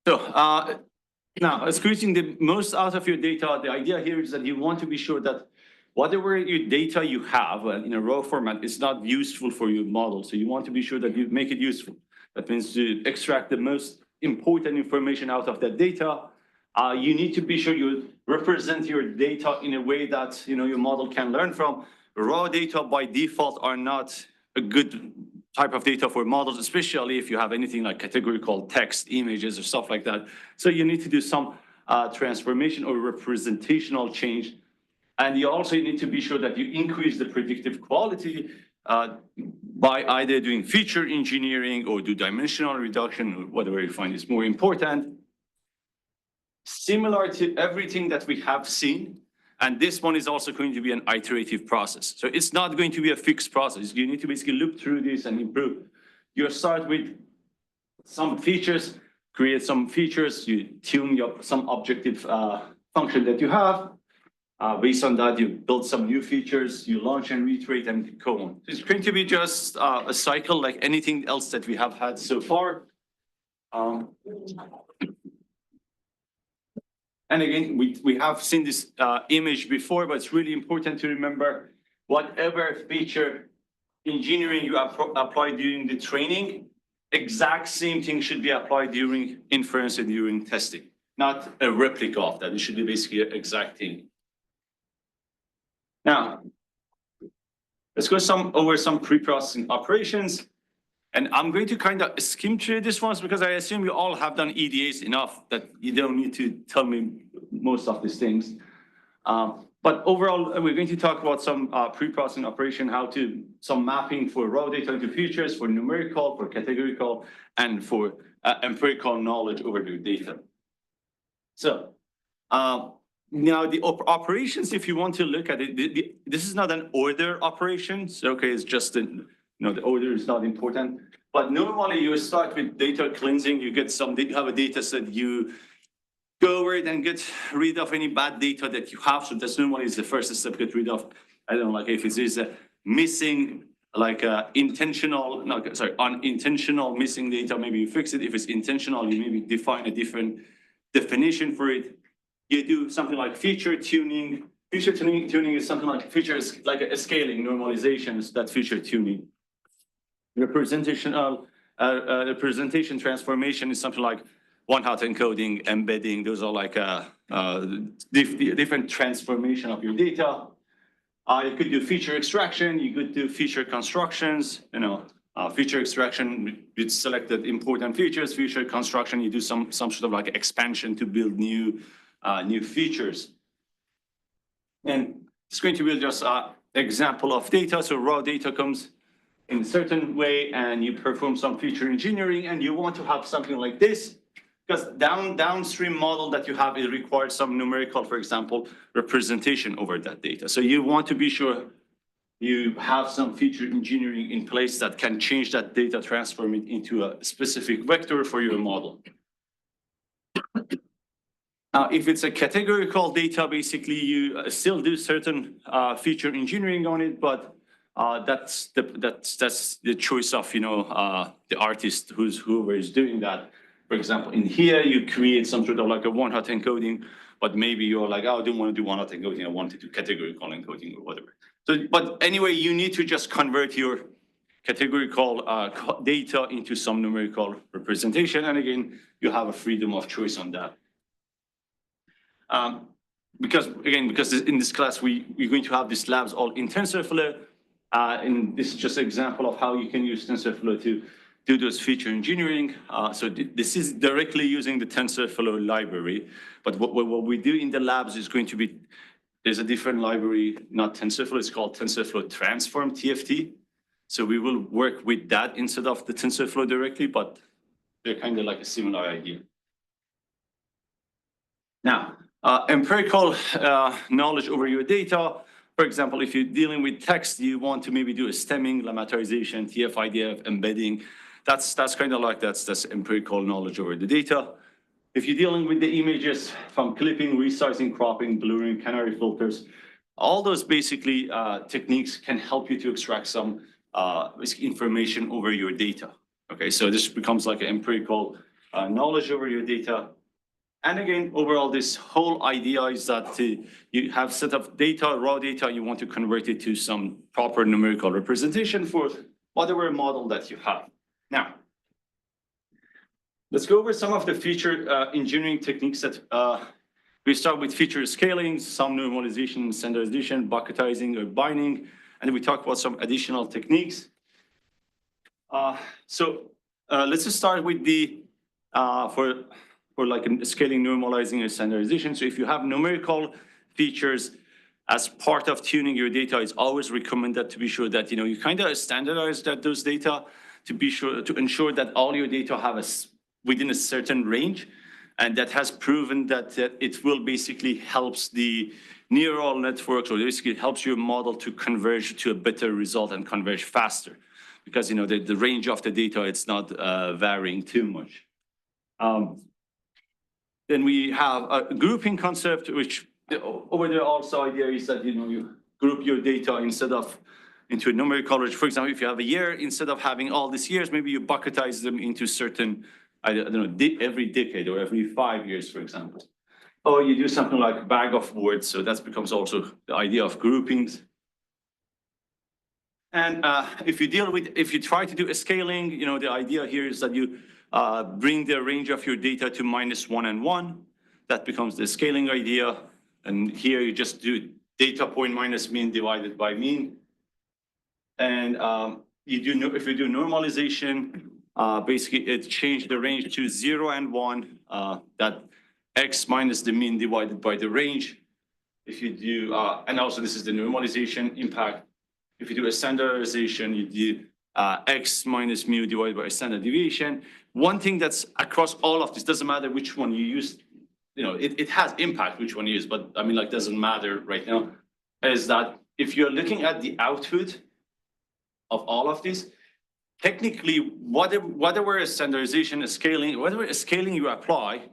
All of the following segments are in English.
So now, squeezing the most out of your data, the idea here is that you want to be sure that whatever your data you have in a raw format is not useful for your model. So you want to be sure that you make it useful. That means to extract the most important information out of that data. You need to be sure you represent your data in a way that your model can learn from. Raw data by default are not a good type of data for models, especially if you have anything like categorical text, images, or stuff like that. So you need to do some transformation or representational change. And you also need to be sure that you increase the predictive quality by either doing feature engineering or do dimensional reduction, or whatever you find is more important. Similar to everything that we have seen, and this one is also going to be an iterative process. So it's not going to be a fixed process. You need to basically look through this and improve. You start with some features, create some features, you tune some objective function that you have. Based on that, you build some new features, you launch and reiterate and go on. It's going to be just a cycle like anything else that we have had so far. And again, we have seen this image before, but it's really important to remember whatever feature engineering you apply during the training, exact same thing should be applied during inference and during testing, not a replica of that. It should be basically an exact thing. Now, let's go over some pre-processing operations. And I'm going to kind of skim through this ones because I assume you all have done EDAs enough that you don't need to tell me most of these things. But overall, we're going to talk about some pre-processing operation, some mapping for raw data into features, for numerical, for categorical, and for empirical knowledge over the data. So now the operations, if you want to look at it, this is not an order operation. So, okay, it's just the order is not important, but normally you start with data cleansing. You have a data set, you go over it and get rid of any bad data that you have. So that's normally is the first step, get rid of, I don't know, like if it is a missing, like unintentional missing data, maybe you fix it. If it's intentional, you maybe define a different definition for it. You do something like feature tuning. Feature tuning is something like features, like a scaling normalization is that feature tuning. Representation transformation is something like one-hot encoding, embedding. Those are like different transformation of your data. You could do feature extraction. You could do feature constructions. Feature extraction with selected important features. Feature construction, you do some sort of like expansion to build new features. And it's going to be just an example of data. So raw data comes in a certain way, and you perform some feature engineering, and you want to have something like this, because downstream model that you have, it requires some numerical, for example, representation over that data. So you want to be sure you have some feature engineering in place that can change that data, transform it into a specific vector for your model. Now, if it's a categorical data, basically you still do certain feature engineering on it, but that's the choice of the artist whoever is doing that. For example, in here you create some sort of like a one-hot encoding, but maybe you're like, oh, I don't want to do one-hot encoding, I want to do categorical encoding or whatever. So, but anyway, you need to just convert your categorical data into some numerical representation, and again, you have a freedom of choice on that. Because in this class we're going to have these labs all in TensorFlow. And this is just an example of how you can use TensorFlow to do those feature engineering. So this is directly using the TensorFlow library. But what we do in the labs is going to be, there's a different library, not TensorFlow, it's called TensorFlow Transform, TFT. So we will work with that instead of the TensorFlow directly, but they're kind of like a similar idea. Now, empirical knowledge over your data. For example, if you're dealing with text, you want to maybe do a stemming, lemmatization, TF-IDF, embedding. That's kind of like that's empirical knowledge over the data. If you're dealing with the images from clipping, resizing, cropping, blurring, canary filters, all those basically techniques can help you to extract some information over your data. Okay, so this becomes like an empirical knowledge over your data. And again, overall, this whole idea is that you have set of data, raw data, you want to convert it to some proper numerical representation for whatever model that you have. Now, let's go over some of the feature engineering techniques that we start with feature scaling, some normalization, standardization, bucketizing, or binding, and then we talk about some additional techniques. Let's just start with the for like scaling, normalizing, and standardization. So if you have numerical features as part of tuning your data, it's always recommended to be sure that you kind of standardize those data to be sure to ensure that all your data have within a certain range, and that has proven that it will basically helps the neural networks, or basically helps your model to converge to a better result and converge faster, because the range of the data, it's not varying too much. Then we have a grouping concept, which over there also idea is that you group your data into a numerical range. For example, if you have a year, instead of having all these years, maybe you bucketize them into certain, I don't know, every decade or every 5 years, for example. Or you do something like bag of words, so that becomes also the idea of groupings. And if you try to do a scaling, the idea here is that you bring the range of your data to -1 and 1. That becomes the scaling idea. And here you just do data point minus mean divided by mean. And if you do normalization, basically it changed the range to 0 and 1, that x minus the mean divided by the range. If you do, and also this is the normalization impact. If you do a standardization, you do x minus mu divided by standard deviation. One thing that's across all of this, doesn't matter which one you use, it has impact which one you use, but I mean, doesn't matter right now, is that if you're looking at the output of all of this, technically, whatever a standardization, a scaling, whatever a scaling you apply,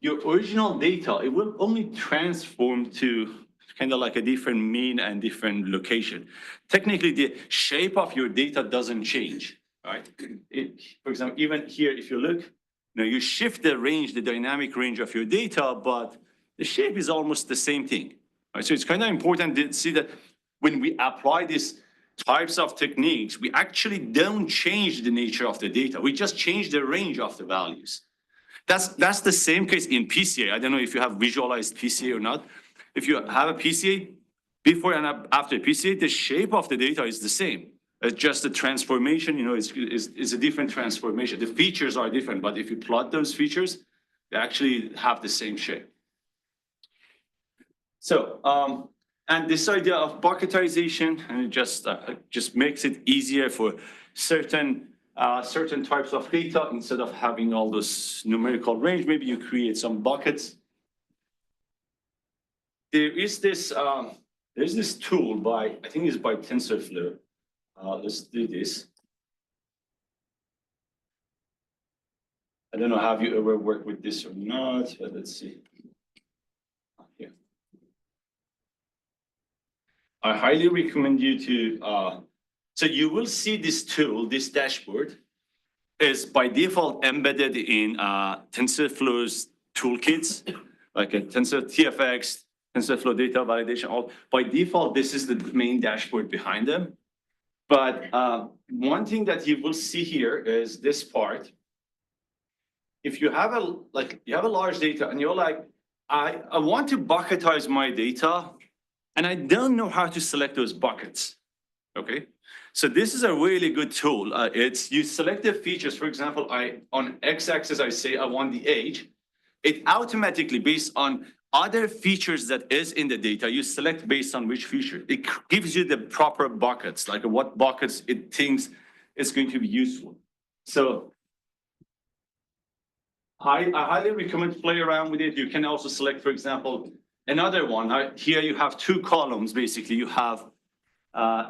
your original data, it will only transform to kind of like a different mean and different location. Technically, the shape of your data doesn't change, right? For example, even here, if you look, you shift the range, the dynamic range of your data, but the shape is almost the same thing, right? So it's kind of important to see that when we apply these types of techniques, we actually don't change the nature of the data. We just change the range of the values. That's the same case in PCA. I don't know if you have visualized PCA or not. If you have a PCA, before and after PCA, the shape of the data is the same. It's just the transformation, is a different transformation. The features are different, but if you plot those features, they actually have the same shape. So, and this idea of bucketization, and it just makes it easier for certain types of data. Instead of having all this numerical range, maybe you create some buckets. There's this tool I think it's by TensorFlow. Let's do this. I don't know, have you ever worked with this or not, but let's see. Here. I highly recommend you to, so you will see this tool, this dashboard, is by default embedded in TensorFlow's toolkits, like a Tensor TFX, TensorFlow data validation. By default, this is the main dashboard behind them. But one thing that you will see here is this part. If you have a large data and you're like, I want to bucketize my data, and I don't know how to select those buckets. Okay, so this is a really good tool. You select the features. For example, on x-axis I say I want the age. It automatically, based on other features that is in the data, you select based on which feature. It gives you the proper buckets, like what buckets it thinks is going to be useful. So I highly recommend to play around with it. You can also select, for example, another one. Here you have 2 columns, basically. You have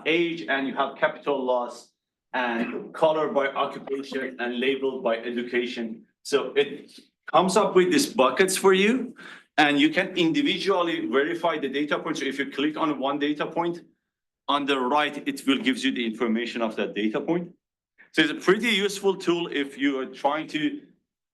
age and you have capital loss and color by occupation and labeled by education. So it comes up with these buckets for you, and you can individually verify the data point. So if you click on one data point, on the right, it will give you the information of that data point. So it's a pretty useful tool if you are trying to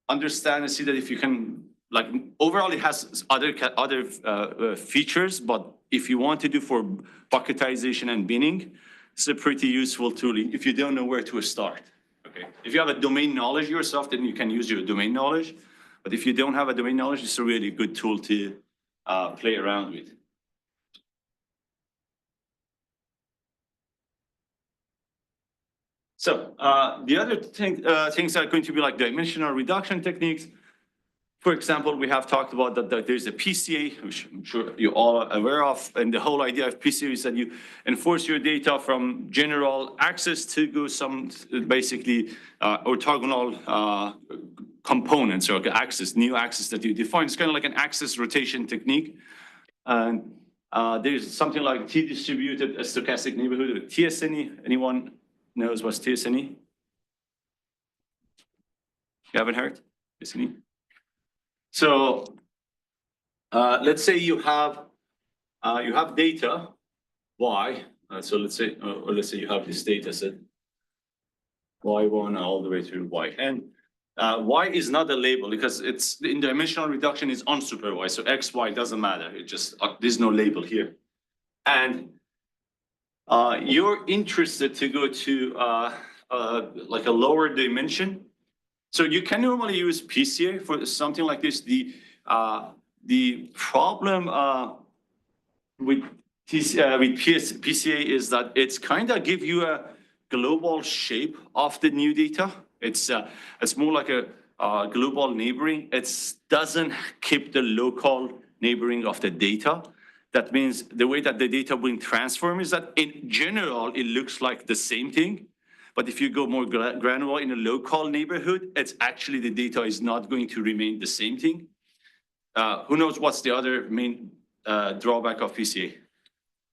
understand and see that if you can, like, overall it has other features, but if you want to do for bucketization and binning, it's a pretty useful tool if you don't know where to start. Okay, if you have a domain knowledge yourself, then you can use your domain knowledge. But if you don't have a domain knowledge, it's a really good tool to play around with. So the other things are going to be like dimensional reduction techniques. For example, we have talked about that there's a PCA, which I'm sure you're all aware of. And the whole idea of PCA is that you enforce your data from general access to go some basically orthogonal components or access, new access that you define. It's kind of like an access rotation technique. And there's something like T-distributed stochastic neighborhood, or TSNE. Anyone knows what's TSNE? You haven't heard? TSNE? So let's say you have data Y. So let's say you have this data set Y1 all the way through Y. And Y is not a label because it's in dimensional reduction is unsupervised. So X, Y doesn't matter. It just there's no label here. And you're interested to go to like a lower dimension. So you can normally use PCA for something like this. The problem with PCA is that it's kind of give you a global shape of the new data. It's more like a global neighboring. It doesn't keep the local neighboring of the data. That means the way that the data being transformed is that in general, it looks like the same thing. But if you go more granular in a local neighborhood, it's actually the data is not going to remain the same thing. Who knows what's the other main drawback of PCA?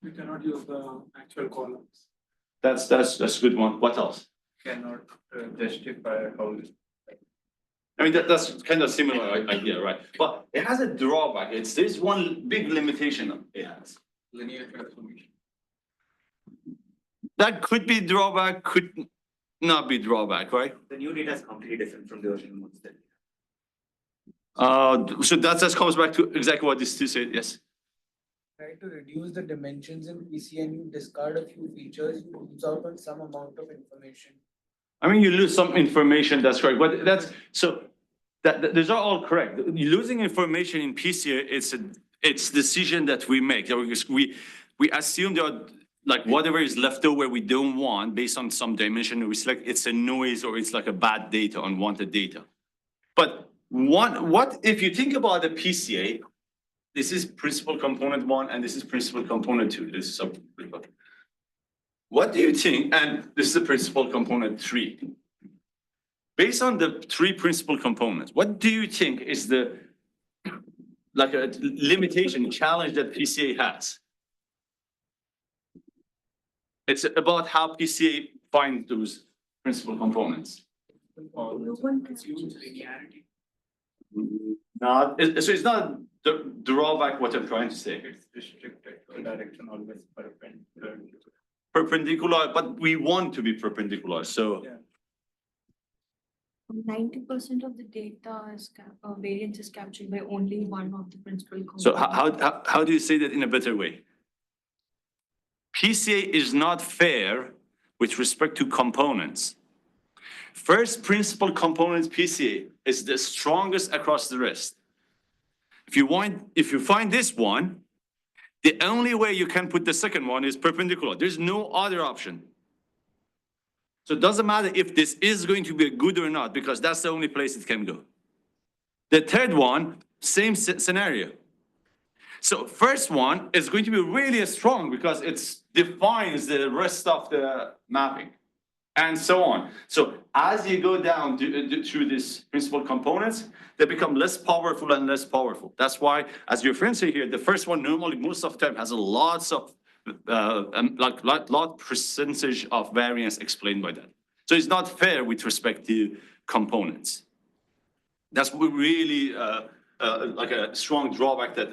We cannot use the actual columns. That's a good one. What else? Cannot justify how. I mean, that's kind of similar idea, right? But it has a drawback. There's one big limitation it has. Linear transformation. That could be drawback, could not be drawback, right? The new data is completely different from the original ones. So that just comes back to exactly what this two said. Yes. Try to reduce the dimensions in PC and you discard a few features, you lose out on some amount of information. I mean, you lose some information, that's correct. But that's so that these are all correct. Losing information in PCA, it's decision that we make. We assume that like whatever is left over we don't want based on some dimension we select, it's a noise or it's like a bad data, unwanted data. But what if you think about the PCA, this is principal component 1 and this is principal component 2. This is what do you think? And this is the principal component 3. Based on the 3 principal components, what do you think is the like a limitation challenge that PCA has? It's about how PCA finds those principal components. Linearity. So it's not the drawback what I'm trying to say. It's restricted to direction always perpendicular. Perpendicular, but we want to be perpendicular. So 90% of the data is variance is captured by only one of the principal components. so how do you say that in a better way? PCA is not fair with respect to components. First principal components PCA is the strongest across the rest. If you find this one, the only way you can put the second one is perpendicular. There's no other option. So it doesn't matter if this is going to be good or not, because that's the only place it can go. The third one, same scenario. So first one is going to be really strong because it defines the rest of the mapping and so on. So as you go down through these principal components, they become less powerful and less powerful. That's why, as your friends say here, the first one normally most of the time has lots of lot percentage of variance explained by that. So it's not fair with respect to components. That's really like a strong drawback that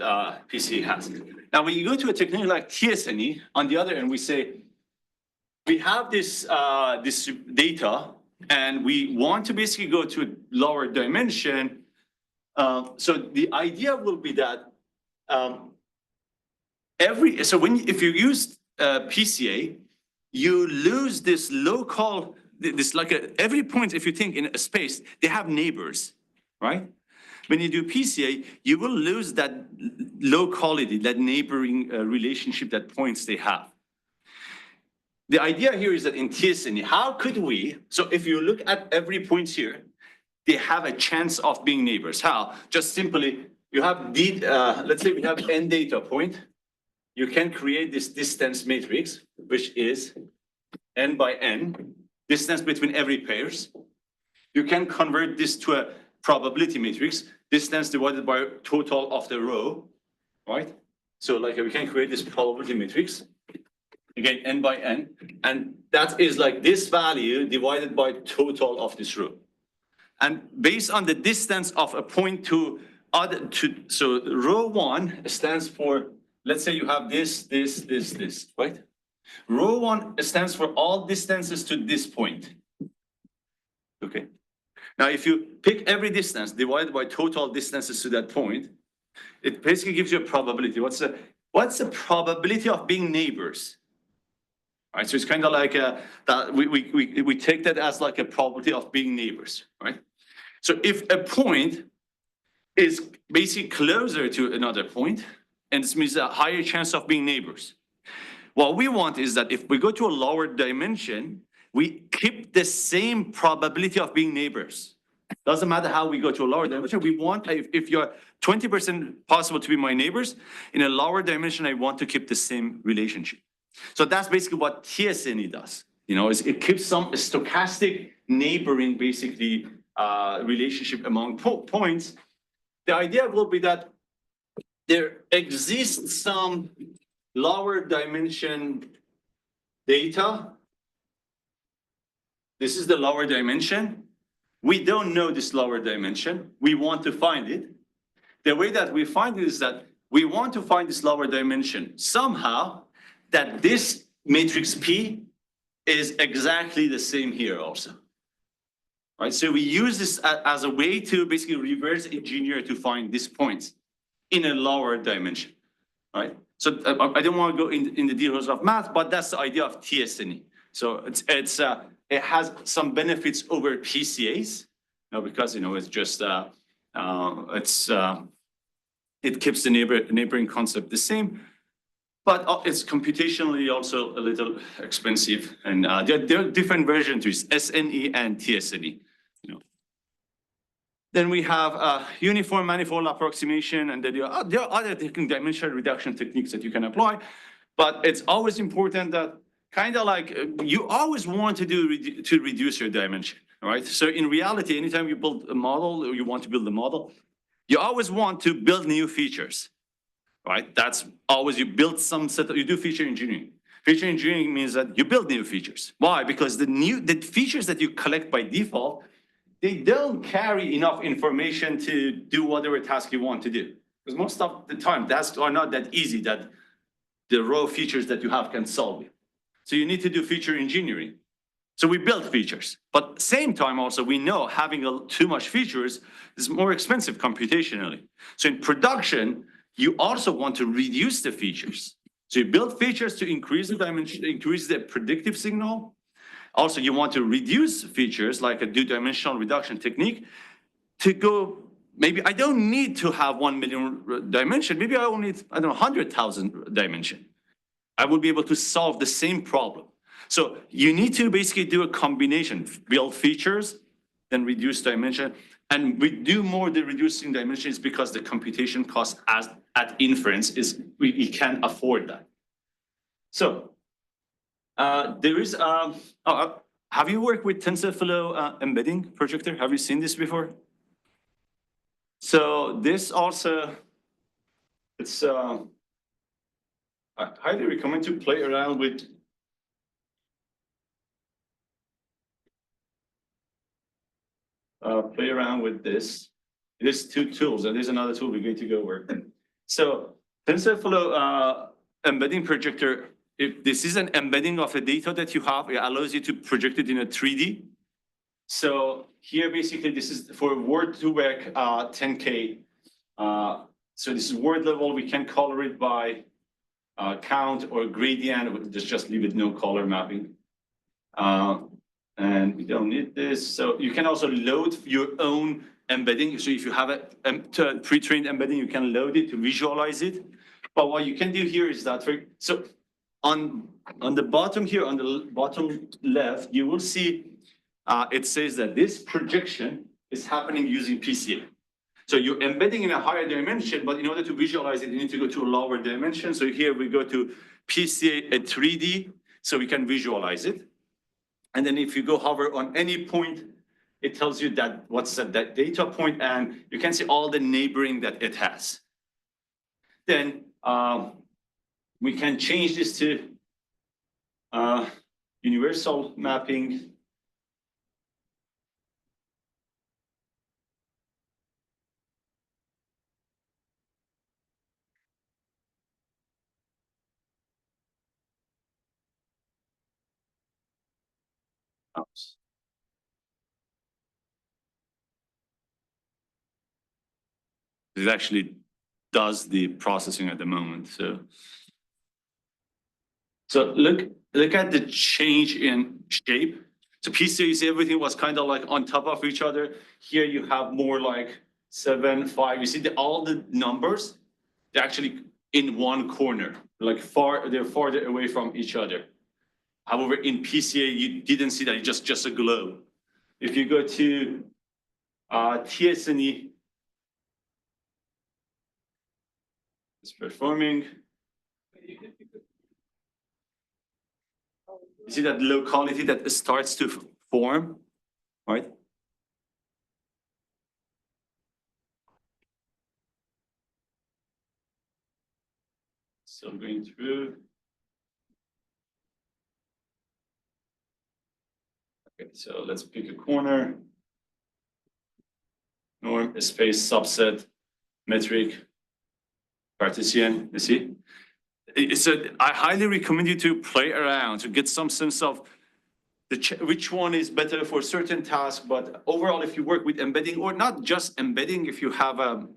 PCA has. Now, when you go to a technique like TSNE, on the other end, we say, we have this data and we want to basically go to a lower dimension. So the idea will be that if you use PCA, you lose this local, every point, if you think in a space, they have neighbors, right? When you do PCA, you will lose that locality, that neighboring relationship that points they have. The idea here is that in TSNE, how could we, so if you look at every point here, they have a chance of being neighbors. How? Just simply, you have let's say we have n data point. You can create this distance matrix, which is n by n, distance between every pairs. You can convert this to a probability matrix, distance divided by total of the row, right? So like we can create this probability matrix, again, n by n, and that is like this value divided by total of this row. And based on the distance of a point to so row one stands for, let's say you have this, right? Row one stands for all distances to this point. Okay. Now, if you pick every distance divided by total distances to that point, it basically gives you a probability. What's the probability of being neighbors? Right. So it's kind of like that we take that as like a probability of being neighbors, right? So if a point is basically closer to another point, and this means a higher chance of being neighbors. What we want is that if we go to a lower dimension, we keep the same probability of being neighbors. Doesn't matter how we go to a lower dimension. We want, if you're 20% possible to be my neighbors, in a lower dimension, I want to keep the same relationship. So that's basically what TSNE does. You know, it keeps some stochastic neighboring, basically, relationship among points. The idea will be that there exists some lower dimension data. This is the lower dimension. We don't know this lower dimension. We want to find it. The way that we find it is that we want to find this lower dimension somehow that this matrix P is exactly the same here also. Right? So we use this as a way to basically reverse engineer to find these points in a lower dimension, right? So I don't want to go in the details of math, but that's the idea of TSNE. So it has some benefits over PCAs, because it's just it keeps the neighboring concept the same, but it's computationally also a little expensive, and there are different versions to it, SNE and TSNE. Then we have uniform manifold approximation, and then there are other dimensional reduction techniques that you can apply. But it's always important that kind of like you always want to reduce your dimension, right? So in reality, anytime you build a model or you want to build a model, you always want to build new features, right? That's always, you build some set of, you do feature engineering. Feature engineering means that you build new features. Why? Because the features that you collect by default, they don't carry enough information to do whatever task you want to do. Because most of the time, tasks are not that easy that the raw features that you have can solve it. So you need to do feature engineering. So we build features, but same time also we know having too much features is more expensive computationally. So in production, you also want to reduce the features. So you build features to increase the dimension, increase the predictive signal. Also, you want to reduce features like a two-dimensional reduction technique to go, maybe I don't need to have 1 million dimension. Maybe I only need, 100,000 dimension. I will be able to solve the same problem. So you need to basically do a combination, build features, then reduce dimension. And we do more the reducing dimensions because the computation cost at inference is, we can't afford that. So there is, have you worked with TensorFlow embedding projector? Have you seen this before? So this also, it's, I highly recommend to play around with this. There's two tools, and there's another tool we're going to go work. So TensorFlow embedding projector, if this is an embedding of the data that you have, it allows you to project it in a 3D. So here, basically, this is for word to vec 10K. So this is word level. We can color it by count or gradient. We'll just leave it no color mapping. And we don't need this. So you can also load your own embedding. So if you have a pre-trained embedding, you can load it to visualize it. But what you can do here is that so on the bottom here, on the bottom left, you will see it says that this projection is happening using PCA. So you're embedding in a higher dimension, but in order to visualize it, you need to go to a lower dimension. So here we go to PCA at 3D, so we can visualize it. And then if you go hover on any point, it tells you that what's that data point, and you can see all the neighboring that it has. Then we can change this to universal mapping. Oops. It actually does the processing at the moment. So look at the change in shape. So PCA, you see everything was kind of like on top of each other. Here you have more like 7, 5. You see all the numbers, they're actually in one corner, like they're farther away from each other. However, in PCA, you didn't see that, it's just a globe. If you go to TSNE, it's performing. You see that locality that starts to form, right? So going through. Okay, so let's pick a corner. Norm, space, subset, metric, Cartesian, you see? So I highly recommend you to play around to get some sense of which one is better for certain tasks. But overall, if you work with embedding, or not just embedding, if you have a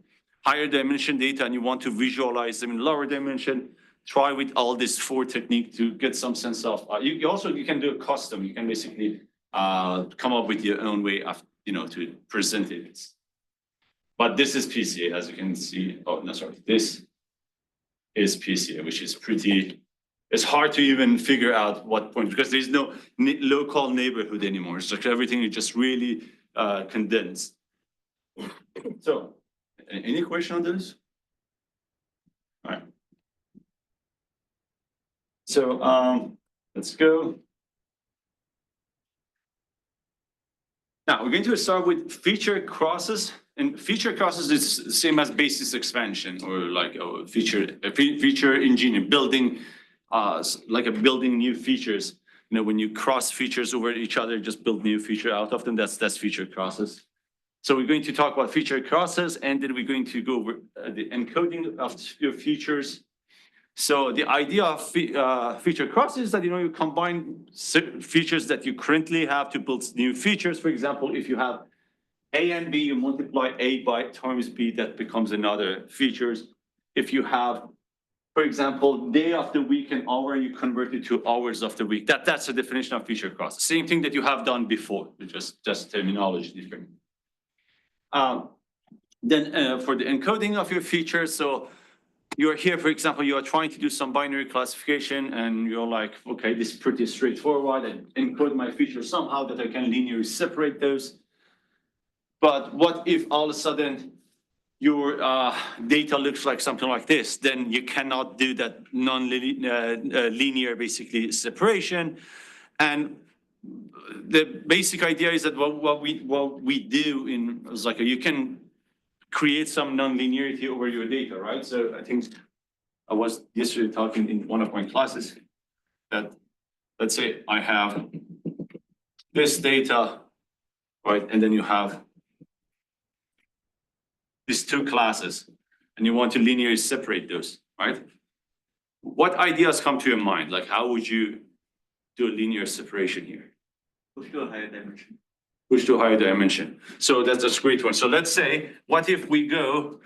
higher dimension data and you want to visualize them in lower dimension, try with all these 4 techniques to get some sense of. You can do a custom. You can basically come up with your own way of to present it. But this is PCA, as you can see. Oh no, sorry. This is PCA, which is pretty. It's hard to even figure out what point, because there's no local neighborhood anymore. It's like everything is just really condensed. So, any question on this? All right. So let's go. Now we're going to start with feature crosses, and feature crosses is the same as basis expansion, or like a feature engineering, building building new features. When you cross features over each other, just build new feature out of them. That's feature crosses. So we're going to talk about feature crosses, and then we're going to go over the encoding of your features. So the idea of feature crosses is that you combine features that you currently have to build new features. For example, if you have A and B, you multiply A by times B, that becomes another features. If you have, for example, day of the week and hour, you convert it to hours of the week. That's the definition of feature cross. Same thing that you have done before, just terminology different. Then for the encoding of your features, so you're here, for example, you are trying to do some binary classification, and you're like, okay, this is pretty straightforward. I encode my features somehow that I can linearly separate those. But what if all of a sudden your data looks like something like this? Then you cannot do that non-linear basically separation. And the basic idea is that what we do is like you can create some non-linearity over your data, right? So I think I was yesterday talking in one of my classes that, let's say I have this data, right? And then you have these 2 classes, and you want to linearly separate those, right? What ideas come to your mind? Like, how would you do a linear separation here? Push to a higher dimension. push to a higher dimension. So that's a great one. So let's say, what if we go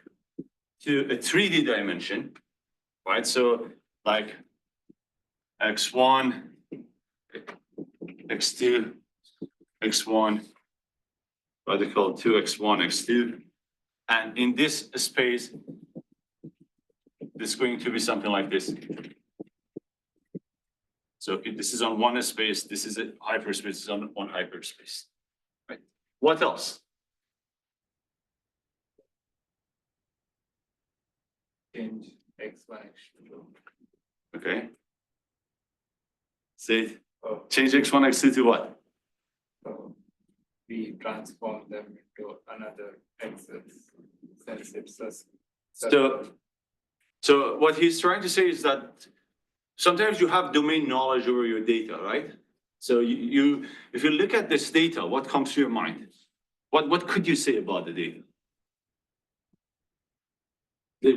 to a 3D dimension, right? So like x1, x2, x1, what they call 2x1, x2. And in this space, it's going to be something like this. So if this is on one space, this is a hyperspace, this is on one hyperspace. Right? What else? Change x1, x2. Okay. Say, Oh, change x1, x2 to what? so we transform them into another axis since it's a. So what he's trying to say is that sometimes you have domain knowledge over your data, right? So if you look at this data, what comes to your mind? What could you say about the data?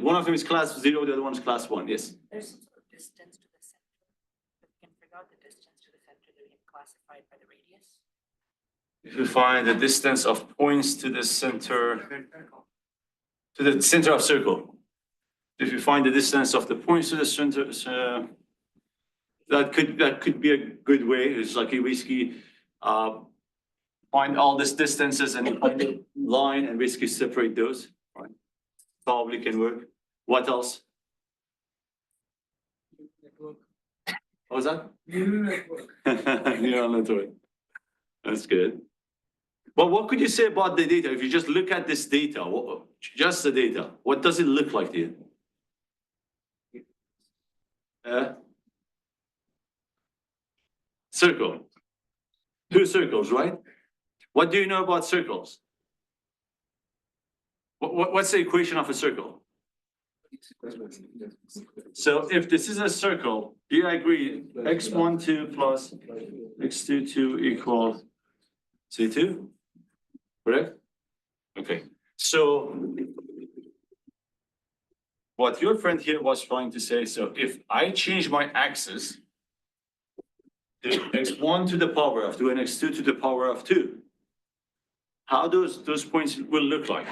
One of them is class 0, the other one is class 1, yes. There's some sort of distance to the center. If we can figure out the distance to the center, then we can classify it by the radius. If you find the distance of points to the center of circle. If you find the distance of the points to the center, that could be a good way. It's like you basically find all these distances and find a line and basically separate those. Right? Probably can work. What else? Network. What was that? Neural network. Neural network. That's good. But what could you say about the data? If you just look at this data, just the data, what does it look like to you? Circle. 2 circles, right? What do you know about circles? What's the equation of a circle? So if this is a circle, do you agree x12 plus x22 equals C2? Correct? Okay, so what your friend here was trying to say, so if I change my axis to x1 to the power of 2 and x2 to the power of 2, how those points will look like?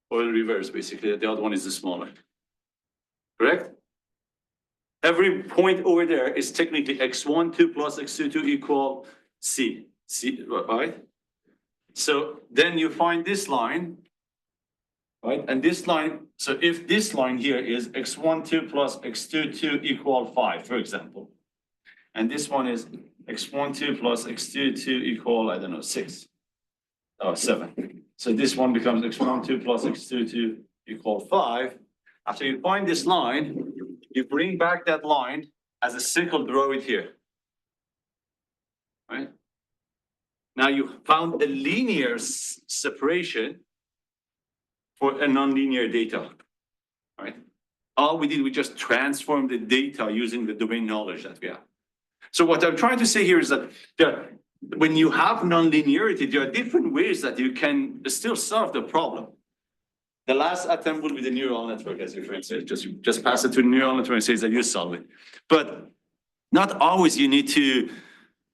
Or in reverse, basically, the other one is the smaller. Correct? Every point over there is technically x12 plus x22 equal C, right? So then you find this line, right? And this line, so if this line here is x12 plus x22 equal 5, for example, and this one is x12 plus x22 equal, I don't know, 6 or 7. So this one becomes x12 plus x22 equal 5. After you find this line, you bring back that line as a circle, draw it here. Right? Now you found a linear separation for a nonlinear data. Right? All we did, we just transformed the data using the domain knowledge that we have. So what I'm trying to say here is that when you have nonlinearity, there are different ways that you can still solve the problem. The last attempt will be the neural network, as your friend said. Just pass it to the neural network and says that you solve it. But not always you need to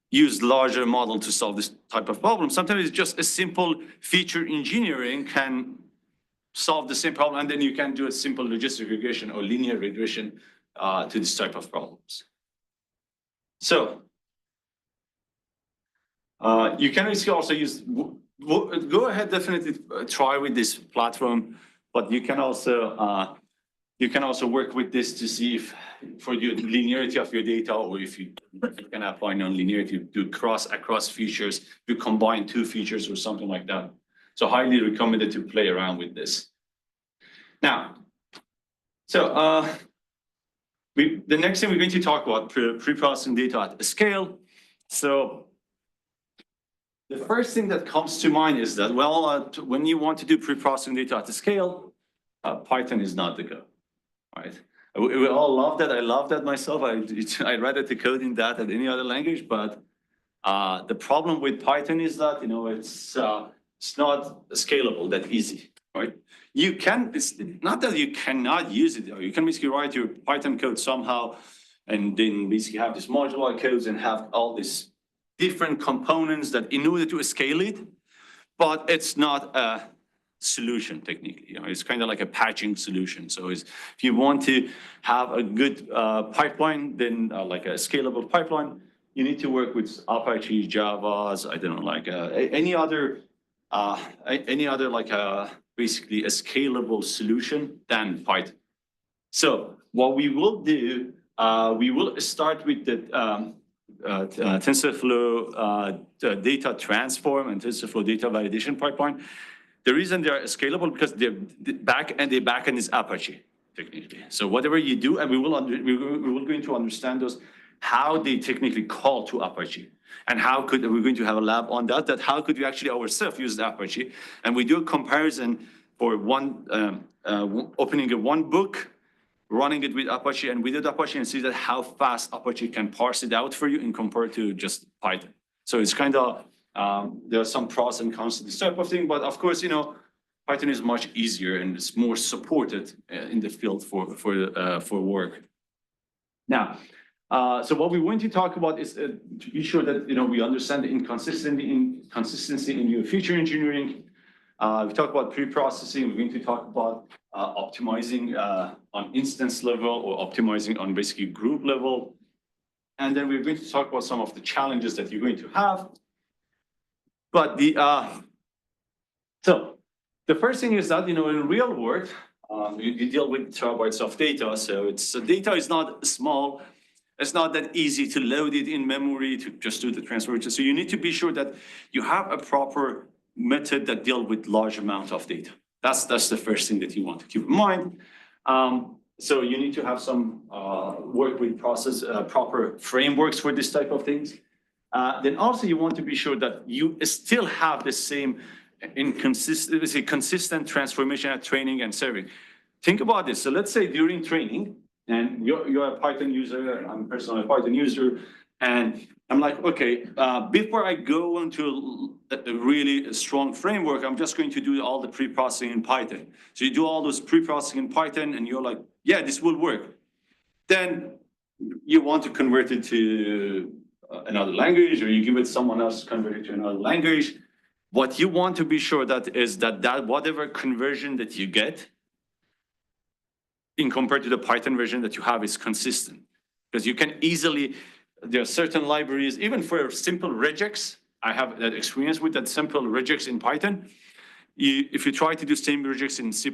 use larger model to solve this type of problem. Sometimes it's just a simple feature engineering can solve the same problem, and then you can do a simple logistic regression or linear regression to this type of problems. So you can also use, go ahead, definitely try with this platform, but you can also work with this to see if for the linearity of your data, or if you can apply non-linearity to across features, you combine 2 features or something like that. So highly recommended to play around with this. Now, so the next thing we're going to talk about pre-processing data at scale. So the first thing that comes to mind is that, well, when you want to do pre-processing data at scale, Python is not the go, right? We all love that. I love that myself. I'd rather to code in that than any other language, but the problem with Python is that, it's not scalable that easy, right? It's not that you cannot use it, or you can basically write your Python code somehow and then basically have this modular codes and have all these different components that in order to scale it, but it's not a solution technically. You know, it's kind of like a patching solution. So if you want to have a good pipeline, then like a scalable pipeline, you need to work with Apache, Javas, I don't know, like any other like basically a scalable solution than Python. So what we will do, we will start with the TensorFlow data transform and TensorFlow data validation pipeline. The reason they are scalable because the backend is Apache technically. So whatever you do, and we will going to understand those, how they technically call to Apache. And how could, we're going to have a lab on that how could we actually ourselves use Apache? And we do a comparison for one, opening a one book, running it with Apache and without Apache, and see that how fast Apache can parse it out for you in compared to just Python. So it's kind of, there are some pros and cons to this type of thing, but of course, you know, Python is much easier and it's more supported in the field for work. Now, so what we want to talk about is to be sure that, you know, we understand the inconsistency in your feature engineering. We talk about pre-processing. We're going to talk about optimizing on instance level or optimizing on basically group level. And then we're going to talk about some of the challenges that you're going to have. But so the first thing is that, you know, in real world, you deal with terabytes of data. So data is not small. It's not that easy to load it in memory to just do the transfer. So you need to be sure that you have a proper method that deal with large amount of data. That's the first thing that you want to keep in mind. So you need to have some work with proper frameworks for this type of things. Then also you want to be sure that you still have the same consistent transformation at training and serving. Think about this. So let's say during training, and you're a Python user, I'm personally a Python user, and I'm like, okay, before I go into a really strong framework, I'm just going to do all the pre-processing in Python. So you do all those pre-processing in Python and you're like, yeah, this will work. Then you want to convert it to another language, or you give it someone else to convert it to another language. What you want to be sure that is that whatever conversion that you get in compared to the Python version that you have is consistent. Because you can easily, there are certain libraries, even for simple regex, I have that experience with that simple regex in Python. If you try to do same regex in C++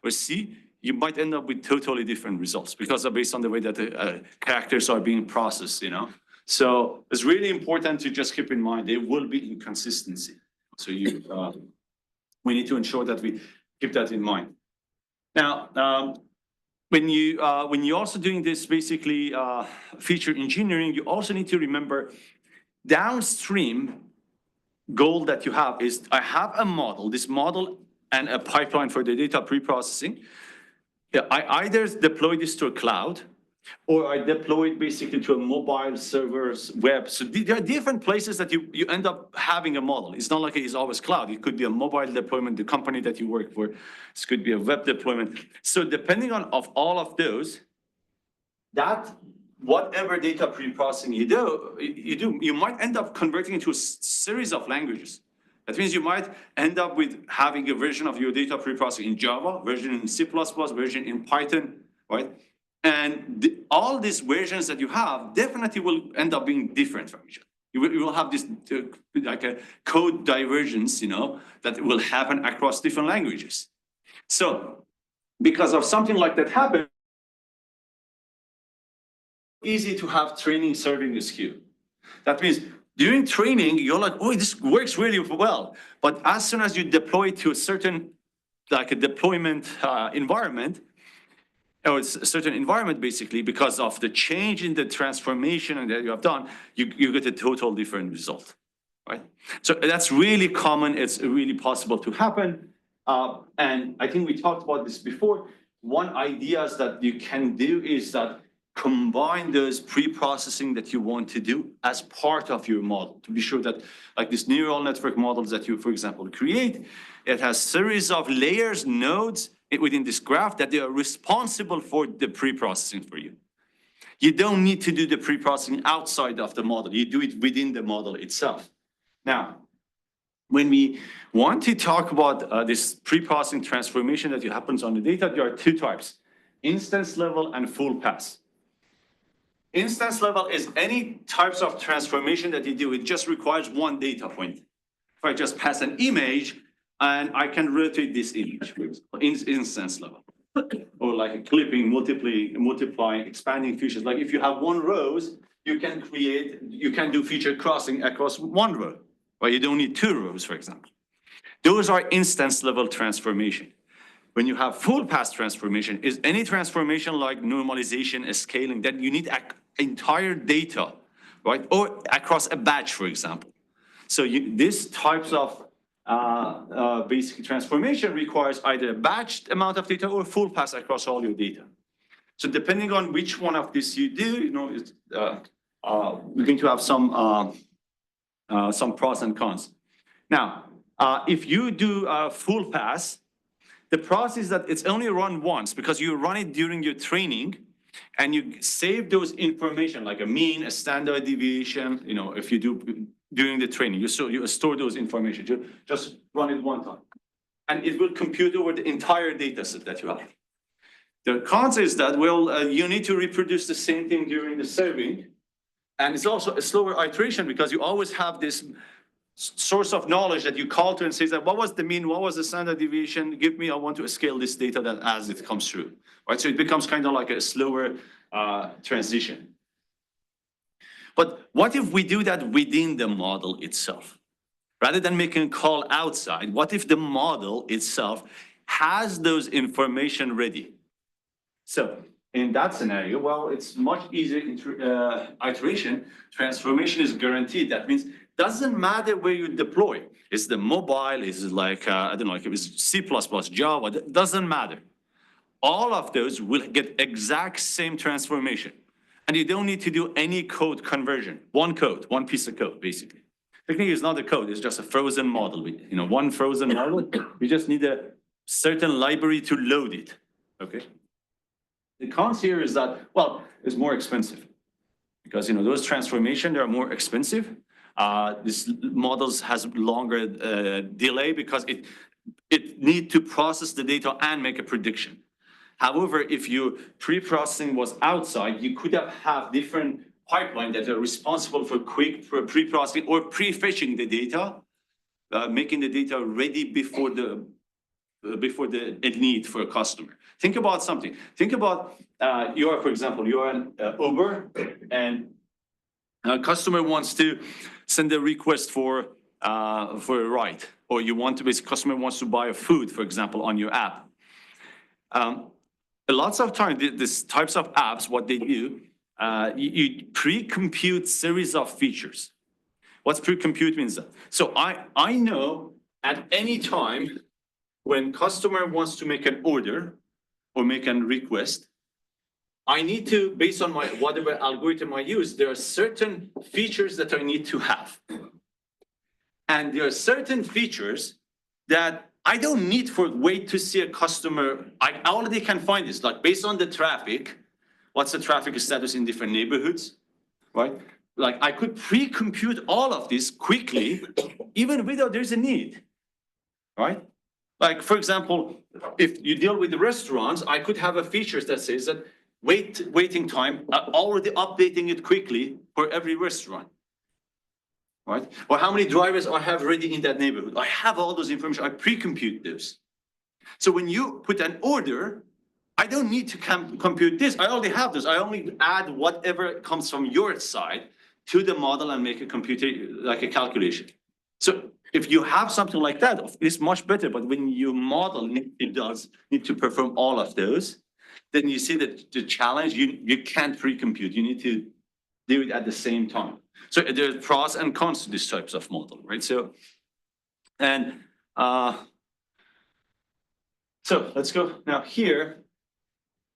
or C, you might end up with totally different results because they're based on the way that the characters are being processed, you know? So it's really important to just keep in mind, there will be inconsistency. So we need to ensure that we keep that in mind. Now, when you're also doing this basically feature engineering, you also need to remember downstream goal that you have is I have a model, this model and a pipeline for the data pre-processing. I either deploy this to a cloud or I deploy it basically to a mobile server's web. So there are different places that you end up having a model. It's not like it's always cloud. It could be a mobile deployment, the company that you work for. This could be a web deployment. So depending on all of those, that whatever data pre-processing you do, you might end up converting into a series of languages. That means you might end up with having a version of your data pre-processing in Java, version in C++, version in Python, right? And all these versions that you have definitely will end up being different from each other. You will have this like a code divergence, you know, that will happen across different languages. So because of something like that happen, easy to have training serving this queue. That means during training, you're like, oh, this works really well. But as soon as you deploy it to a certain, like a deployment environment, or it's a certain environment basically, because of the change in the transformation that you have done, you get a total different result, right? So that's really common. It's really possible to happen. And I think we talked about this before. One idea that you can do is that combine those pre-processing that you want to do as part of your model to be sure that like these neural network models that you, for example, create, it has series of layers, nodes within this graph that they are responsible for the pre-processing for you. You don't need to do the pre-processing outside of the model. You do it within the model itself. Now, when we want to talk about this pre-processing transformation that happens on the data, there are two types, instance level and full pass. Instance level is any types of transformation that you do. It just requires one data point. If I just pass an image and I can rotate this image, for example, instance level. Or like a clipping, multiplying, expanding features. Like if you have one rows, you can do feature crossing across one row, but you don't need two rows, for example. Those are instance level transformation. When you have full pass transformation, is any transformation like normalization, scaling, that you need entire data, right? Or across a batch, for example. So this types of basic transformation requires either a batched amount of data or full pass across all your data. So depending on which one of this you do, we're going to have some pros and cons. Now, if you do a full pass, the process is that it's only run once because you run it during your training and you save those information like a mean, a standard deviation, if you do during the training, you store those information. You just run it one time. And it will compute over the entire data set that you have. The cons is that, you need to reproduce the same thing during the serving. And it's also a slower iteration because you always have this source of knowledge that you call to and says that what was the mean, what was the standard deviation, I want to scale this data that as it comes through, right? So it becomes kind of like a slower transition. But what if we do that within the model itself? Rather than making a call outside, what if the model itself has those information ready? So in that scenario, it's much easier iteration. Transformation is guaranteed. That means doesn't matter where you deploy. Is the mobile, is it like, I don't know, like it was C++, Java, doesn't matter. All of those will get exact same transformation. And you don't need to do any code conversion. One piece of code, basically. Technically, it's not a code, it's just a frozen model. One frozen model, you just need a certain library to load it, okay? The cons here is that, it's more expensive. Because, those transformation, they're more expensive. This models has longer delay because it need to process the data and make a prediction. However, if your pre-processing was outside, you could have different pipelines that are responsible for quick pre-processing or pre-fetching the data, making the data ready before the need for a customer. Think about something. Think about for example, you're an Uber and a customer wants to send a request for a ride, or customer wants to buy a food, for example, on your app. Lots of times, these types of apps, what they do, you pre-compute series of features. What's pre-compute means? So I know at any time when customer wants to make an order or make a request, I need to, based on whatever algorithm I use, there are certain features that I need to have. And there are certain features that I don't need wait to see a customer. I already can find this, like based on the traffic, what's the traffic status in different neighborhoods, right? Like I could pre-compute all of this quickly, even without there's a need, right? Like, for example, if you deal with the restaurants, I could have a feature that says that waiting time, already updating it quickly for every restaurant. Right? Or how many drivers I have ready in that neighborhood. I have all those information, I pre-compute those. So when you put an order, I don't need to compute this. I already have this. I only add whatever comes from your side to the model and make a like a calculation. So if you have something like that, it's much better. But when you model, it does need to perform all of those. Then you see that the challenge, you can't pre-compute. You need to do it at the same time. So there's pros and cons to these types of model, right? So let's go now here.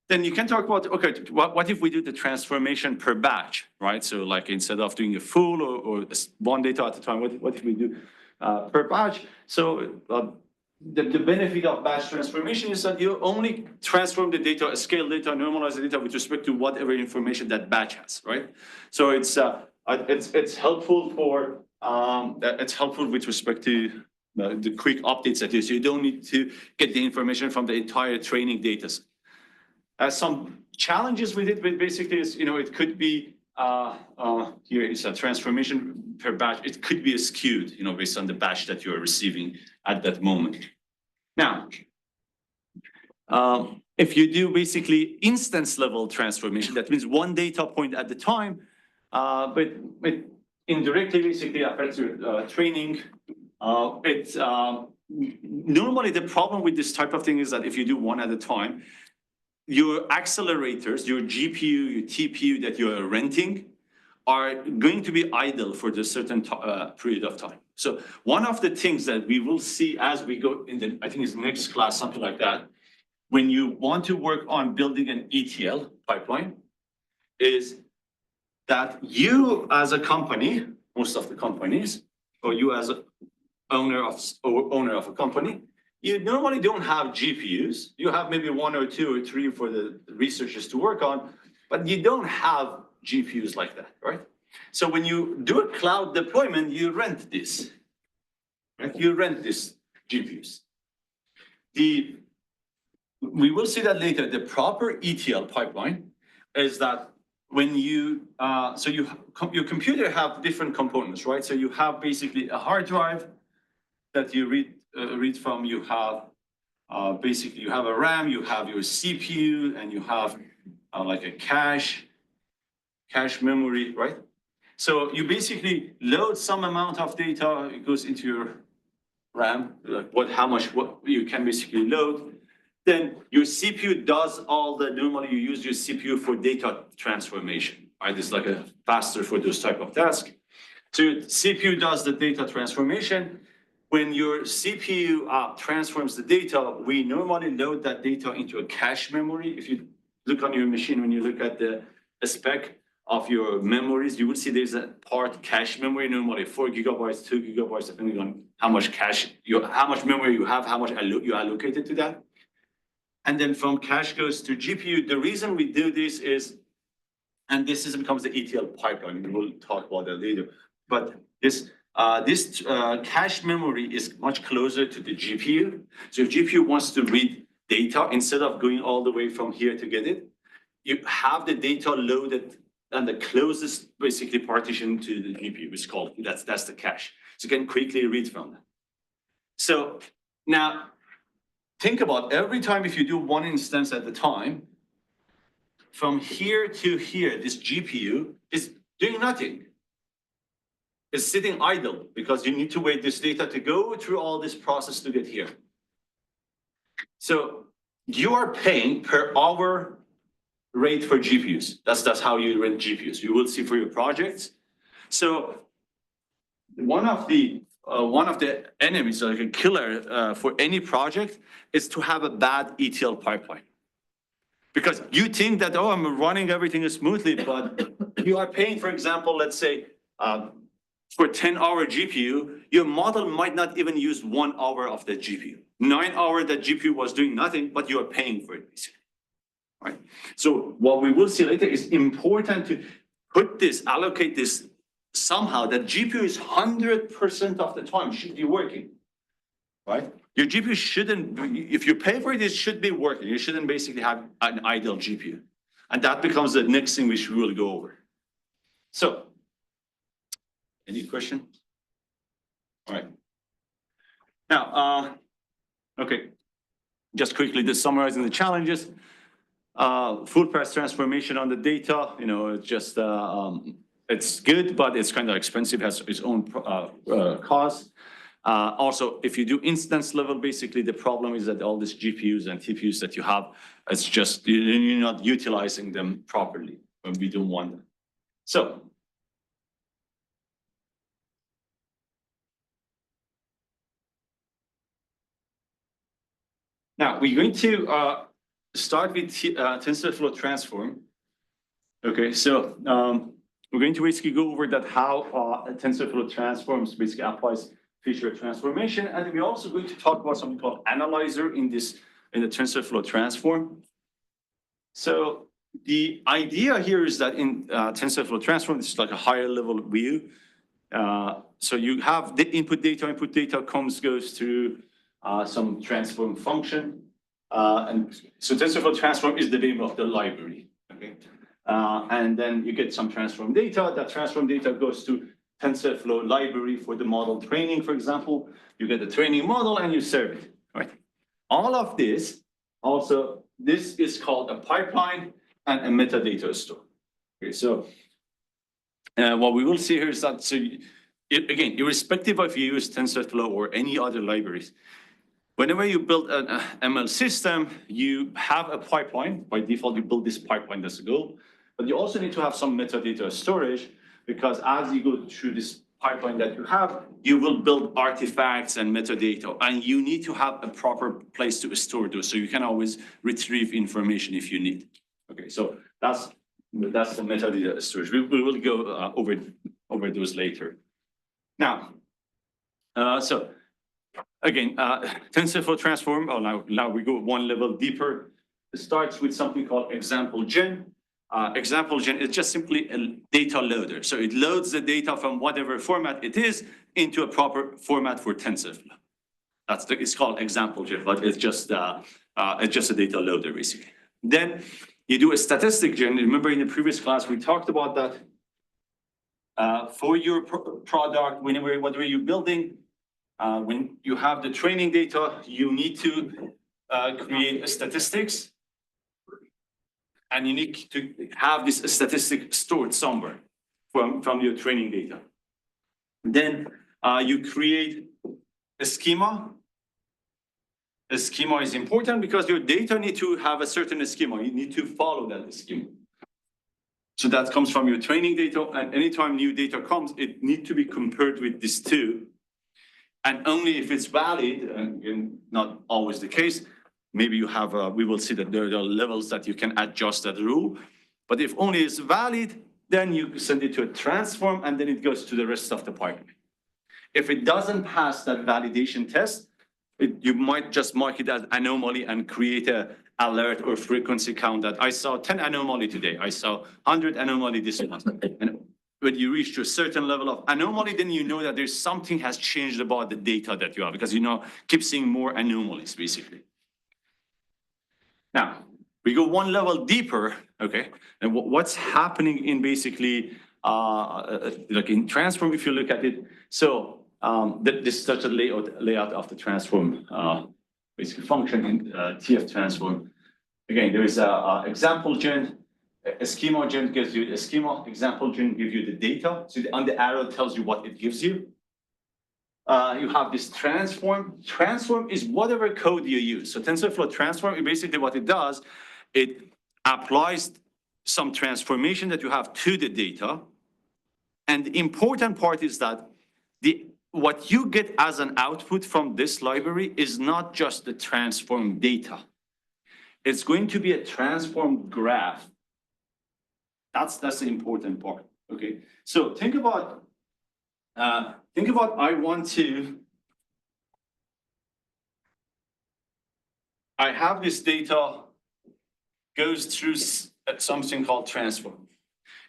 Then you can talk about, okay, what if we do the transformation per batch, right? So like instead of doing a full or one data at a time, what if we do per batch? So the benefit of batch transformation is that you only transform the data, scale data, normalize the data with respect to whatever information that batch has, right? So it's helpful for, it's helpful with respect to the quick updates that is. You don't need to get the information from the entire training data set. Some challenges with it, but basically is, it could be, here is a transformation per batch. It could be skewed, based on the batch that you're receiving at that moment. Now, if you do basically instance level transformation, that means one data point at the time, but it indirectly basically affects your training. Normally the problem with this type of thing is that if you do one at a time, your accelerators, your GPU, your TPU that you're renting are going to be idle for a certain period of time. So one of the things that we will see as we go in the, I think it's next class, something like that, when you want to work on building an ETL pipeline, is that you as a company, most of the companies, or you as a owner of a company, you normally don't have GPUs. You have maybe 1 or 2 or 3 for the researchers to work on, but you don't have GPUs like that, right? So when you do a cloud deployment, you rent this, right? You rent these GPUs. We will see that later. The proper ETL pipeline is that when you, your computer have different components, right? So you have basically a hard drive that you read from. You have basically you have a RAM, you have your CPU, and you have like a cache memory, right? So you basically load some amount of data. It goes into your RAM, like what you can basically load. Then your CPU does all the, normally you use your CPU for data transformation, right? It's like a faster for those type of tasks. So your CPU does the data transformation. When your CPU transforms the data, we normally load that data into a cache memory. If you look on your machine, when you look at the spec of your memories, you will see there's a part cache memory, normally 4 gigabytes, 2 gigabytes, depending on how much how much memory you have, how much you allocated to that. And then from cache goes to GPU. The reason we do this is, and this becomes the ETL pipeline. We'll talk about that later. But this cache memory is much closer to the GPU. So if GPU wants to read data, instead of going all the way from here to get it, you have the data loaded and the closest basically partition to the GPU is called, that's the cache. So you can quickly read from that. So now think about every time if you do one instance at a time, from here to here, this GPU is doing nothing. It's sitting idle because you need to wait this data to go through all this process to get here. So you are paying per hour rate for GPUs. That's how you rent GPUs. You will see for your projects. So one of the enemies, like a killer for any project, is to have a bad ETL pipeline. Because you think that, oh, I'm running everything smoothly, but you are paying, for example, let's say, for 10-hour GPU, your model might not even use 1 hour of the GPU. 9 hours that GPU was doing nothing, but you are paying for it, basically. Right? So what we will see later is important to put this, allocate this somehow, that GPU is 100% of the time should be working, right? Your GPU shouldn't, if you pay for it, it should be working. You shouldn't basically have an idle GPU. And that becomes the next thing which we will go over. So, any question? All right. Now, okay, just quickly, just summarizing the challenges. Full price transformation on the data, it's just, it's good, but it's kind of expensive, has its own cost. Also, if you do instance level, basically the problem is that all these GPUs and TPUs that you have, it's just, you're not utilizing them properly when we don't want them. So, now we're going to start with TensorFlow transform. Okay, so we're going to basically go over that how TensorFlow transforms basically applies feature transformation. And we're also going to talk about something called analyzer in the TensorFlow transform. So the idea here is that in TensorFlow transform, this is like a higher level view. So you have the input data goes through some transform function. And so TensorFlow transform is the name of the library, okay? And then you get some transform data. That transform data goes to TensorFlow library for the model training, for example. You get the training model and you serve it, right? All of this, also, this is called a pipeline and a metadata store. Okay, so what we will see here is that, so again, irrespective of you use TensorFlow or any other libraries, whenever you build an ML system, you have a pipeline. By default, you build this pipeline, that's the goal. But you also need to have some metadata storage, because as you go through this pipeline that you have, you will build artifacts and metadata, and you need to have a proper place to store those, so you can always retrieve information if you need. Okay, so that's the metadata storage. We will go over those later. Now, so again, TensorFlow transform. Oh, now we go one level deeper. It starts with something called example gen. Example gen is just simply a data loader. So it loads the data from whatever format it is into a proper format for TensorFlow. It's called example gen, but it's just a data loader basically. Then you do a statistic gen. Remember in the previous class we talked about that. For your product, whatever you're building, when you have the training data, you need to create a statistics. And you need to have this statistic stored somewhere from your training data. Then you create a schema. A schema is important because your data need to have a certain schema. You need to follow that schema. So that comes from your training data, and anytime new data comes, it needs to be compared with these two. And only if it's valid, and not always the case, maybe you have, we will see that there are levels that you can adjust that rule. But if only it's valid, then you send it to a transform and then it goes to the rest of the pipeline. If it doesn't pass that validation test, you might just mark it as anomaly and create a alert or frequency count that I saw 10 anomaly today. I saw 100 anomaly this month. And when you reach to a certain level of anomaly, then you know that there's something has changed about the data that you have, because keep seeing more anomalies basically. Now, we go one level deeper, okay? And what's happening in basically, like in transform, if you look at it. So this is such a layout of the transform, basically function in TF transform. Again, there is a example gen, a schema gen gives you a schema, example gen gives you the data. So on the arrow tells you what it gives you. You have this transform. Transform is whatever code you use. So TensorFlow transform, basically what it does, it applies some transformation that you have to the data. And the important part is that what you get as an output from this library is not just the transform data. It's going to be a transform graph. That's the important part, okay? So think about I have this data goes through something called transform.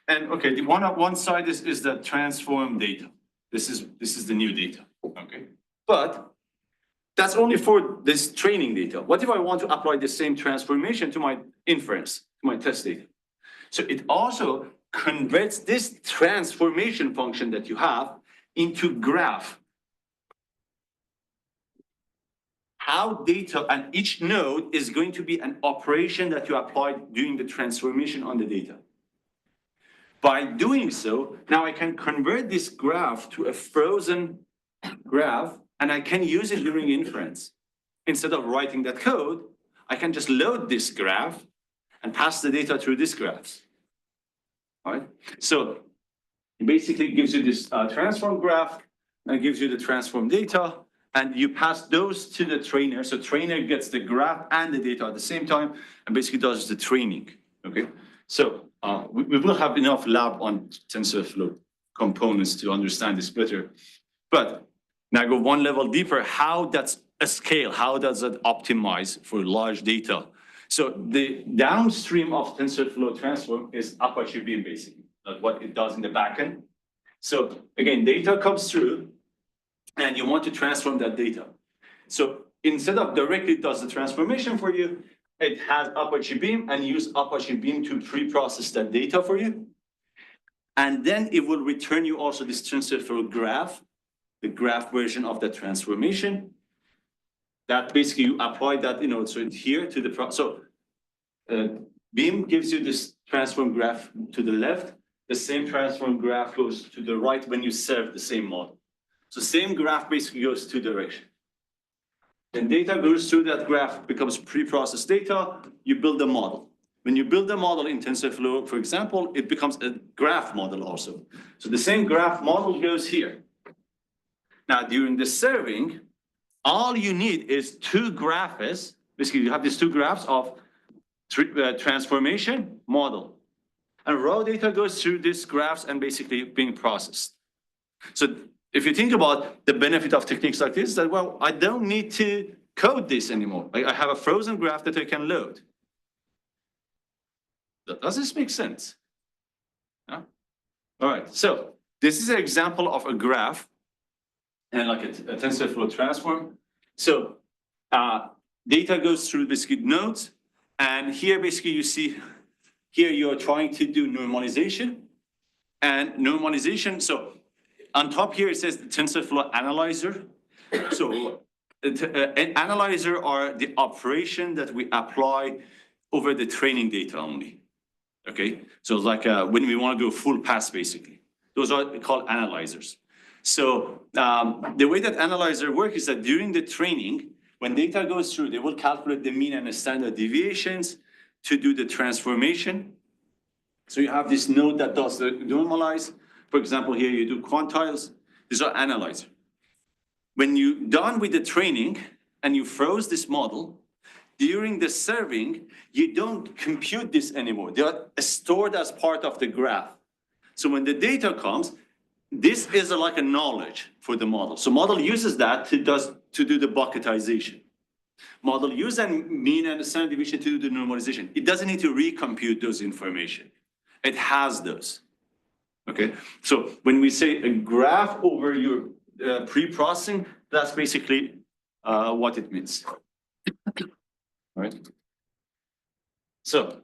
And okay, the one side is the transform data. This is the new data, okay? But that's only for this training data. What if I want to apply the same transformation to my inference, to my test data? So it also converts this transformation function that you have into graph. How data and each node is going to be an operation that you applied during the transformation on the data. By doing so, now I can convert this graph to a frozen graph, and I can use it during inference. Instead of writing that code, I can just load this graph and pass the data through this graphs. All right? So it basically gives you this transform graph, and gives you the transform data, and you pass those to the trainer. So trainer gets the graph and the data at the same time, and basically does the training, okay? So we will have enough lab on TensorFlow components to understand this better. But Now I go one level deeper, how that's a scale, how does it optimize for large data? So the downstream of TensorFlow transform is Apache Beam, basically, like what it does in the backend. So again, data comes through and you want to transform that data. So instead of directly does the transformation for you, it has Apache Beam and use Apache Beam to pre-process that data for you. And then it will return you also this TensorFlow graph, the graph version of the transformation. That basically you apply that, so here to the, Beam gives you this transform graph to the left. The same transform graph goes to the right when you serve the same model. So same graph basically goes two directions. Then data goes through that graph, becomes pre-processed data, you build a model. When you build a model in TensorFlow, for example, it becomes a graph model also. So the same graph model goes here. Now, during the serving, all you need is two graphs. Basically, you have these two graphs of transformation model. And raw data goes through these graphs and basically being processed. So if you think about the benefit of techniques like this, that, well, I don't need to code this anymore. I have a frozen graph that I can load. Does this make sense? Yeah? All right, so this is an example of a graph and like a TensorFlow transform. So data goes through basically nodes, and here basically you see, here you're trying to do normalization, and normalization, so on top here it says the TensorFlow analyzer. So an analyzer are the operation that we apply over the training data only. Okay, so it's like when we want to do a full pass, basically. Those are called analyzers. So the way that analyzer work is that during the training, when data goes through, they will calculate the mean and the standard deviations to do the transformation. So you have this node that does the normalize. For example, here you do quantiles. These are analyzer. When you're done with the training and you froze this model, during the serving, you don't compute this anymore. They are stored as part of the graph. So when the data comes, this is like a knowledge for the model. So model uses that to do the bucketization. Model uses mean and standard deviation to do the normalization. It doesn't need to recompute those information. It has those. Okay, so when we say a graph over your pre-processing, that's basically what it means. Right? So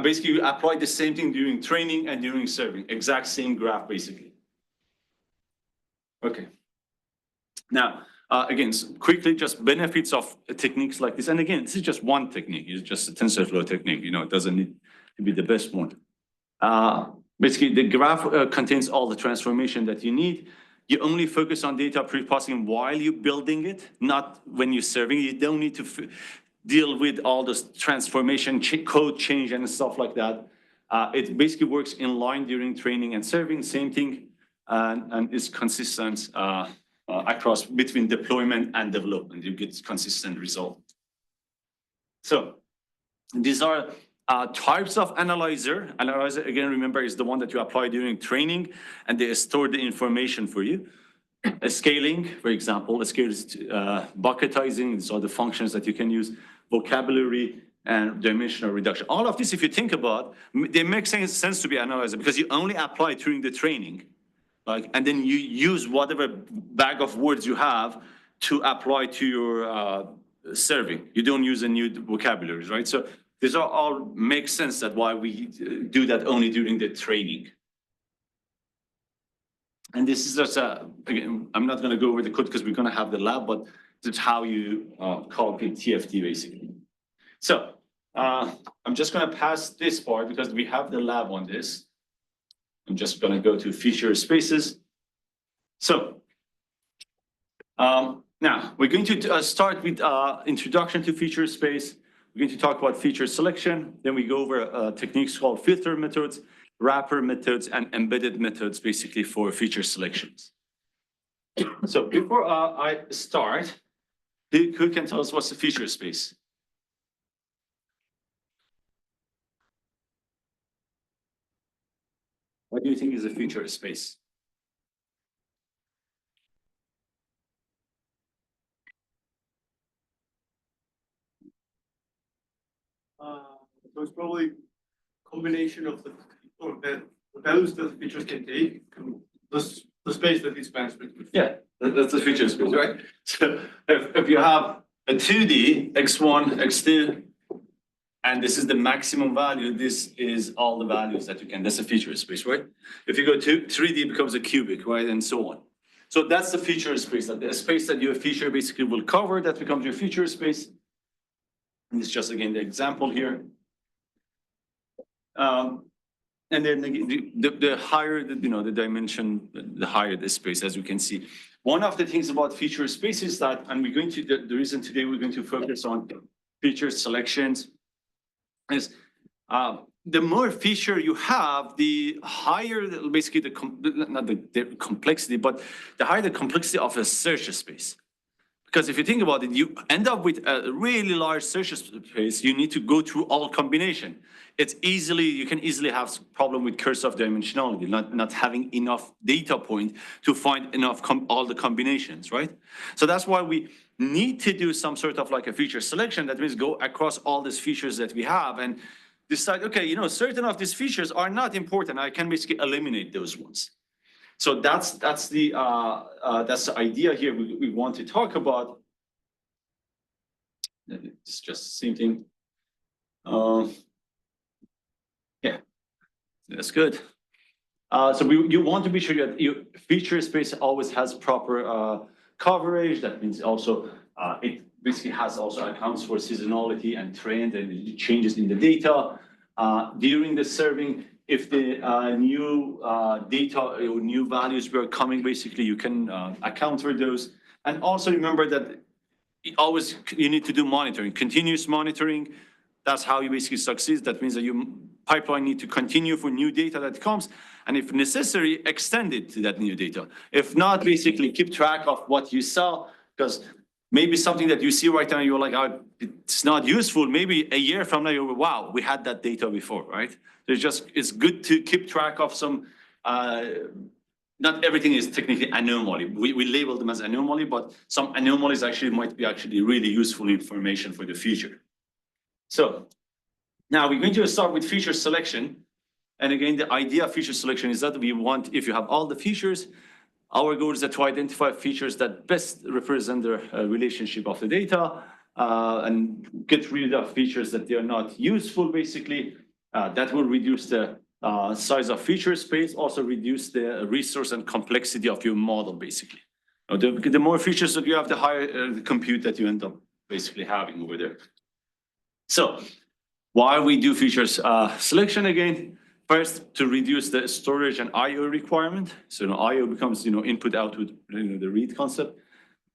basically you apply the same thing during training and during serving, exact same graph basically. Okay. Now, again, quickly, just benefits of techniques like this. And again, this is just one technique. It's just a TensorFlow technique. It doesn't need to be the best one. Basically, the graph contains all the transformation that you need. You only focus on data pre-processing while you're building it, not when you're serving. You don't need to deal with all this transformation, code change and stuff like that. It basically works in line during training and serving, same thing, and is consistent across between deployment and development. You get consistent result. So these are types of analyzer. Analyzer, again, remember, is the one that you apply during training, and they store the information for you. Scaling, for example, scale is bucketizing. These are the functions that you can use. Vocabulary and dimensional reduction. All of this, if you think about, they make sense to be analyzer because you only apply it during the training, and then you use whatever bag of words you have to apply to your serving. You don't use a new vocabularies, right? So these are all make sense that why we do that only during the training. And this is just again, I'm not going to go over the code because we're going to have the lab, but it's how you calculate TFT basically. So I'm just going to pass this part because we have the lab on this. I'm just going to go to feature spaces. So now we're going to start with introduction to feature space. We're going to talk about feature selection. Then we go over techniques called filter methods, wrapper methods, and embedded methods, basically for feature selections. So before I start, who can tell us what's the feature space? What do you think is a feature space? probably combination of or the values that the features can take, the space that it spans between. Yeah, that's the feature space, right? So if you have a 2D, x1, x2, and this is the maximum value, this is all the values that you can, that's a feature space, right? If you go to 3D, it becomes a cubic, right? And so on. So that's the feature space, that the space that your feature basically will cover, that becomes your feature space. And it's just again the example here. And then the higher the dimension, the higher the space, as you can see. One of the things about feature space is that, and we're going to, the reason today we're going to focus on feature selections is the more feature you have, the higher basically not the complexity, but the higher the complexity of a search space. Because if you think about it, you end up with a really large search space, you need to go through all combination. You can easily have problem with curse of dimensionality, not having enough data point to find enough all the combinations, right? So that's why we need to do some sort of like a feature selection. That means go across all these features that we have and decide, okay, certain of these features are not important. I can basically eliminate those ones. So that's the idea here we want to talk about. It's just the same thing. Yeah, that's good. So you want to be sure that your feature space always has proper coverage. That means also it basically has also accounts for seasonality and trend and changes in the data during the serving. If the new data or new values were coming, basically you can account for those. And also remember that you need to do monitoring, continuous monitoring. That's how you basically succeed. That means that your pipeline need to continue for new data that comes, and if necessary, extend it to that new data. If not, basically keep track of what you saw, because maybe something that you see right now, you're like, oh, it's not useful. Maybe a year from now, you're, wow, we had that data before, right? It's good to keep track of some, not everything is technically anomaly. We label them as anomaly, but some anomalies might be really useful information for the future. So now we're going to start with feature selection. And again, the idea of feature selection is that we want, if you have all the features, our goal is to identify features that best represent the relationship of the data and get rid of features that they are not useful, basically. That will reduce the size of feature space, also reduce the resource and complexity of your model, basically. The more features that you have, the higher the compute that you end up basically having over there. So why we do features selection again? First, to reduce the storage and I/O requirement. So I/O becomes input output, the read concept,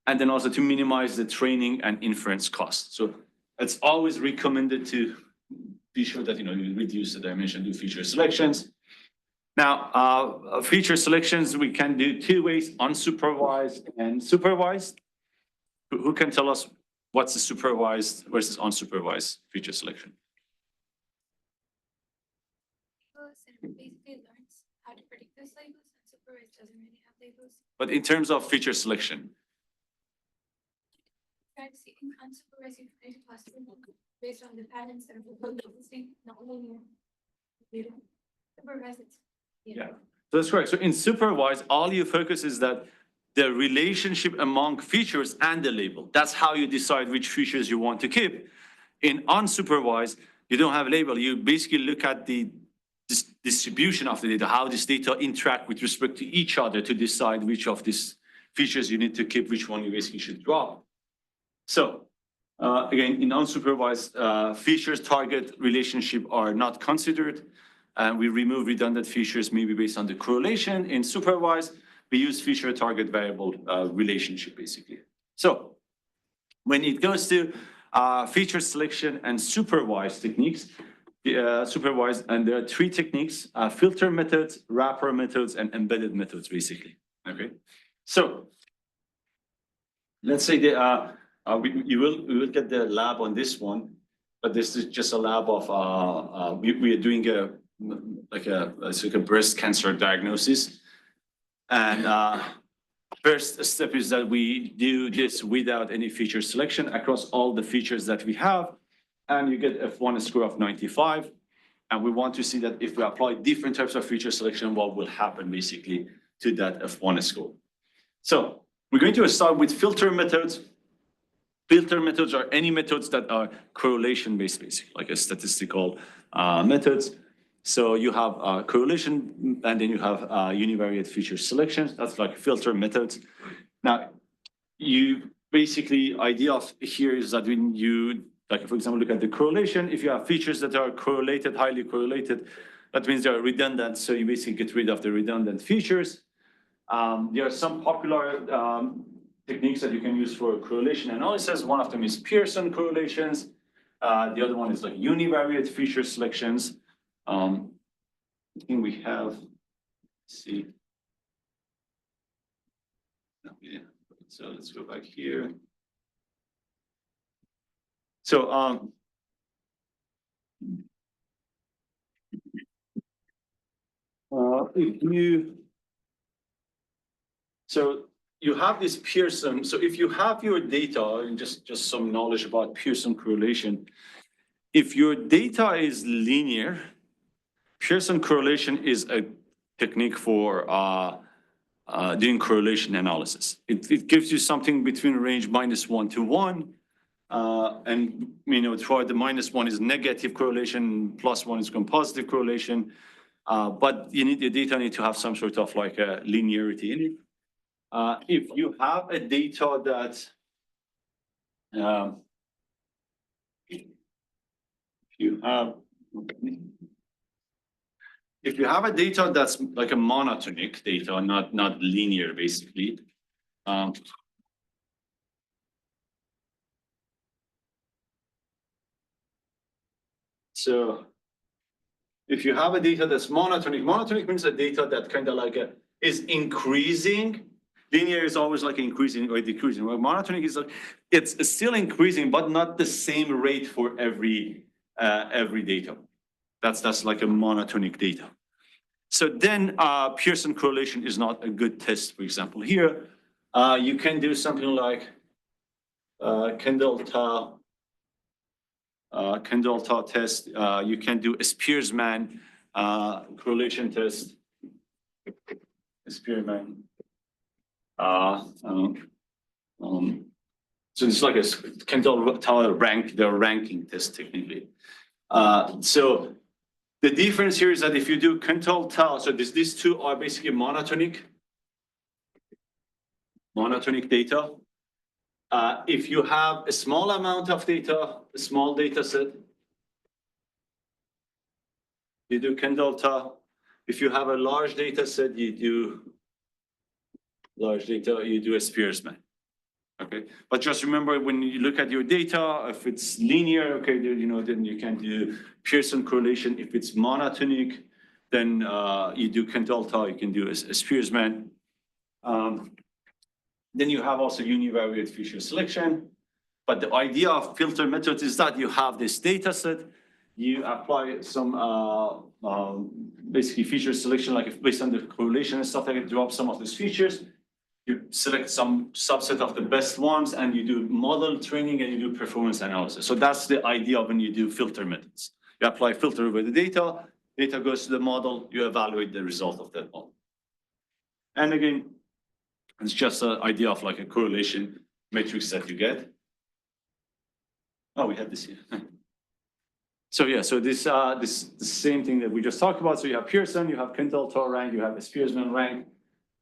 and then also to minimize the training and inference costs. So it's always recommended to be sure that you reduce the dimension, do feature selections. Now, feature selections we can do two ways: unsupervised and supervised. Who can tell us what's the supervised versus unsupervised feature selection? Basically learns how to predict those labels, and supervised doesn't really have labels. But in terms of feature selection, Try to see in unsupervised, you try to classify based on the patterns that are existing, not linear. Supervised, it's yeah, so that's correct. So in supervised, all you focus is that the relationship among features and the label. That's how you decide which features you want to keep. In unsupervised, you don't have a label. You basically look at the distribution of the data, how this data interact with respect to each other to decide which of these features you need to keep, which one you basically should drop. So again, in unsupervised, features target relationship are not considered. And we remove redundant features maybe based on the correlation. In supervised, we use feature target variable relationship basically. So when it goes to feature selection and supervised techniques, supervised, and there are three techniques: filter methods, wrapper methods, and embedded methods, basically. Okay, so let's say we will get the lab on this one, but this is just a lab of we are doing a breast cancer diagnosis, and first step is that we do this without any feature selection across all the features that we have. and you get F1 score of 95. And we want to see that if we apply different types of feature selection, what will happen basically to that F1 score. So we're going to start with filter methods. Filter methods are any methods that are correlation based, basically, like a statistical methods. So you have correlation, and then you have univariate feature selection. That's like filter methods. Now, you basically, idea of here is that when you, like for example, look at the correlation, if you have features that are correlated, highly correlated, that means they are redundant. So you basically get rid of the redundant features. There are some popular techniques that you can use for correlation analysis. One of them is Pearson correlations. The other one is like univariate feature selections. I think we have, let's see. Yeah. So let's go back here. So if you, so you have this Pearson. So if you have your data and just some knowledge about Pearson correlation, if your data is linear, Pearson correlation is a technique for doing correlation analysis. It gives you something between range -1 to 1. And you know, try the -1 is negative correlation, +1 is positive correlation. But you need the data need to have some sort of like a linearity in it. If you have a data that if you have a data that's like a monotonic data, not linear, basically. So if you have a data that's monotonic means a data that kind of like is increasing. Linear is always like increasing or decreasing. Well, monotonic is like it's still increasing, but not the same rate for every data. That's like a monotonic data. So then Pearson correlation is not a good test. For example, here you can do something like Kendall-Tau test. You can do a Spearman correlation test. Spearman. So it's like a Kendall-Tau ranking test technically. So the difference here is that if you do Kendall-Tau, so these two are basically monotonic data. If you have a small amount of data, a small data set, you do Kendall-Tau. If you have a large data set, you do a Spearman. Okay, but just remember when you look at your data, if it's linear, okay, you know, then you can do Pearson correlation. If it's monotonic, then you do Kendall-Tau, you can do a Spearman. Then you have also univariate feature selection. But the idea of filter methods is that you have this data set, you apply some basically feature selection, like if based on the correlation and stuff, like it drop some of these features. You select some subset of the best ones and you do model training and you do performance analysis. So that's the idea when you do filter methods. You apply filter over the data goes to the model, you evaluate the result of that model. And again, it's just an idea of like a correlation matrix that you get. Oh, we had this here. So yeah, so this the same thing that we just talked about. So you have Pearson, you have Kendall-Tau rank, you have a Spearman rank.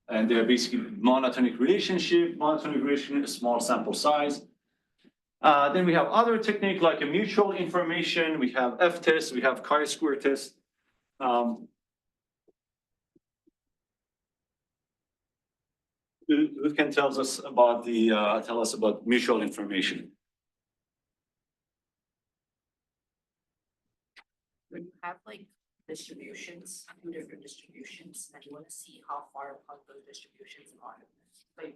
And they're basically monotonic relationship, a small sample size. Then we have other technique like a mutual information. We have F-test, we have chi-square test. Who can tell us about mutual information? When you have like distributions, two different distributions, and you want to see how far apart those distributions are. Like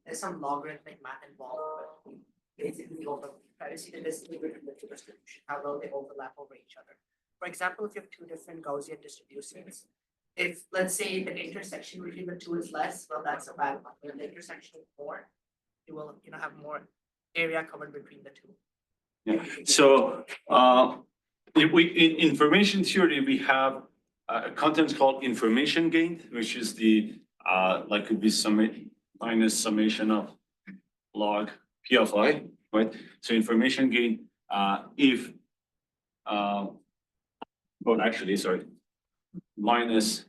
there's some logarithmic math involved, but basically you try to see the distribution, how well they overlap over each other. For example, if you have two different Gaussian distributions, if let's say the intersection between the two is less, well, that's a bad one. When the intersection is more, you will have more area covered between the two. Yeah, so, if we, in information theory, we have a content called information gain, which is the, like could be minus summation of log P of I, right? So information gain, if, oh, actually, sorry, minus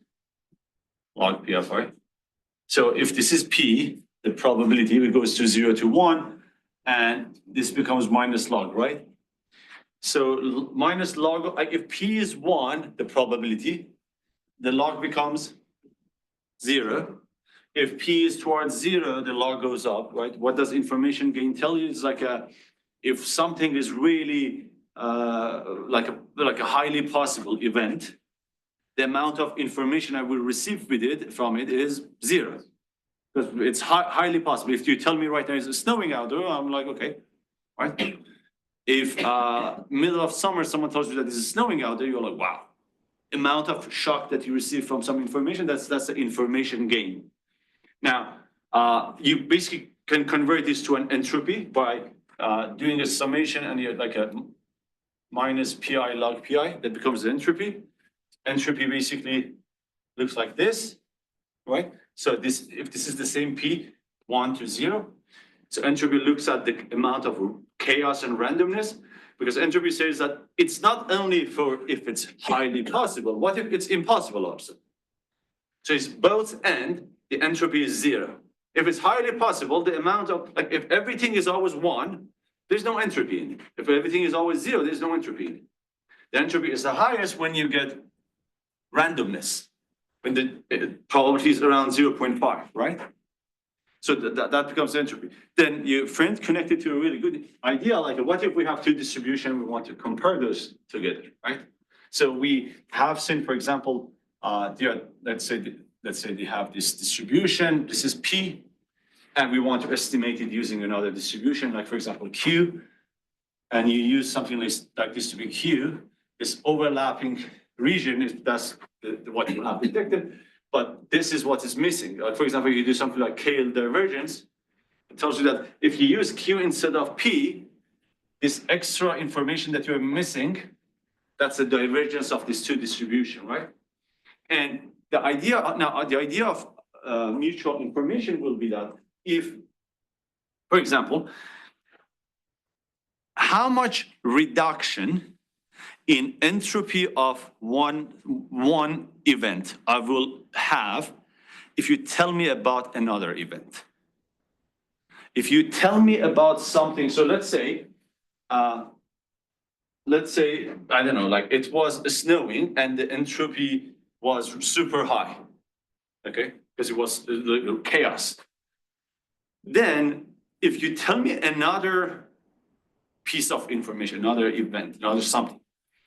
log P of I. So if this is P, the probability it goes to 0 to 1, and this becomes minus log, right? So minus log, like if P is 1, the probability, the log becomes 0. If P is towards 0, the log goes up, right? What does information gain tell you? It's like if something is really like a highly possible event, the amount of information I will receive with it from it is 0. Because it's highly possible. If you tell me right now it's snowing out there, I'm like, okay, right? If middle of summer someone tells you that it's snowing out there, you're like, wow. Amount of shock that you receive from some information, that's the information gain. Now, you basically can convert this to an entropy by doing a summation and you're like a minus pi log pi, that becomes the entropy. Entropy basically looks like this, right? So this, if this is the same P, 1 to 0, so entropy looks at the amount of chaos and randomness, because entropy says that it's not only for if it's highly possible, what if it's impossible also? So it's both and the entropy is 0. If it's highly possible, the amount of, like if everything is always 1, there's no entropy in it. If everything is always 0, there's no entropy in it. The entropy is the highest when you get randomness, when the probability is around 0.5, right? So that becomes entropy. Then your friend connected to a really good idea, like what if we have two distributions, we want to compare those together, right? So we have seen, for example, let's say they have this distribution, this is P, and we want to estimate it using another distribution, like for example, Q, and you use something like this to be Q, this overlapping region, that's what you have detected. But this is what is missing. For example, you do something like KL divergence. It tells you that if you use Q instead of P, this extra information that you're missing, that's the divergence of these two distributions, right? And the idea of mutual information will be that if, for example, how much reduction in entropy of one event I will have if you tell me about another event. If you tell me about something, so let's say, I don't know, like it was snowing and the entropy was super high, okay? Because it was chaos. Then if you tell me another piece of information, another event, another something,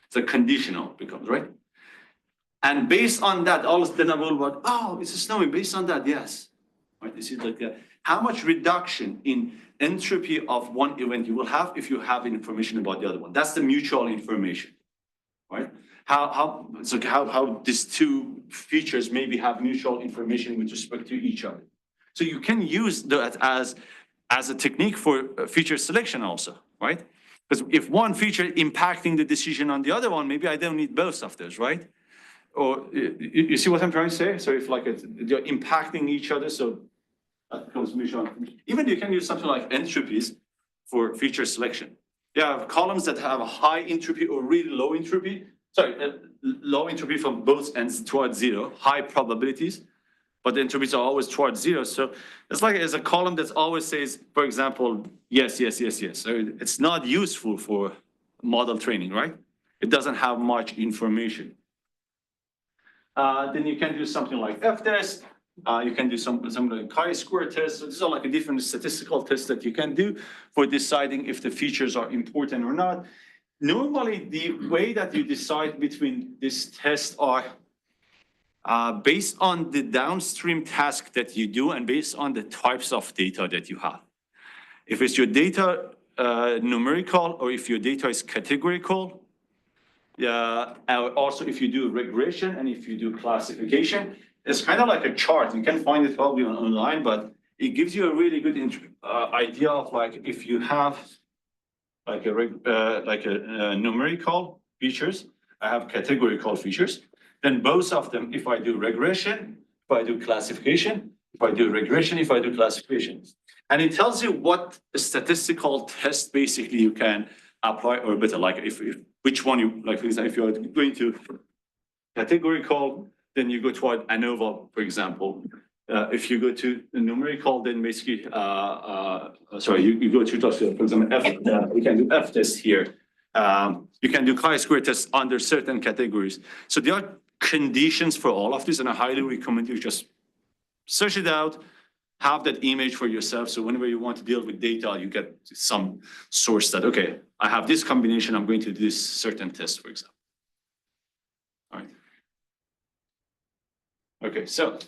it's a conditional becomes, right? And based on that, all of a sudden I will go, oh, it's snowing. Based on that, yes. Right? This is like how much reduction in entropy of one event you will have if you have information about the other one. That's the mutual information, right? How these two features maybe have mutual information with respect to each other. So you can use that as a technique for feature selection also, right? Because if one feature impacting the decision on the other one, maybe I don't need both of those, right? Or you see what I'm trying to say? So if like they're impacting each other, so that becomes mutual. Even you can use something like entropies for feature selection. You have columns that have a high entropy or really low entropy. Sorry, low entropy from both ends towards 0, high probabilities, but the entropies are always towards 0. So it's like it's a column that always says, for example, yes, yes, yes, yes. So it's not useful for model training, right? It doesn't have much information. Then you can do something like F-test. You can do some like chi-square test. So these are like a different statistical tests that you can do for deciding if the features are important or not. Normally, the way that you decide between these tests are based on the downstream task that you do and based on the types of data that you have. If it's your data numerical or if your data is categorical, also if you do regression and if you do classification, it's kind of like a chart. You can find it probably online, but it gives you a really good idea of like if you have numerical features. I have categorical features. Then both of them, if I do regression, if I do classification, if I do regression, if I do classification. And it tells you what statistical test basically you can apply or better, like if which one you, like for example, if you're going to categorical, then you go to ANOVA, for example. If you go to numerical, then basically, sorry, you go to, for example, you can do F test here. You can do chi-square tests under certain categories. So there are conditions for all of this, and I highly recommend you just search it out, have that image for yourself. So whenever you want to deal with data, you get some source that, okay, I have this combination, I'm going to do this certain test, for example. All right. Okay, so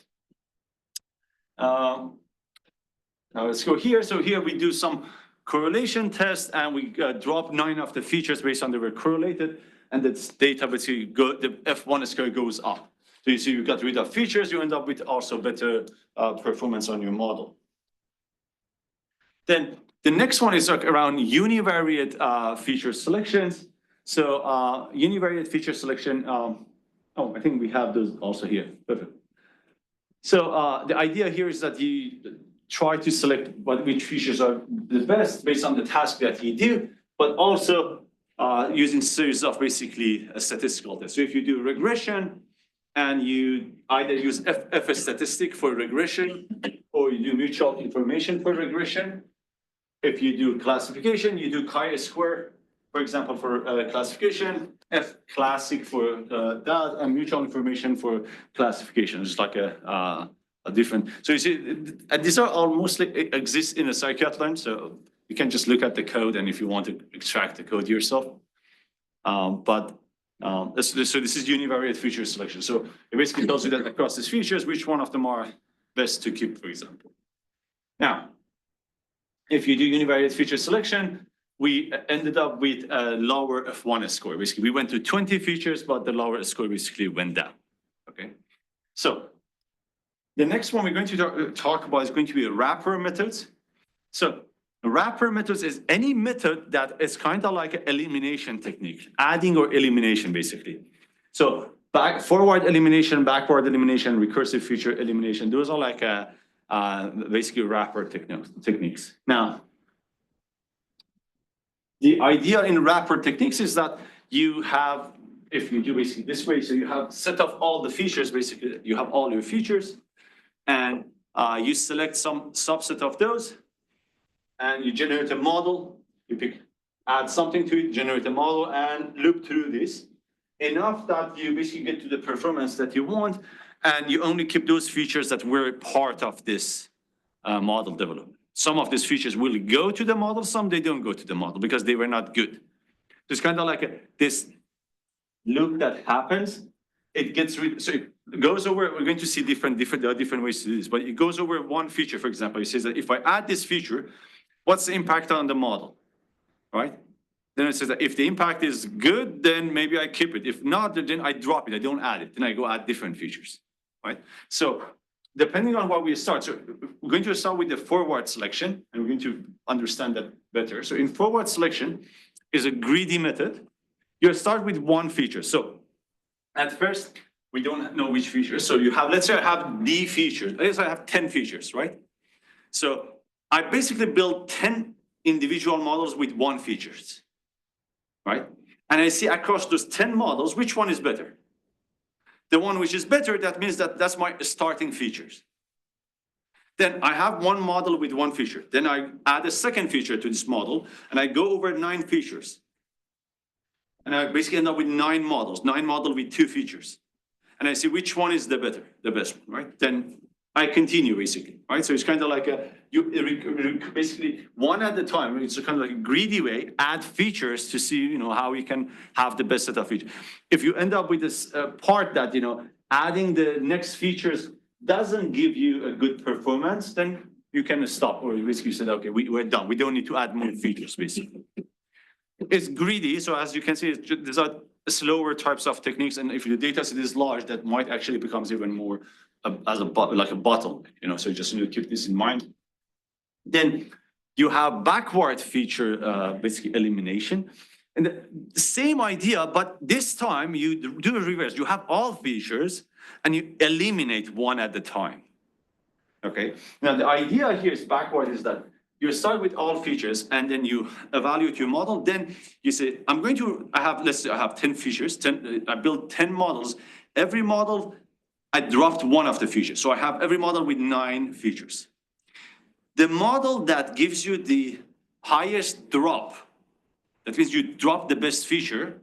now let's go here. So here we do some correlation test, and we drop 9 of the features based on they were correlated, and the data basically the F1 score goes up. So you see you got rid of features, you end up with also better performance on your model. Then the next one is like around univariate feature selections. So univariate feature selection, oh, I think we have those also here. Perfect. So the idea here is that you try to select which features are the best based on the task that you do, but also using series of basically a statistical test. So if you do regression and you either use F statistic for regression or you do mutual information for regression. If you do classification, you do chi-square, for example, for classification, F classic for that, and mutual information for classification. It's like a different. So you see, these are all mostly exist in a scikit-learn. So you can just look at the code, and if you want to extract the code yourself. So this is univariate feature selection. So it basically tells you that across these features, which one of them are best to keep, for example. Now, if you do univariate feature selection, we ended up with a lower F1 score. Basically, we went to 20 features, but the lower score basically went down. Okay. So the next one we're going to talk about is going to be wrapper methods. So wrapper methods is any method that is kind of like an elimination technique, adding or elimination, basically. So forward elimination, backward elimination, recursive feature elimination, those are like basically wrapper techniques. Now, the idea in wrapper techniques is that you have, if you do basically this way, so you have set of all the features, basically, you have all your features, and you select some subset of those, and you generate a model, you add something to it, generate a model, and loop through this enough that you basically get to the performance that you want, and you only keep those features that were part of this model development. Some of these features will go to the model, some they don't go to the model because they were not good. It's kind of like this loop that happens. It gets rid, so it goes over, we're going to see there are different ways to do this, but it goes over one feature, for example. It says that if I add this feature, what's the impact on the model, right? Then it says that if the impact is good, then maybe I keep it. If not, then I drop it, I don't add it. Then I go add different features, right? So depending on what we start, so we're going to start with the forward selection, and we're going to understand that better. So in forward selection is a greedy method. You start with one feature. So at first, we don't know which features. So you have, let's say I have D features. Let's say I have 10 features, right? So I basically build 10 individual models with one features, right? And I see across those 10 models, which one is better? The one which is better, that means that that's my starting features. Then I have one model with one feature. Then I add a second feature to this model, and I go over 9 features. And I basically end up with 9 models with 2 features. And I see which one is the best one, right? Then I continue basically, right? So it's kind of like basically one at a time. It's a kind of like a greedy way, add features to see, how we can have the best set of features. If you end up with this part that, adding the next features doesn't give you a good performance, then you can stop, or basically say, okay, we're done. We don't need to add more features, basically. It's greedy, so as you can see, these are slower types of techniques, and if the data set is large, that might actually becomes even more like a bottleneck, so you just need to keep this in mind. Then You have backward feature, basically elimination. And the same idea, but this time you do a reverse. You have all features and you eliminate one at a time. Okay, now the idea here is backward is that you start with all features and then you evaluate your model. Then you say, let's say I have 10 features, I built 10 models. Every model, I dropped one of the features. So I have every model with 9 features. The model that gives you the highest drop, that means you drop the best feature,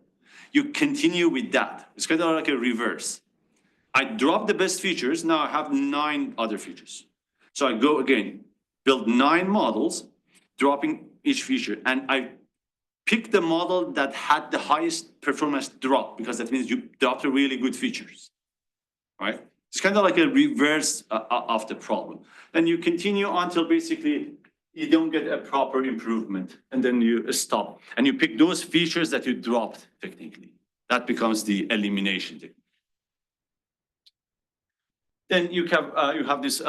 you continue with that. It's kind of like a reverse. I drop the best features, now I have 9 other features. So I go again, build 9 models, dropping each feature, and I pick the model that had the highest performance drop, because that means you dropped the really good features, right? It's kind of like a reverse of the problem. And you continue until basically you don't get a proper improvement, and then you stop. And you pick those features that you dropped technically. That becomes the elimination technique. Then you have this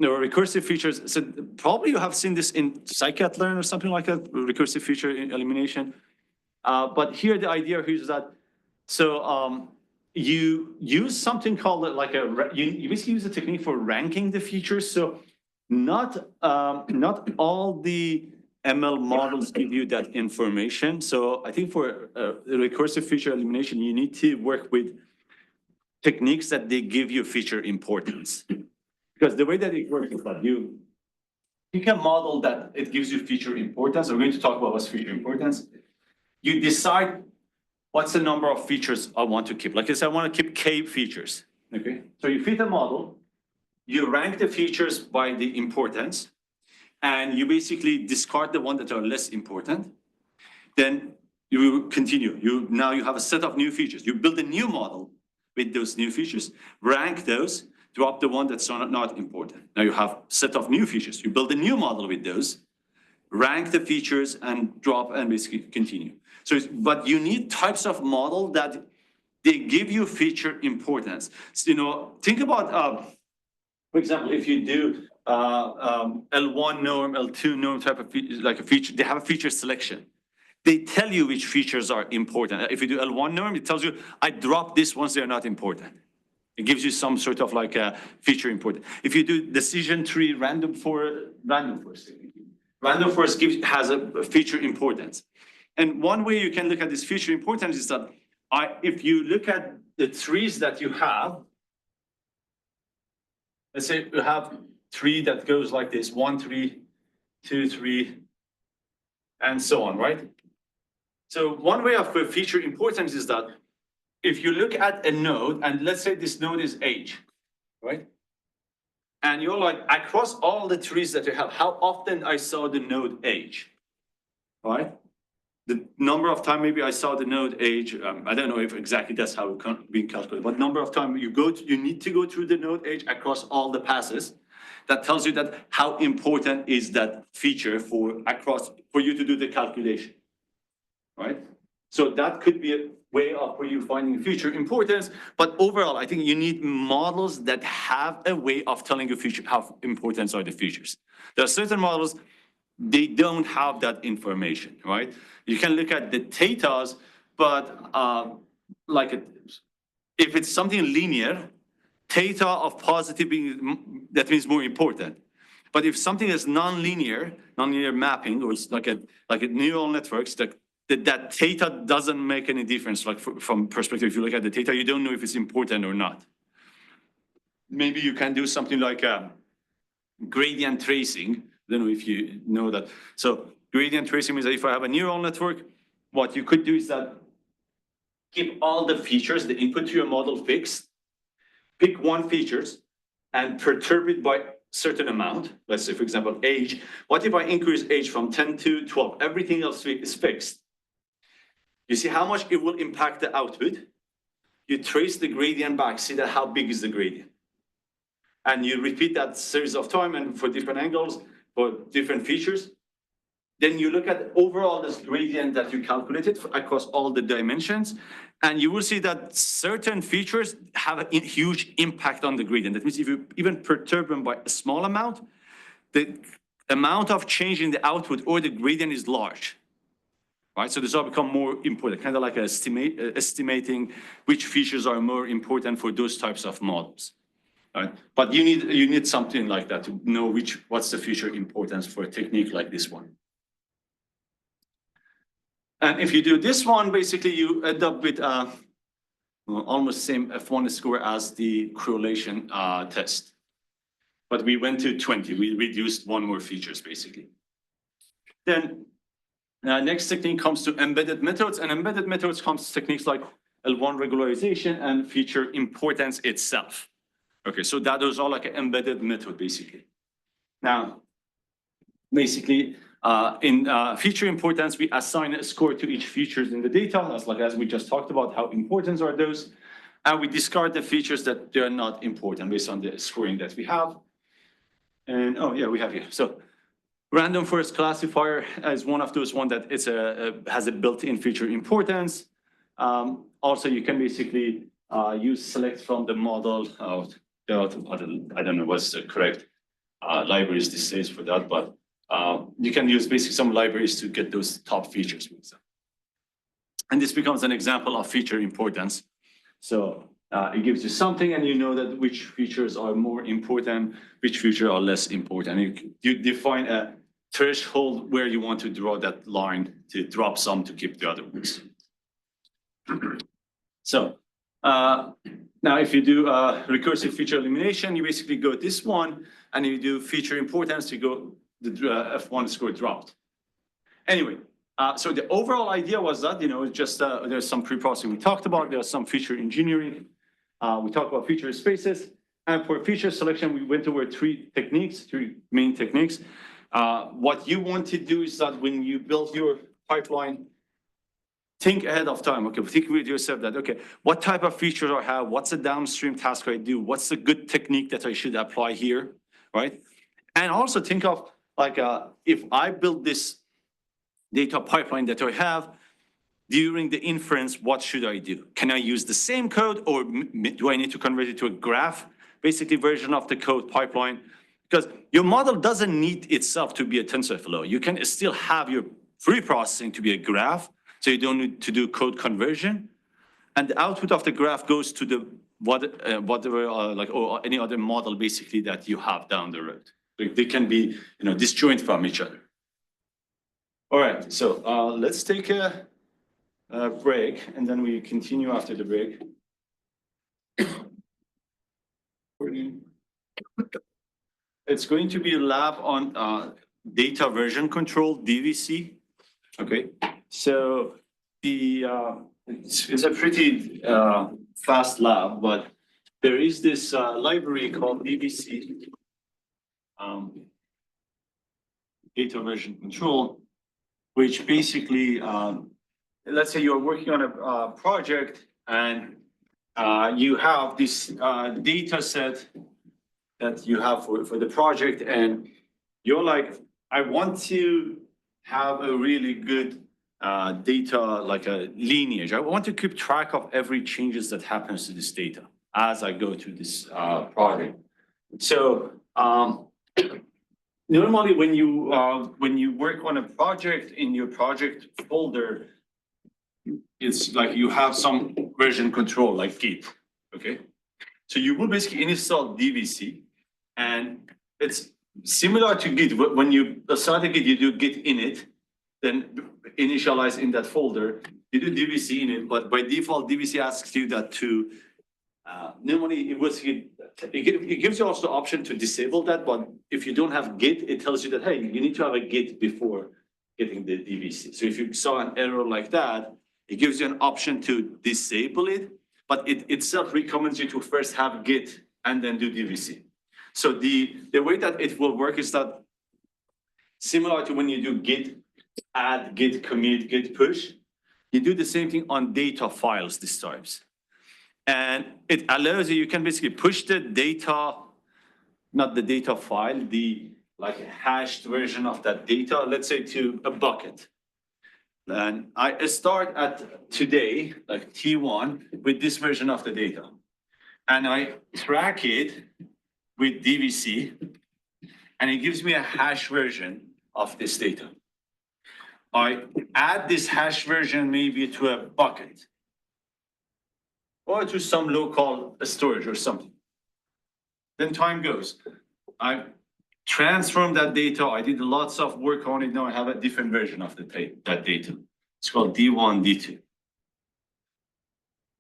recursive features. So probably you have seen this in scikit-learn or something like that, recursive feature elimination. But here the idea here is that, so you use something called like you basically use a technique for ranking the features. So not all the ML models give you that information. So I think for recursive feature elimination, you need to work with techniques that they give you feature importance. Because the way that it works is that you pick a model that it gives you feature importance. We're going to talk about what's feature importance. You decide what's the number of features I want to keep. Like I said, I want to keep K features, okay? So you fit a model, you rank the features by the importance, and you basically discard the ones that are less important. Then you continue. Now you have a set of new features. You build a new model with those new features, rank those, drop the one that's not important. Now you have a set of new features. You build a new model with those, rank the features and drop and basically continue. So, but you need types of model that they give you feature importance. So, think about, for example, if you do L1 norm, L2 norm type of feature, like a feature, they have a feature selection. They tell you which features are important. If you do L1 norm, it tells you, I drop this once they're not important. It gives you some sort of like a feature important. If you do decision tree random forest has a feature importance. And one way you can look at this feature importance is that if you look at the trees that you have, let's say you have tree that goes like this, 1 tree, 2 tree, and so on, right? So one way of feature importance is that if you look at a node, and let's say this node is age, right? And you're like, across all the trees that you have, how often I saw the node age, right? The number of time maybe I saw the node age, I don't know if exactly that's how it's being calculated, but number of time you need to go through the node age across all the passes. That tells you that how important is that feature for you to do the calculation, right? So that could be a way of where you finding feature importance, but overall, I think you need models that have a way of telling you how important are the features. There are certain models, they don't have that information, right? You can look at the thetas, but if it's something linear, theta of positive that means more important. But if something is nonlinear mapping, or it's like a neural networks, that theta doesn't make any difference. Like from perspective, if you look at the theta, you don't know if it's important or not. Maybe you can do something like gradient tracing. I don't know if you know that. So gradient tracing means that if I have a neural network, what you could do is that keep all the features, the input to your model fixed, pick one features and perturb it by certain amount. Let's say, for example, age. What if I increase age from 10 to 12? Everything else is fixed. You see how much it will impact the output. You trace the gradient back, see that how big is the gradient. And you repeat that series of time and for different angles, for different features. Then you look at overall this gradient that you calculated across all the dimensions, and you will see that certain features have a huge impact on the gradient. That means if you even perturb them by a small amount, the amount of change in the output or the gradient is large. Right, so this all become more important, kind of like estimating which features are more important for those types of models. Right, but you need something like that to know what's the feature importance for a technique like this one. And if you do this one, basically you end up with almost same F1 score as the correlation test. But we went to 20, we reduced one more features basically. Then next technique comes to embedded methods, and embedded methods comes to techniques like L1 regularization and feature importance itself. Okay, so that is all like an embedded method basically. Now, basically, in feature importance, we assign a score to each features in the data, as we just talked about, how important are those, and we discard the features that they're not important based on the scoring that we have. And oh yeah, we have here. So random forest classifier is one of those that it's has a built-in feature importance. Also, you can basically use select from the model. I don't know what's the correct libraries these days for that, but you can use basically some libraries to get those top features. And this becomes an example of feature importance. So it gives you something and you know that which features are more important, which features are less important. You define a threshold where you want to draw that line to drop some to keep the other ones. So now if you do recursive feature elimination, you basically go this one, and you do feature importance, you go the F1 score dropped. Anyway, so the overall idea was that, just there's some pre-processing we talked about, there's some feature engineering. We talked about feature spaces, and for feature selection, we went over three main techniques. What you want to do is that when you build your pipeline, think ahead of time. Okay, think with yourself that, okay, what type of features I have? What's the downstream task I do? What's the good technique that I should apply here, right? And also think of like, if I build this data pipeline that I have, during the inference, what should I do? Can I use the same code, or do I need to convert it to a graph, basically version of the code pipeline? Because your model doesn't need itself to be a TensorFlow. You can still have your pre-processing to be a graph, so you don't need to do code conversion. And the output of the graph goes to the whatever or any other model basically that you have down the road. They can be disjoint from each other. All right, so let's take a break, and then we continue after the break. It's going to be a lab on data version control, DVC. Okay, so it's a pretty fast lab, but there is this library called DVC, data version control, which basically, let's say you're working on a project and you have this data set that you have for the project, and you're like, I want to have a really good data, like a lineage. I want to keep track of every changes that happens to this data as I go through this project. So normally when you work on a project, in your project folder, it's like you have some version control like Git, okay? So you will basically install DVC, and it's similar to Git. When you start a Git, you do Git init, then initialize in that folder, you do DVC in it, but by default, DVC asks you that to, normally it gives you also the option to disable that, but if you don't have Git, it tells you that, hey, you need to have a Git before getting the DVC. So if you saw an error like that, it gives you an option to disable it, but it itself recommends you to first have Git and then do DVC. So the way that it will work is that similar to when you do Git add, Git commit, Git push, you do the same thing on data files these times. And it allows you can basically push the data, not the data file, the like hashed version of that data, let's say to a bucket. And I start at today, like T1, with this version of the data. And I track it with DVC. and it gives me a hash version of this data. I add this hash version maybe to a bucket or to some local storage or something. Then time goes. I transform that data. I did lots of work on it. Now I have a different version of that data. It's called D1, D2.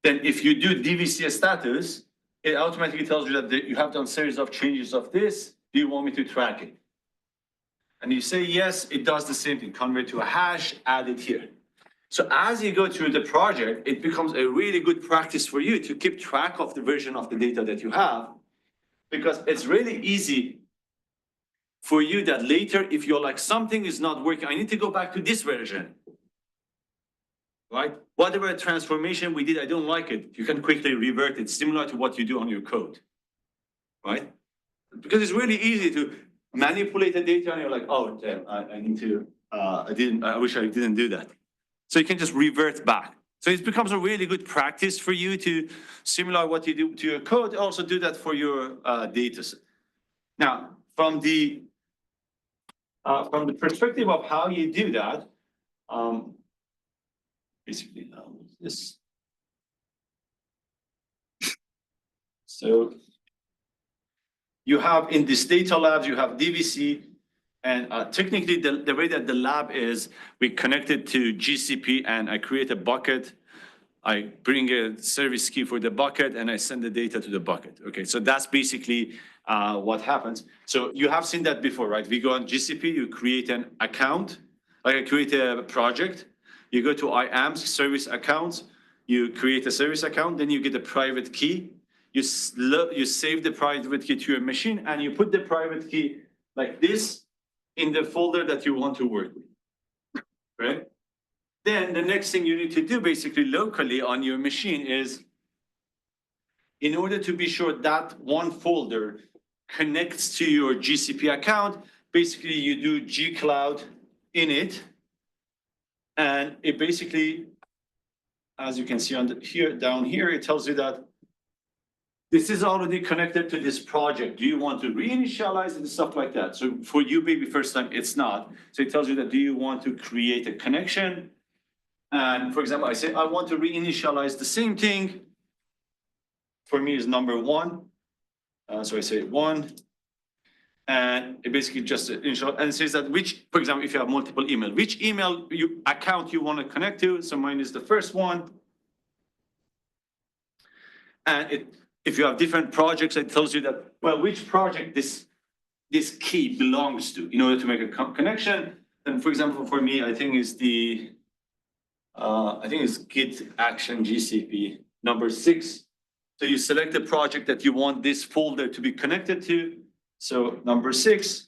Then if you do DVC status, it automatically tells you that you have done series of changes of this. Do you want me to track it? And you say yes, it does the same thing. Convert to a hash, add it here. So as you go through the project, it becomes a really good practice for you to keep track of the version of the data that you have, because it's really easy for you that later, if you're like, something is not working, I need to go back to this version. Right? Whatever transformation we did, I don't like it. You can quickly revert it, similar to what you do on your code. Right? Because it's really easy to manipulate the data and you're like, oh, damn, I need to, I wish I didn't do that. So you can just revert back. So it becomes a really good practice for you to, similar what you do to your code, also do that for your data set. Now, from the perspective of how you do that, basically, this. So you have in this data labs, you have DVC, and technically the way that the lab is, we connect it to GCP and I create a bucket. I bring a service key for the bucket and I send the data to the bucket. Okay, so that's basically what happens. So you have seen that before, right? We go on GCP, you create an account, like I create a project. You go to IAMS service accounts, you create a service account, then you get a private key. You save the private key to your machine and you put the private key like this in the folder that you want to work with, right? Then the next thing you need to do basically locally on your machine is, in order to be sure that one folder connects to your GCP account, basically you do gcloud init, and it basically, as you can see on the, here, down here, it tells you that this is already connected to this project. Do you want to reinitialize it and stuff like that? So for you, maybe first time, it's not. So it tells you that, do you want to create a connection? And for example, I say, I want to reinitialize the same thing. For me is number one. So I say one. And it basically just initial and says that which, for example, if you have multiple email, which email account you want to connect to. So mine is the first one. And if you have different projects, it tells you that, well, which project this key belongs to in order to make a connection. And for example, for me, I think is the, I think it's Git Action GCP number 6. So you select the project that you want this folder to be connected to. So number 6,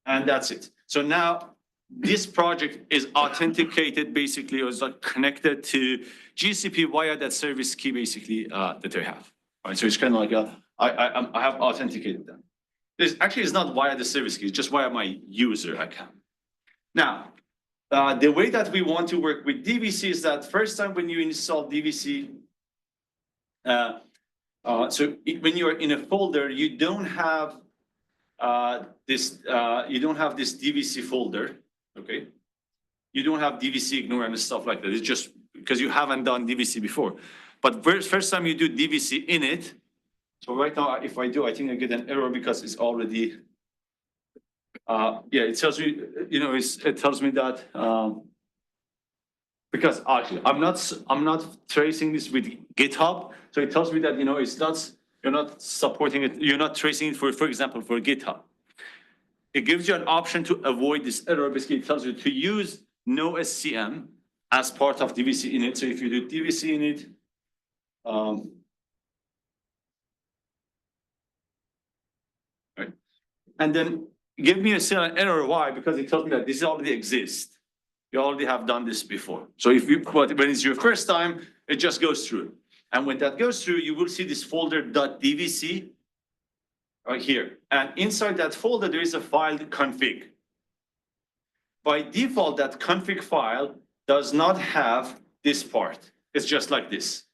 and that's it. So now this project is authenticated basically, or is like connected to GCP via that service key basically that they have. Right, so it's kind of like I have authenticated them. This actually is not via the service key, it's just via my user account. Now, the way that we want to work with DVC is that first time when you install DVC, so when you're in a folder, you don't have this DVC folder, okay? You don't have DVC ignore and stuff like that. It's just because you haven't done DVC before. But first time you do DVC init, so right now if I do, I think I get an error because it's already, yeah, it tells me, you know, it tells me that, because actually I'm not tracing this with GitHub. So it tells me that, you know, it's not, you're not supporting it. You're not tracing it for example, for GitHub. It gives you an option to avoid this error. Basically, it tells you to use no SCM as part of DVC init. So if you do DVC init, right, and then give me an error. Why? Because it tells me that this already exists. You already have done this before. So if you when it's your first time, it just goes through. And when that goes through, you will see this folder .dvc right here. And inside that folder, there is a file config. By default, that config file does not have this part. It's just like this.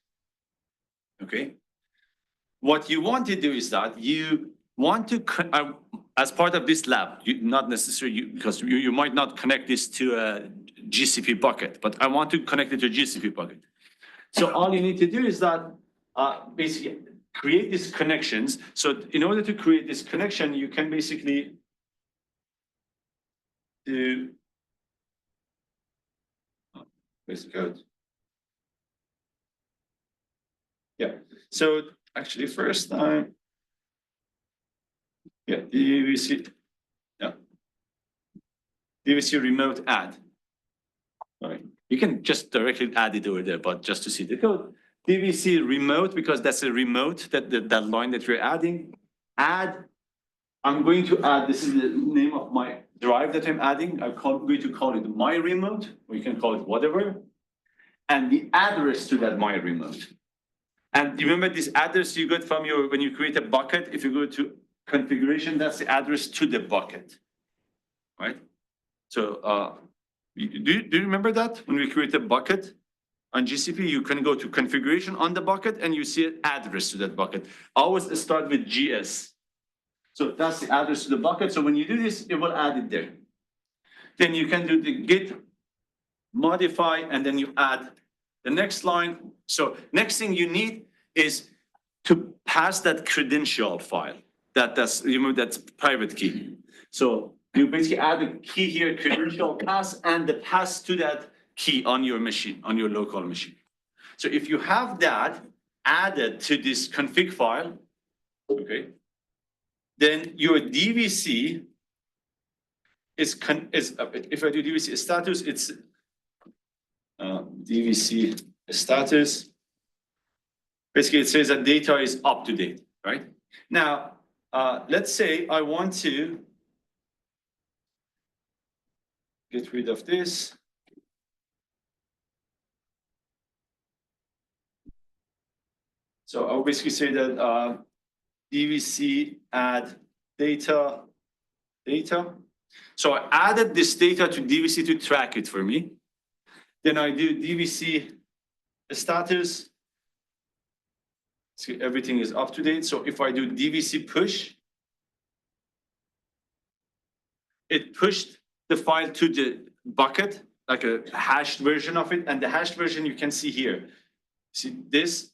Okay. What you want to do is that you want to, as part of this lab, not necessarily, because you might not connect this to a GCP bucket, but I want to connect it to a GCP bucket. So all you need to do is that, basically create these connections. So in order to create this connection, you can basically do, where's the code? Yeah, so actually first time, yeah, DVC, yeah. DVC remote add. All right, you can just directly add it over there, but just to see the code. DVC remote, because that's a remote, that line that you're adding. Add, I'm going to add, this is the name of my drive that I'm adding. I'm going to call it my remote, or you can call it whatever. And the address to that my remote. And remember this address you got from your, when you create a bucket, if you go to configuration, that's the address to the bucket, right? So, do you remember that when we create a bucket on GCP, you can go to configuration on the bucket and you see an address to that bucket. Always start with GS. So that's the address to the bucket. So when you do this, it will add it there. Then you can do the git modify, and then you add the next line. So next thing you need is to pass that credential file. That's private key. So you basically add a key here, credential pass, and the pass to that key on your machine, on your local machine. So if you have that added to this config file, okay, then your DVC is if I do DVC status, it's DVC status. Basically, it says that data is up to date, right? Now, let's say I want to get rid of this. So I'll basically say that DVC add data. So I added this data to DVC to track it for me. Then I do DVC status. See, everything is up to date. So if I do DVC push, it pushed the file to the bucket, like a hashed version of it. And the hashed version you can see here. See, this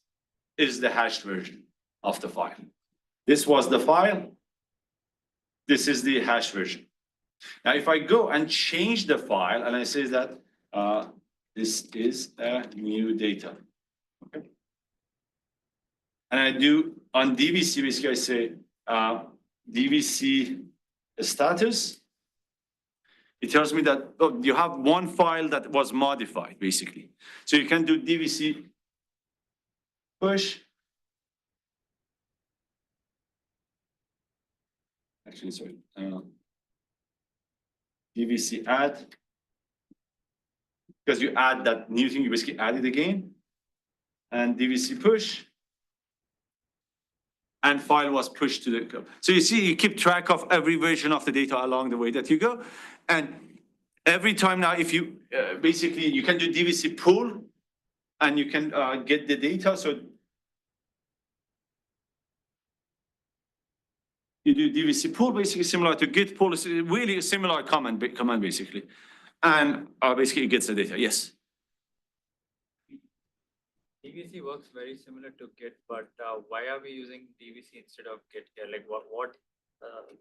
is the hashed version of the file. This was the file. This is the hash version. Now, if I go and change the file and I say that this is a new data, okay? And I do on DVC, basically I say DVC status. It tells me that you have one file that was modified, basically. So you can do DVC push. Actually, sorry. DVC add. Because you add that new thing, you basically add it again. And DVC push. And file was pushed to the code. So you see, you keep track of every version of the data along the way that you go. And every time now, if you basically, you can do DVC pull and you can get the data. So you do DVC pull, basically similar to git pull. It's really a similar command basically. And basically it gets the data, yes. DVC works very similar to Git, but why are we using DVC instead of Git here? Like what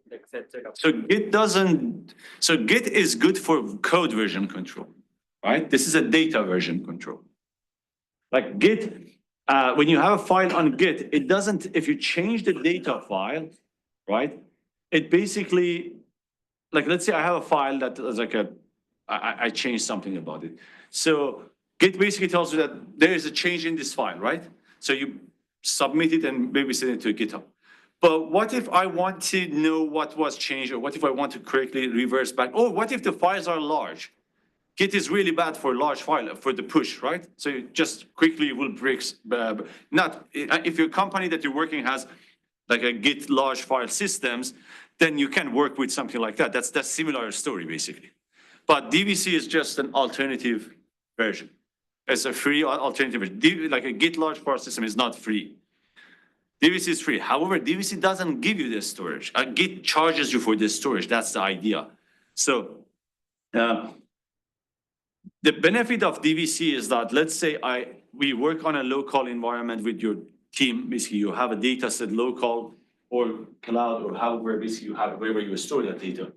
like sets it up? So Git is good for code version control, right? This is a data version control. Like Git, when you have a file on Git, it doesn't, if you change the data file, right? It basically, like, let's say I have a file that is like I changed something about it. So Git basically tells you that there is a change in this file, right? So you submit it and maybe send it to GitHub. But what if I want to know what was changed, or what if I want to correctly reverse back? Or what if the files are large? Git is really bad for large file, for the push, right? So you just quickly will break, not, if your company that you're working has like a Git large file systems, then you can work with something like that. That's similar story basically. But DVC is just an alternative version. It's a free alternative version. Like a Git large file system is not free. DVC is free. However, DVC doesn't give you the storage. Git charges you for the storage. That's the idea. So the benefit of DVC is that, let's say we work on a local environment with your team. Basically, you have a data set local or cloud or however basically you have wherever you store that data.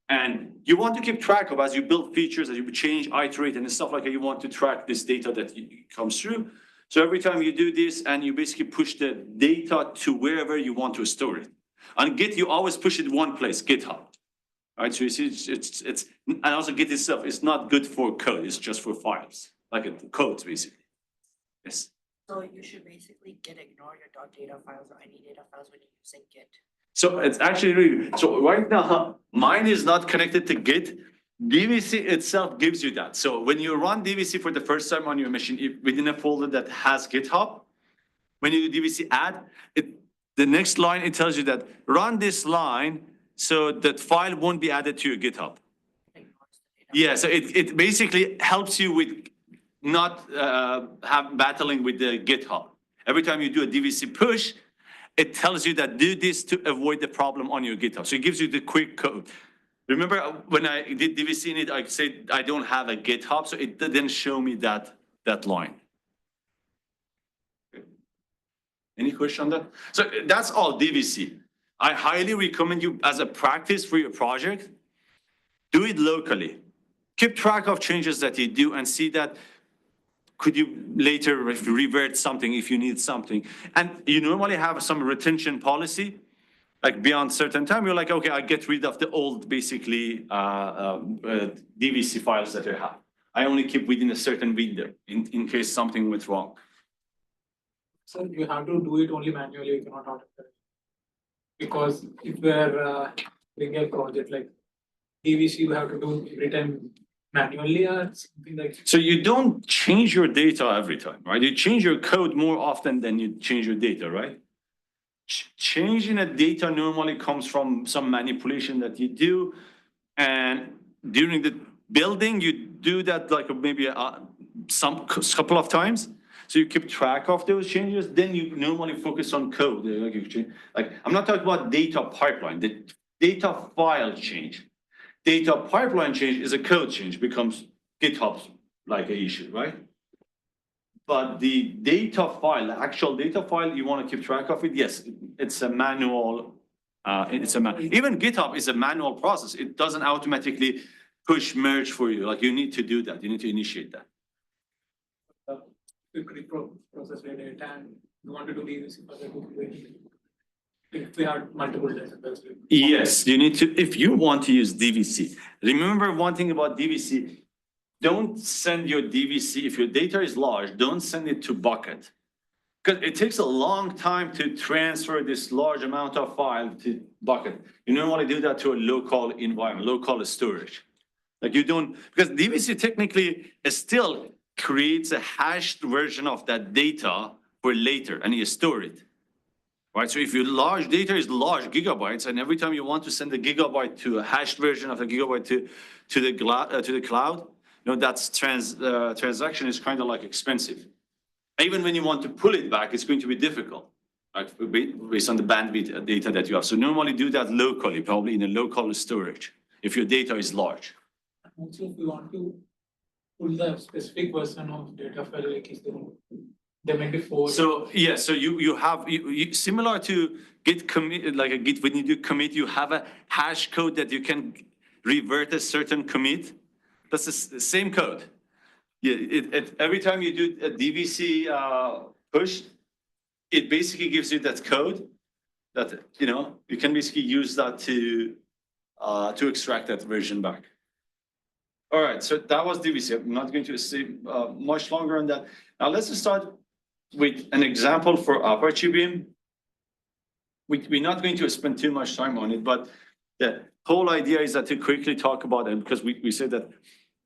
And you want to keep track of as you build features, as you change, iterate, and stuff like that, you want to track this data that comes through. So every time you do this and you basically push the data to wherever you want to store it. On Git, you always push it one place, GitHub. Right, so you see, it's and also Git itself, it's not good for code, it's just for files, like codes basically. Yes. So you should basically ignore your .data files or any data files when you're using Git. So it's actually really, so right now, mine is not connected to Git. DVC itself gives you that. So when you run DVC for the first time on your machine, within a folder that has GitHub, when you do DVC add, the next line, it tells you that run this line so that file won't be added to your GitHub. Yeah, so it basically helps you with not battling with the GitHub. Every time you do a DVC push, it tells you that do this to avoid the problem on your GitHub. So it gives you the quick code. Remember when I did DVC in it, I said I don't have a GitHub, so it didn't show me that line. Any question on that? So that's all DVC. I highly recommend you as a practice for your project, do it locally. Keep track of changes that you do and see that could you later revert something if you need something. And you normally have some retention policy, like beyond certain time, you're like, okay, I get rid of the old, basically, DVC files that I have. I only keep within a certain window in case something went wrong. So you have to do it only manually, you cannot automate. Because if we are doing a project like DVC, you have to do every time manually or something like that. So you don't change your data every time, right? You change your code more often than you change your data, right? Changing a data normally comes from some manipulation that you do. And during the building, you do that like maybe some couple of times. So you keep track of those changes, then you normally focus on code. Like I'm not talking about data pipeline, the data file change. Data pipeline change is a code change, becomes GitHub's like an issue, right? But the data file, the actual data file, you want to keep track of it. Yes, it's a manual. Even GitHub is a manual process. It doesn't automatically push merge for you. Like you need to do that. You need to initiate that. Quickly process your data and you want to do DVC for the if we have multiple data. Yes, you need to, if you want to use DVC. Remember one thing about DVC, don't send your DVC, if your data is large, don't send it to bucket. Because it takes a long time to transfer this large amount of file to bucket. You don't want to do that to a local environment, local storage. Like you don't, because DVC technically still creates a hashed version of that data for later and you store it. Right, so if your large data is large gigabytes, and every time you want to send a gigabyte to a hashed version of a gigabyte to the cloud, you know that's transaction is kind of like expensive. Even when you want to pull it back, it's going to be difficult, right? Based on the bandwidth data that you have. So normally do that locally, probably in a local storage, if your data is large. Also, if you want to pull the specific version of data file, like is there may be 4. So yeah, so you have similar to Git commit, like a Git, when you do commit, you have a hash code that you can revert a certain commit. That's the same code. Yeah, every time you do a DVC push, it basically gives you that code that you can basically use that to extract that version back. All right, so that was DVC. I'm not going to stay much longer on that. Now let's start with an example for Apache Beam. We're not going to spend too much time on it, but the whole idea is that to quickly talk about it, because we said that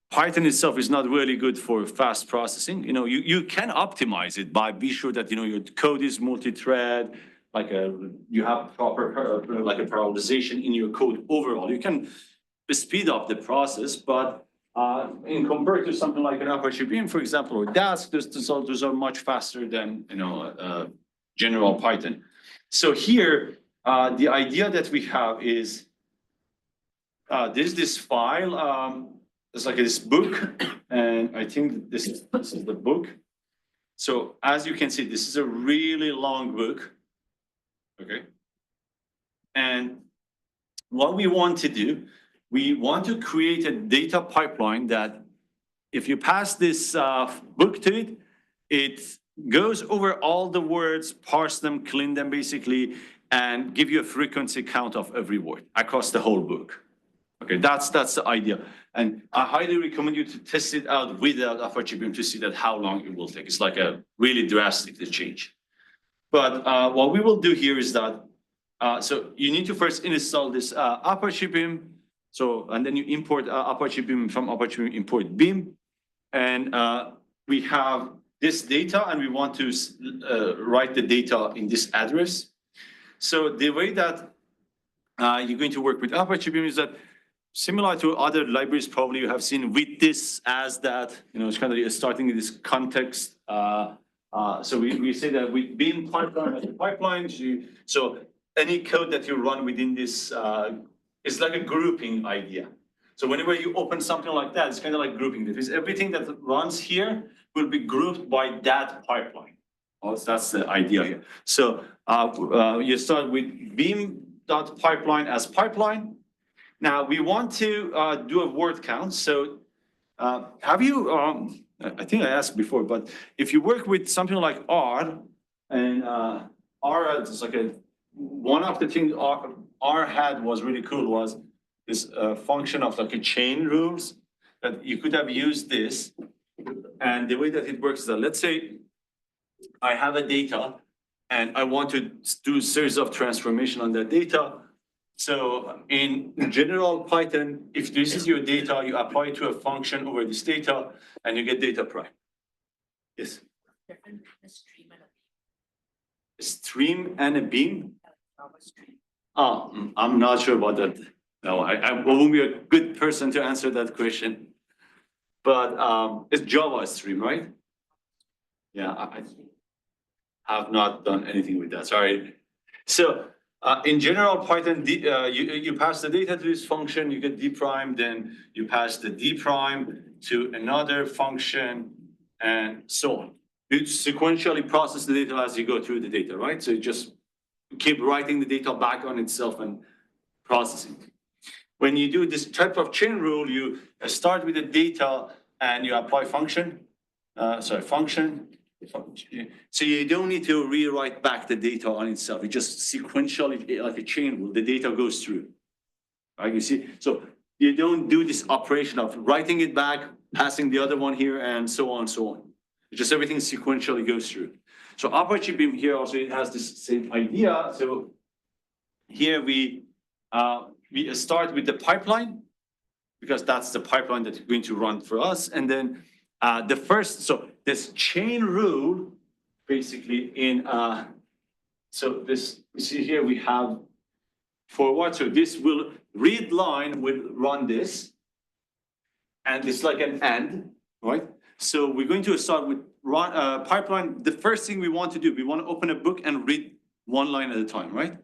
Python itself is not really good for fast processing. You can optimize it by be sure that your code is multi-thread, like you have proper like a parallelization in your code overall. You can speed up the process, but in compared to something like an Apache Beam, for example, or Dask, those are much faster than general Python. So here, the idea that we have is there's this file, it's like this book, and I think this is the book. So as you can see, this is a really long book, okay? And what we want to do, we want to create a data pipeline that if you pass this book to it, it goes over all the words, parse them, clean them basically, and give you a frequency count of every word across the whole book. Okay, that's the idea. And I highly recommend you to test it out without Apache Beam to see that how long it will take. It's like a really drastic change. But what we will do here is that, so you need to first install this Apache Beam. So, and then you import Apache Beam from Apache Beam, import Beam. And we have this data and we want to write the data in this address. So the way that you're going to work with Apache Beam is that similar to other libraries probably you have seen with this as that, it's kind of starting in this context. So we say that with Beam pipeline as a pipeline, so any code that you run within this is like a grouping idea. So whenever you open something like that, it's kind of like grouping. That is, everything that runs here will be grouped by that pipeline. That's the idea here. So you start with beam.pipeline as pipeline. Now we want to do a word count. So have you, I think I asked before, but if you work with something like R, and R is like one of the things R had was really cool was this function of like a chain rules that you could have used this. And the way that it works is that, let's say I have a data and I want to do a series of transformation on that data. So in general Python, if this is your data, you apply it to a function over this data and you get data prime. Yes. Different between a stream and A stream and a beam? a stream. I'm not sure about that. No, I won't be a good person to answer that question. But it's Java stream, right? Yeah, I have not done anything with that, sorry. So in general Python, you pass the data to this function, you get d prime, then you pass the d prime to another function and so on. You sequentially process the data as you go through the data, right? So you just keep writing the data back on itself and processing. When you do this type of chain rule, you start with the data and you apply function. Function. So you don't need to rewrite back the data on itself. It just sequentially, like a chain rule, the data goes through. Right? You see, so you don't do this operation of writing it back, passing the other one here, and so on, so on. It's just everything sequentially goes through. So Apache Beam here also it has this same idea. So here we start with the pipeline because that's the pipeline that's going to run for us. And then so this chain rule basically in, so this, you see here we have forward. So this will read line will run this. And it's like an and, right? So we're going to start with pipeline. The first thing we want to do, we want to open a book and read one line at a time, right?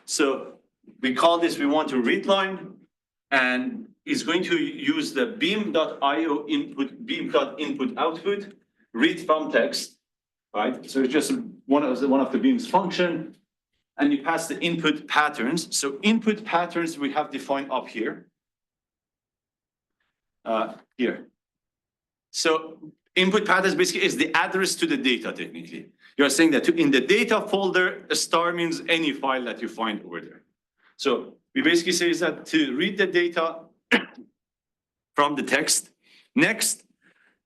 So we call this, we want to read line, and it's going to use the beam.io input, beam.input output, read from text, right? So it's just one of the beam's function, and you pass the input patterns. So input patterns we have defined up here. Here. So input patterns basically is the address to the data technically. You're saying that in the data folder, a star means any file that you find over there. So we basically say is that to read the data from the text. Next,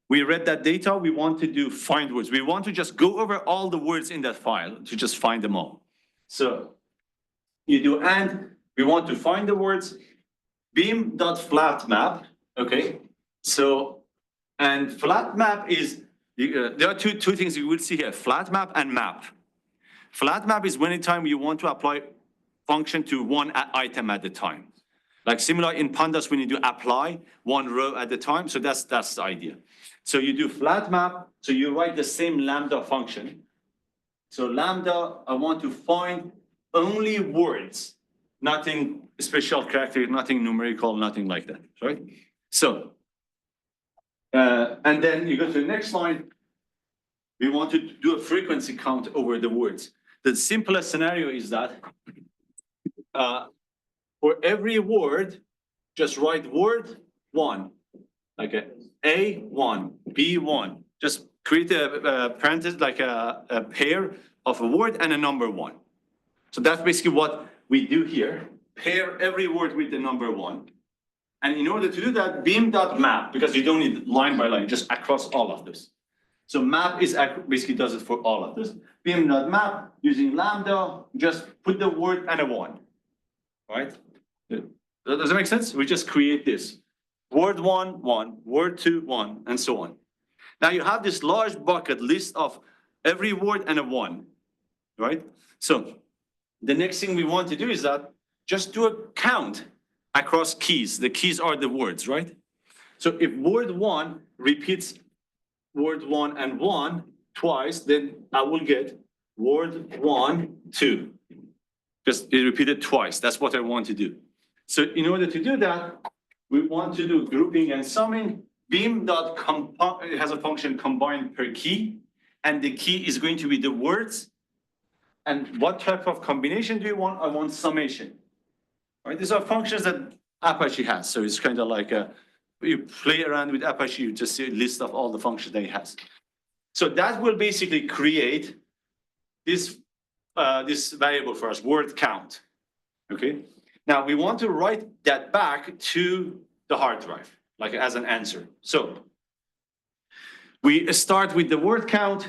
we read that data, we want to do find words. We want to just go over all the words in that file to just find them all. So you do and, we want to find the words, beam.flatMap, okay? So, and flat map is, there are two things you will see here, flat map and map. Flat map is when anytime you want to apply function to one item at a time. Like similar in pandas when you do apply one row at a time. So that's the idea. So you do flat map. So you write the same lambda function. So lambda, I want to find only words, nothing special character, nothing numerical, nothing like that, right? So, and then you go to the next line. We want to do a frequency count over the words. The simplest scenario is that for every word, just write word one, like A1, B1. Just create a parenthesis, like a pair of a word and a number one. So that's basically what we do here. Pair every word with the number one. And in order to do that, beam.map, because you don't need line by line, just across all of this. So map is basically does it for all of this. Beam.map using lambda, just put the word and a one, right? Does that make sense? We just create this. Word one, one, word two, one, and so on. Now you have this large bucket list of every word and a one, right? So the next thing we want to do is that just do a count across keys. The keys are the words, right? So if word one repeats word one and one twice, then I will get word one, two. Because it repeated twice. That's what I want to do. So in order to do that, we want to do grouping and summing. It has a function combined per key, and the key is going to be the words. And what type of combination do you want? I want summation. Right? These are functions that Apache has. So it's kind of like you play around with Apache, you just see a list of all the functions that it has. So that will basically create this variable for us, word count. Okay. Now we want to write that back to the hard drive, like as an answer. So we start with the word count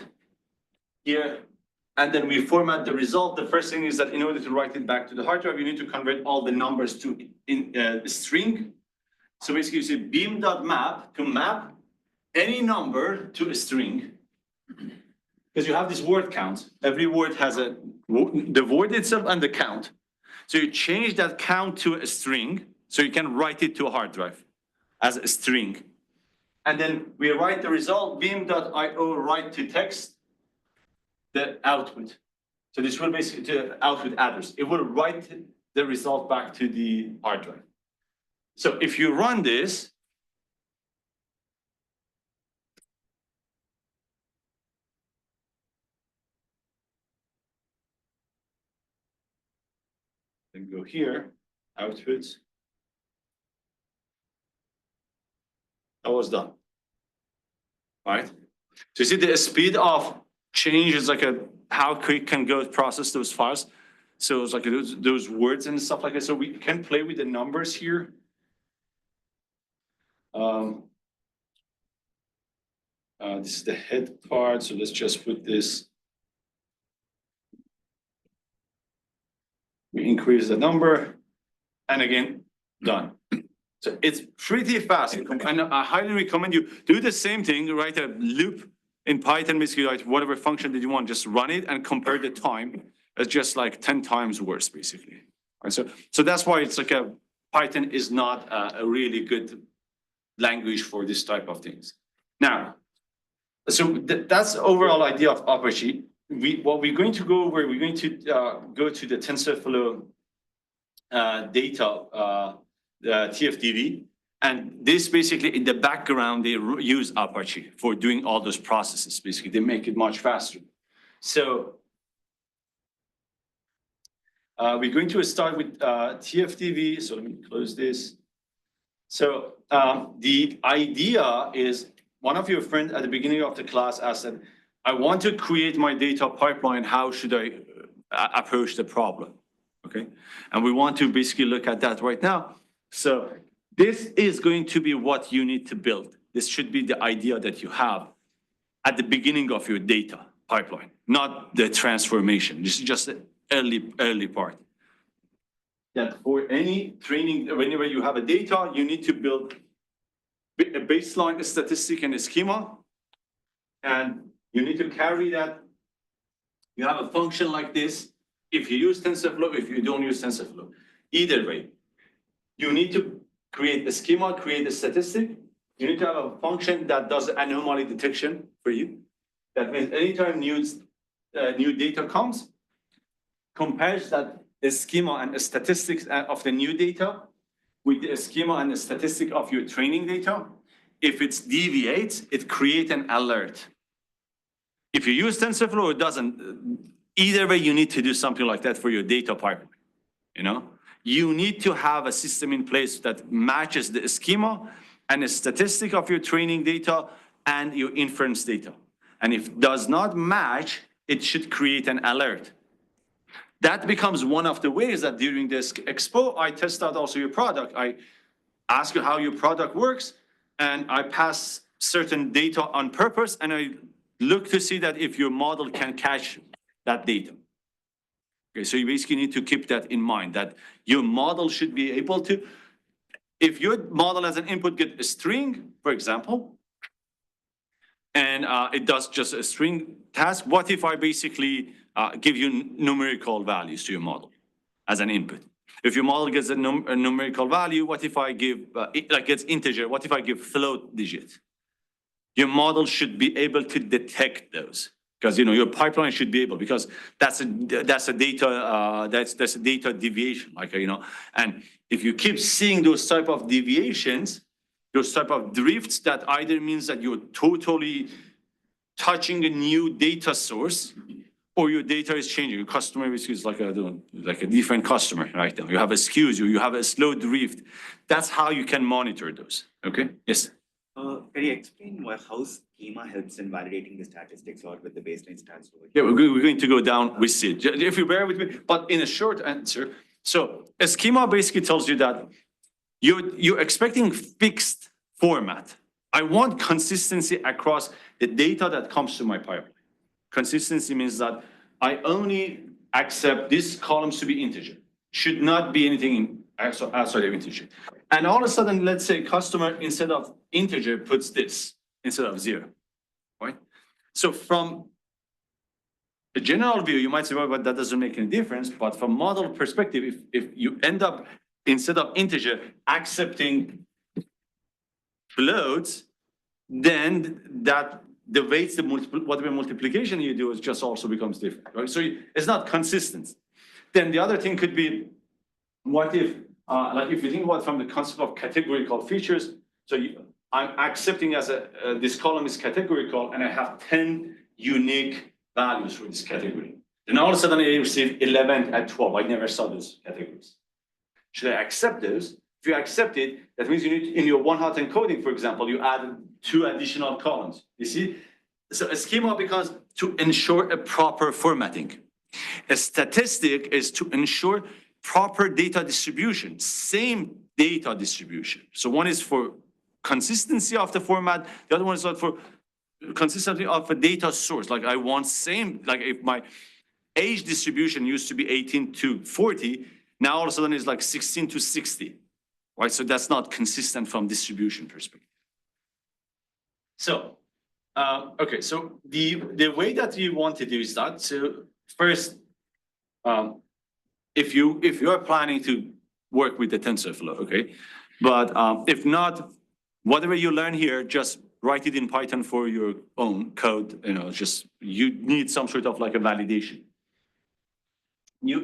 here, and then we format the result. The first thing is that in order to write it back to the hard drive, you need to convert all the numbers to string. So basically you say beam.map to map any number to a string. Because you have this word count. Every word has the word itself and the count. So you change that count to a string, so you can write it to a hard drive as a string. And then we write the result, beam.io write to text, the output. So this will basically to output address. It will write the result back to the hard drive. So if you run this, then go here, outputs. That was done, right? So you see the speed of change is like how quick can go process those files. So it's like those words and stuff like that. So we can play with the numbers here. This is the head part. So let's just put this. We increase the number, and again, done. So it's pretty fast, and I highly recommend you do the same thing. Write a loop in Python, basically write whatever function that you want, just run it and compare the time. It's just like 10 times worse, basically. Right, so that's why it's like Python is not a really good language for this type of things. Now, so that's the overall idea of Apache. What we're going to go over, we're going to go to the TensorFlow data, the TFDV, and this basically in the background, they use Apache for doing all those processes. Basically, they make it much faster. So we're going to start with TFDV. So let me close this. So the idea is one of your friends at the beginning of the class asked that, I want to create my data pipeline. How should I approach the problem? Okay. And we want to basically look at that right now. So this is going to be what you need to build. This should be the idea that you have at the beginning of your data pipeline, not the transformation. This is just the early part. That for any training, whenever you have a data, you need to build a baseline statistic and a schema. And you need to carry that. You have a function like this. If you use TensorFlow, if you don't use TensorFlow, either way, you need to create a schema, create a statistic. You need to have a function that does anomaly detection for you. That means anytime new data comes, compares that schema and statistics of the new data with the schema and the statistic of your training data. If it deviates, it creates an alert. If you use TensorFlow, it doesn't. Either way, you need to do something like that for your data pipeline. You know, you need to have a system in place that matches the schema and the statistic of your training data and your inference data. And if it does not match, it should create an alert. That becomes one of the ways that during this expo, I test out also your product. I ask you how your product works, and I pass certain data on purpose, and I look to see that if your model can catch that data. Okay, so you basically need to keep that in mind, that your model should be able to, if your model as an input get a string, for example, and it does just a string task, what if I basically give you numerical values to your model as an input? If your model gets a numerical value, what if I give, like gets integer, what if I give float digit? Your model should be able to detect those. Because your pipeline should be able, because that's a data that's a data deviation, like and if you keep seeing those type of deviations, those type of drifts, that either means that you're totally touching a new data source, or your data is changing. Your customer is like a different customer right now. You have a skews, you have a slow drift. That's how you can monitor those. Okay. Yes. Can you explain how schema helps in validating the statistics or with the baseline stats? Yeah, we're going to go down with it. If you bear with me, but in a short answer, so a schema basically tells you that you're expecting fixed format. I want consistency across the data that comes to my pipeline. Consistency means that I only accept these columns to be integer. Should not be anything outside of integer. And all of a sudden, let's say customer, instead of integer, puts this instead of 0, right? So from a general view, you might say, well, but that doesn't make any difference. But from model perspective, if you end up, instead of integer, accepting floats, then that the weights, whatever multiplication you do, is just also becomes different, right? So it's not consistent. Then the other thing could be, what if, like if you think about from the concept of categorical features, so I'm accepting as this column is categorical, and I have 10 unique values for this category. Then all of a sudden I receive 11 and 12. I never saw those categories. Should I accept those? If you accept it, that means you need, in your one-hot encoding, for example, you add 2 additional columns. You see? So a schema becomes to ensure a proper formatting. A statistic is to ensure proper data distribution, same data distribution. So one is for consistency of the format, the other one is for consistency of a data source. Like I want same, like if my age distribution used to be 18 to 40, now all of a sudden it's like 16 to 60, right? So that's not consistent from distribution perspective. So, okay, so the way that you want to do is that, so first, if you are planning to work with the TensorFlow, okay, but if not, whatever you learn here, just write it in Python for your own code. Just you need some sort of like a validation. You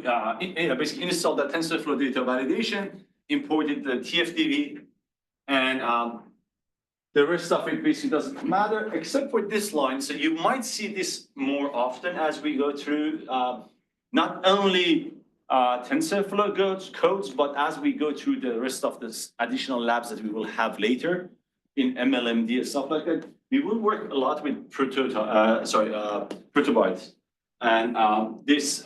basically install the TensorFlow data validation, imported the TFDV, and the rest of it basically doesn't matter except for this line. So you might see this more often as we go through not only TensorFlow codes, but as we go through the rest of this additional labs that we will have later in MLMD and stuff like that. We will work a lot with prototypes. And this,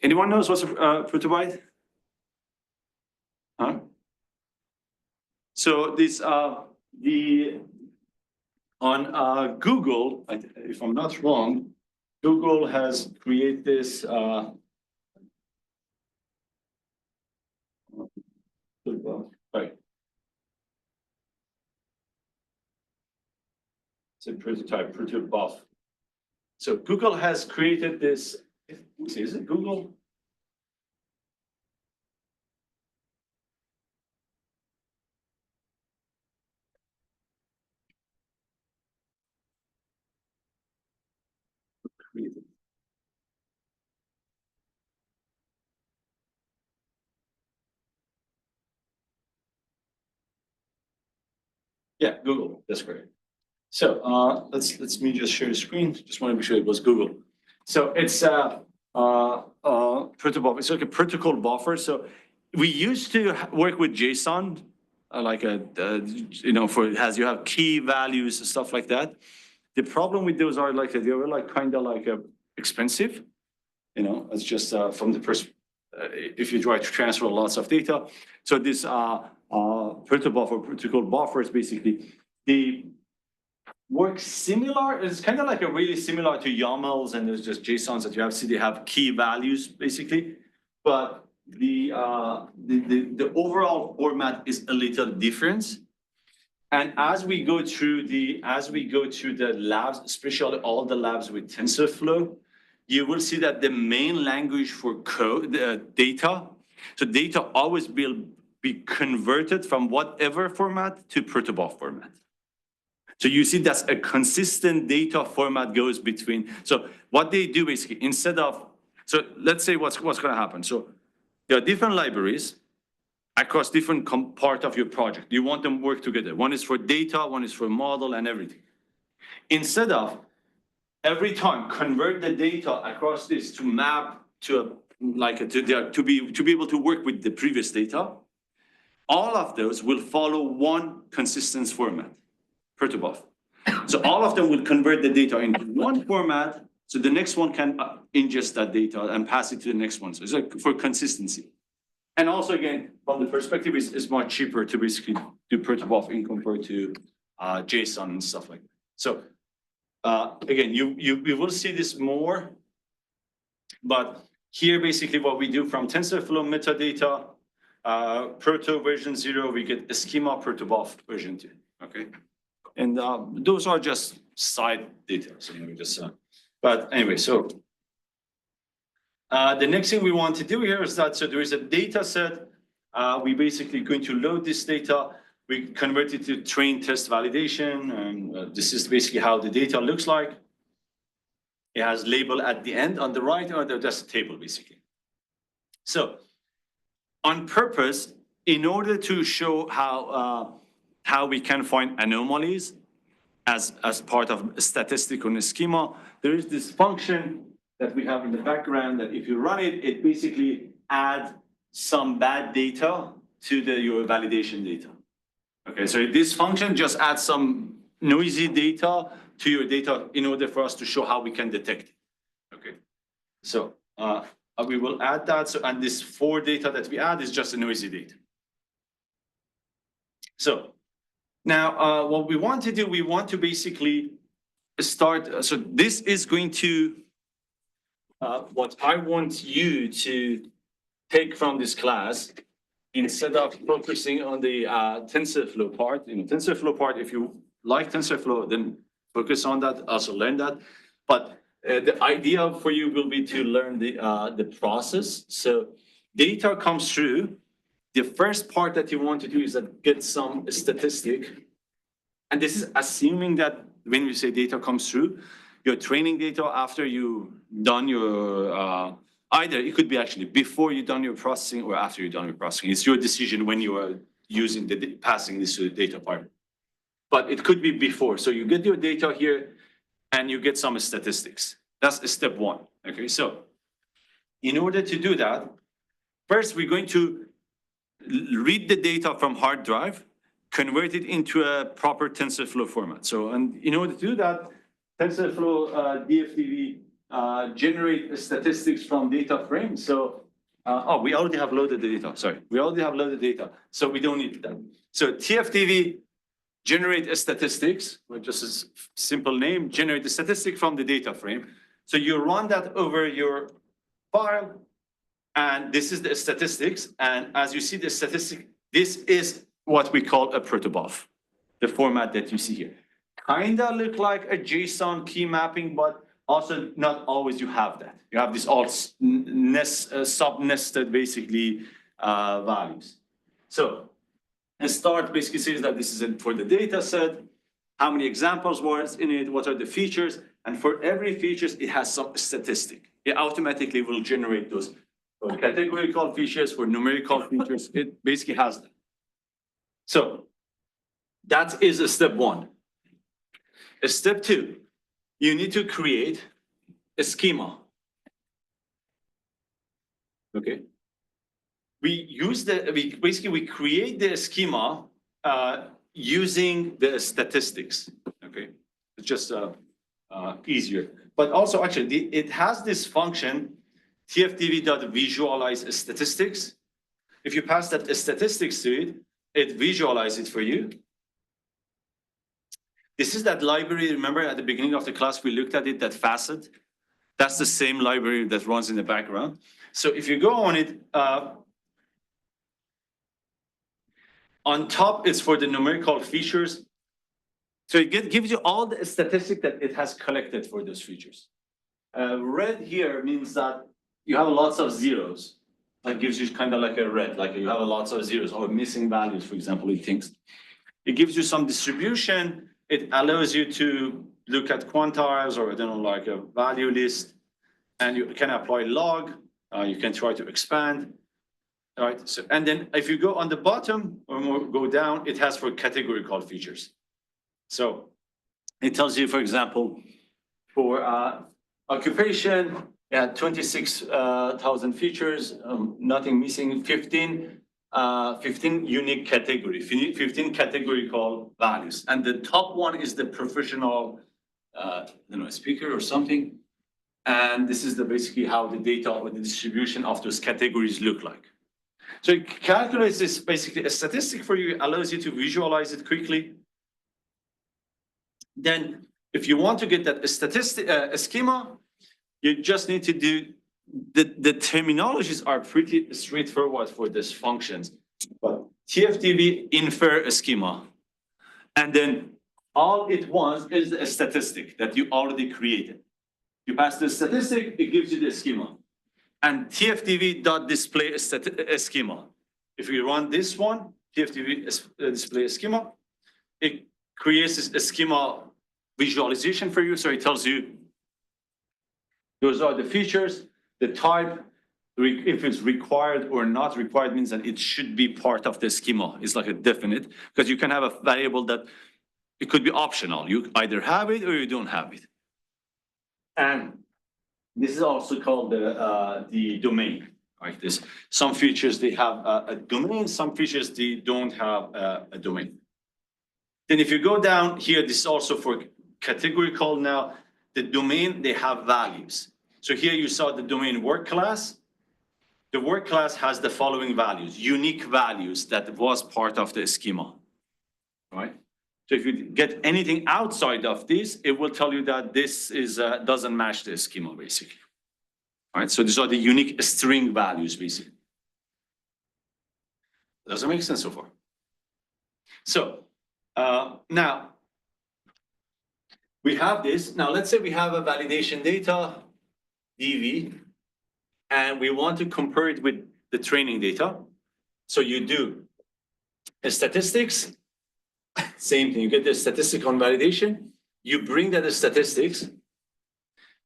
anyone knows what's a prototype? Huh? So this, on Google, if I'm not wrong, Google has created this, right. It's a prototype buff. So Google has created this, is it Google? Yeah, Google, that's correct. So, let's me just share the screen, just want to be sure it was Google. So it's protocol, it's like a protocol buffer, so we used to work with JSON, like you know, for, as you have key values and stuff like that. The problem with those are like, they were like kind of like expensive, you know, it's just from the if you try to transfer lots of data. So this protocol buffers basically, they work similar, it's kind of like a really similar to YAMLs, and there's just JSONs that you have, see they have key values basically. But the overall format is a little different. And as we go through the labs, especially all the labs with TensorFlow, you will see that the main language for code, data, so data always will be converted from whatever format to protobuf format. So you see that's a consistent data format goes between. So what they do basically, instead of, so let's say what's gonna happen. So there are different libraries across different part of your project. You want them to work together. One is for data, one is for model and everything. Instead of every time convert the data across this to map to to be able to work with the previous data, all of those will follow one consistent format, protobuf. So all of them will convert the data into one format, so the next one can ingest that data and pass it to the next one. So it's like for consistency. And also again, from the perspective, it's much cheaper to basically do protobuf in compared to JSON and stuff like that. So again, you will see this more, but here basically what we do from TensorFlow metadata, proto version 0, we get a schema protobuf version 2, okay? And those are just side data, so we just, but anyway, so the next thing we want to do here is that, so there is a data set, we basically going to load this data, we convert it to train, test, validation, and this is basically how the data looks like. It has label at the end on the right, or just a table basically. So on purpose, in order to show how we can find anomalies as part of a statistic on a schema, there is this function that we have in the background that if you run it, it basically adds some bad data to your validation data. Okay, so this function just adds some noisy data to your data in order for us to show how we can detect it. Okay, so we will add that. So, and this 4 data that we add is just a noisy data. So now what we want to do, we want to basically start. So this is going to, what I want you to take from this class, instead of focusing on the TensorFlow part, TensorFlow part, if you like TensorFlow, then focus on that, also learn that. But the idea for you will be to learn the process. So data comes through. The first part that you want to do is that get some statistic. And this is assuming that when we say data comes through, your training data after you done your, either it could be actually before you done your processing or after you done your processing. It's your decision when you are using passing this to the data part. But it could be before. So you get your data here and you get some statistics. That's step 1. Okay, so in order to do that, first we're going to read the data from hard drive, convert it into a proper TensorFlow format. So, and in order to do that, TensorFlow DFDV generate statistics from data frame. So, we already have loaded the data. Sorry, we already have loaded data, so we don't need that. So TFDV generate statistics, with just a simple name, generate the statistic from the data frame. So you run that over your file, and this is the statistics. And as you see the statistic, this is what we call a protobuf, the format that you see here. Kinda look like a JSON key mapping, but also not always you have that. You have this all sub-nested basically values. So and start basically says that this is for the data set, how many examples was in it, what are the features, and for every features, it has some statistic. It automatically will generate those for categorical features, for numerical features, it basically has that. So That is a step one. Step two, you need to create a schema. Okay. We create the schema using the statistics. Okay, it's just easier. But also actually it has this function tftv.visualize statistics. If you pass that statistics to it, it visualizes it for you. This is that library, remember at the beginning of the class, we looked at it, that facet. That's the same library that runs in the background. So if you go on it, on top, it's for the numerical features. So it gives you all the statistics that it has collected for those features. Red here means that you have lots of zeros. That gives you kind of like a red, like you have lots of zeros or missing values, for example, it thinks. It gives you some distribution. It allows you to look at quantiles or I don't know, like a value list, and you can apply log. You can try to expand. All right. So, and then if you go on the bottom or more go down, it has for categorical features. So it tells you, for example, for occupation, it had 26,000 features, nothing missing, 15 unique category, 15 categorical values. And the top one is the professional, speaker or something. And this is basically how the data or the distribution of those categories look like. So it calculates this basically a statistic for you, allows you to visualize it quickly. Then if you want to get that schema, you just need to do, the terminologies are pretty straightforward for these functions. But TFTV infer a schema. And then all it wants is a statistic that you already created. You pass the statistic, it gives you the schema. And TFTV.display a schema. If you run this one, TFTV display a schema, it creates a schema visualization for you. So it tells you those are the features, the type, if it's required or not required means that it should be part of the schema. It's like a definite, because you can have a variable that it could be optional. You either have it or you don't have it. And this is also called the domain, right? Some features, they have a domain, some features, they don't have a domain. Then if you go down here, this is also for categorical now, the domain, they have values. So here you saw the domain work class. The work class has the following values, unique values that was part of the schema, right? So if you get anything outside of this, it will tell you that this is doesn't match the schema basically. All right, so these are the unique string values basically. Does it make sense so far? So now we have this. Now let's say we have a validation data, DV, and we want to compare it with the training data. So you do a statistics, same thing, you get the statistic on validation, you bring that as statistics,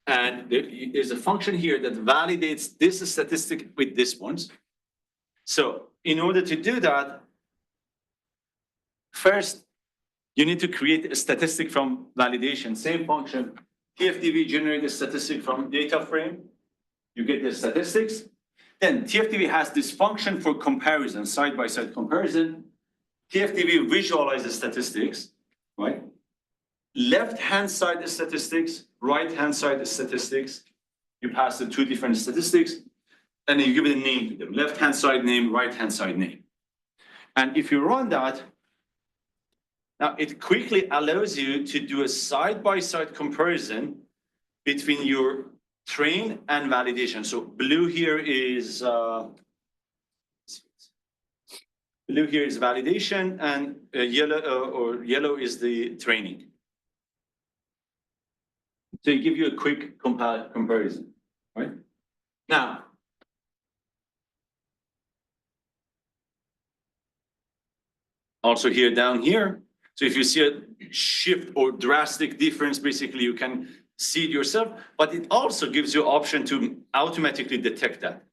and there is a function here that validates this statistic with this ones. So in order to do that, first, you need to create a statistic from validation, same function, TFTV generate a statistic from data frame, you get the statistics. Then TFTV has this function for comparison, side-by-side comparison. TFTV visualizes statistics, right? Left-hand side is statistics, right-hand side is statistics. You pass the two different statistics, and then you give it a name to them. Left-hand side name, right-hand side name. And if you run that, now it quickly allows you to do a side-by-side comparison between your train and validation. So blue here is validation, and yellow is the training. So it give you a quick comparison, right? Now, also here down here. So if you see a shift or drastic difference, basically you can see it yourself, but it also gives you option to automatically detect that.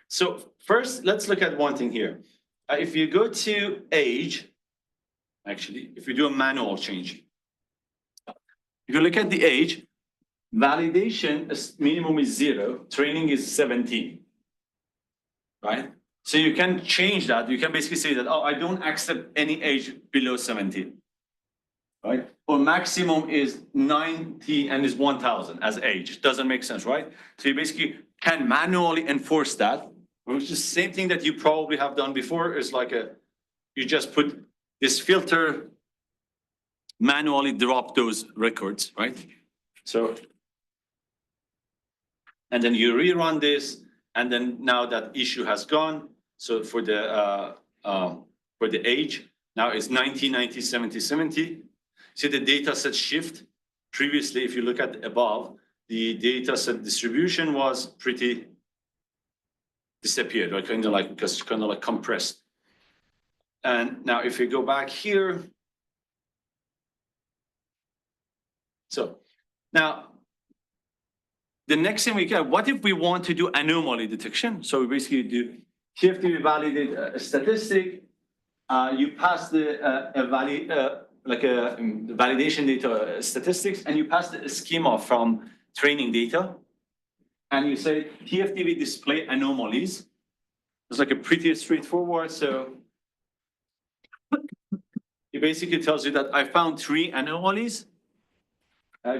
So first, let's look at one thing here. If you go to age, actually, if you do a manual change. If you look at the age, validation is minimum is 0, training is 17. Right? So you can change that. You can basically say that, oh, I don't accept any age below 17. Right? Or maximum is 90 and is 1000 as age. Doesn't make sense, right? So you basically can manually enforce that, which is the same thing that you probably have done before. Is like you just put this filter, manually drop those records, right? So, and then you rerun this, and then now that issue has gone. So for the age, now it's 90, 90, 70, 70. See the data set shift. Previously, if you look at above, the data set distribution was pretty disappeared, right? Kind of like compressed. And now if you go back here, so now the next thing we get, what if we want to do anomaly detection? So we basically do TFTV validate a statistic. You pass the validation data statistics, and you pass the schema from training data, and you say TFTV display anomalies. It's like a pretty straightforward. So it basically tells you that I found 3 anomalies: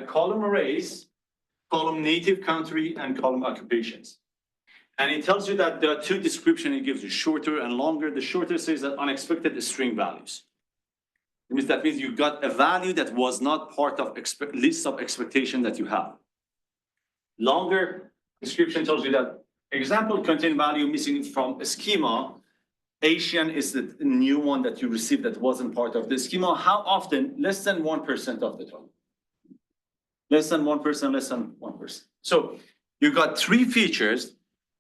column arrays, column native country, and column occupations. And it tells you that there are 2 descriptions. It gives you shorter and longer. The shorter says that unexpected string values. That means you got a value that was not part of list of expectation that you have. Longer description tells you that example contain value missing from a schema. Asian is the new one that you received that wasn't part of the schema. How often? Less than 1% of the time. Less than 1%, less than 1%. So you got 3 features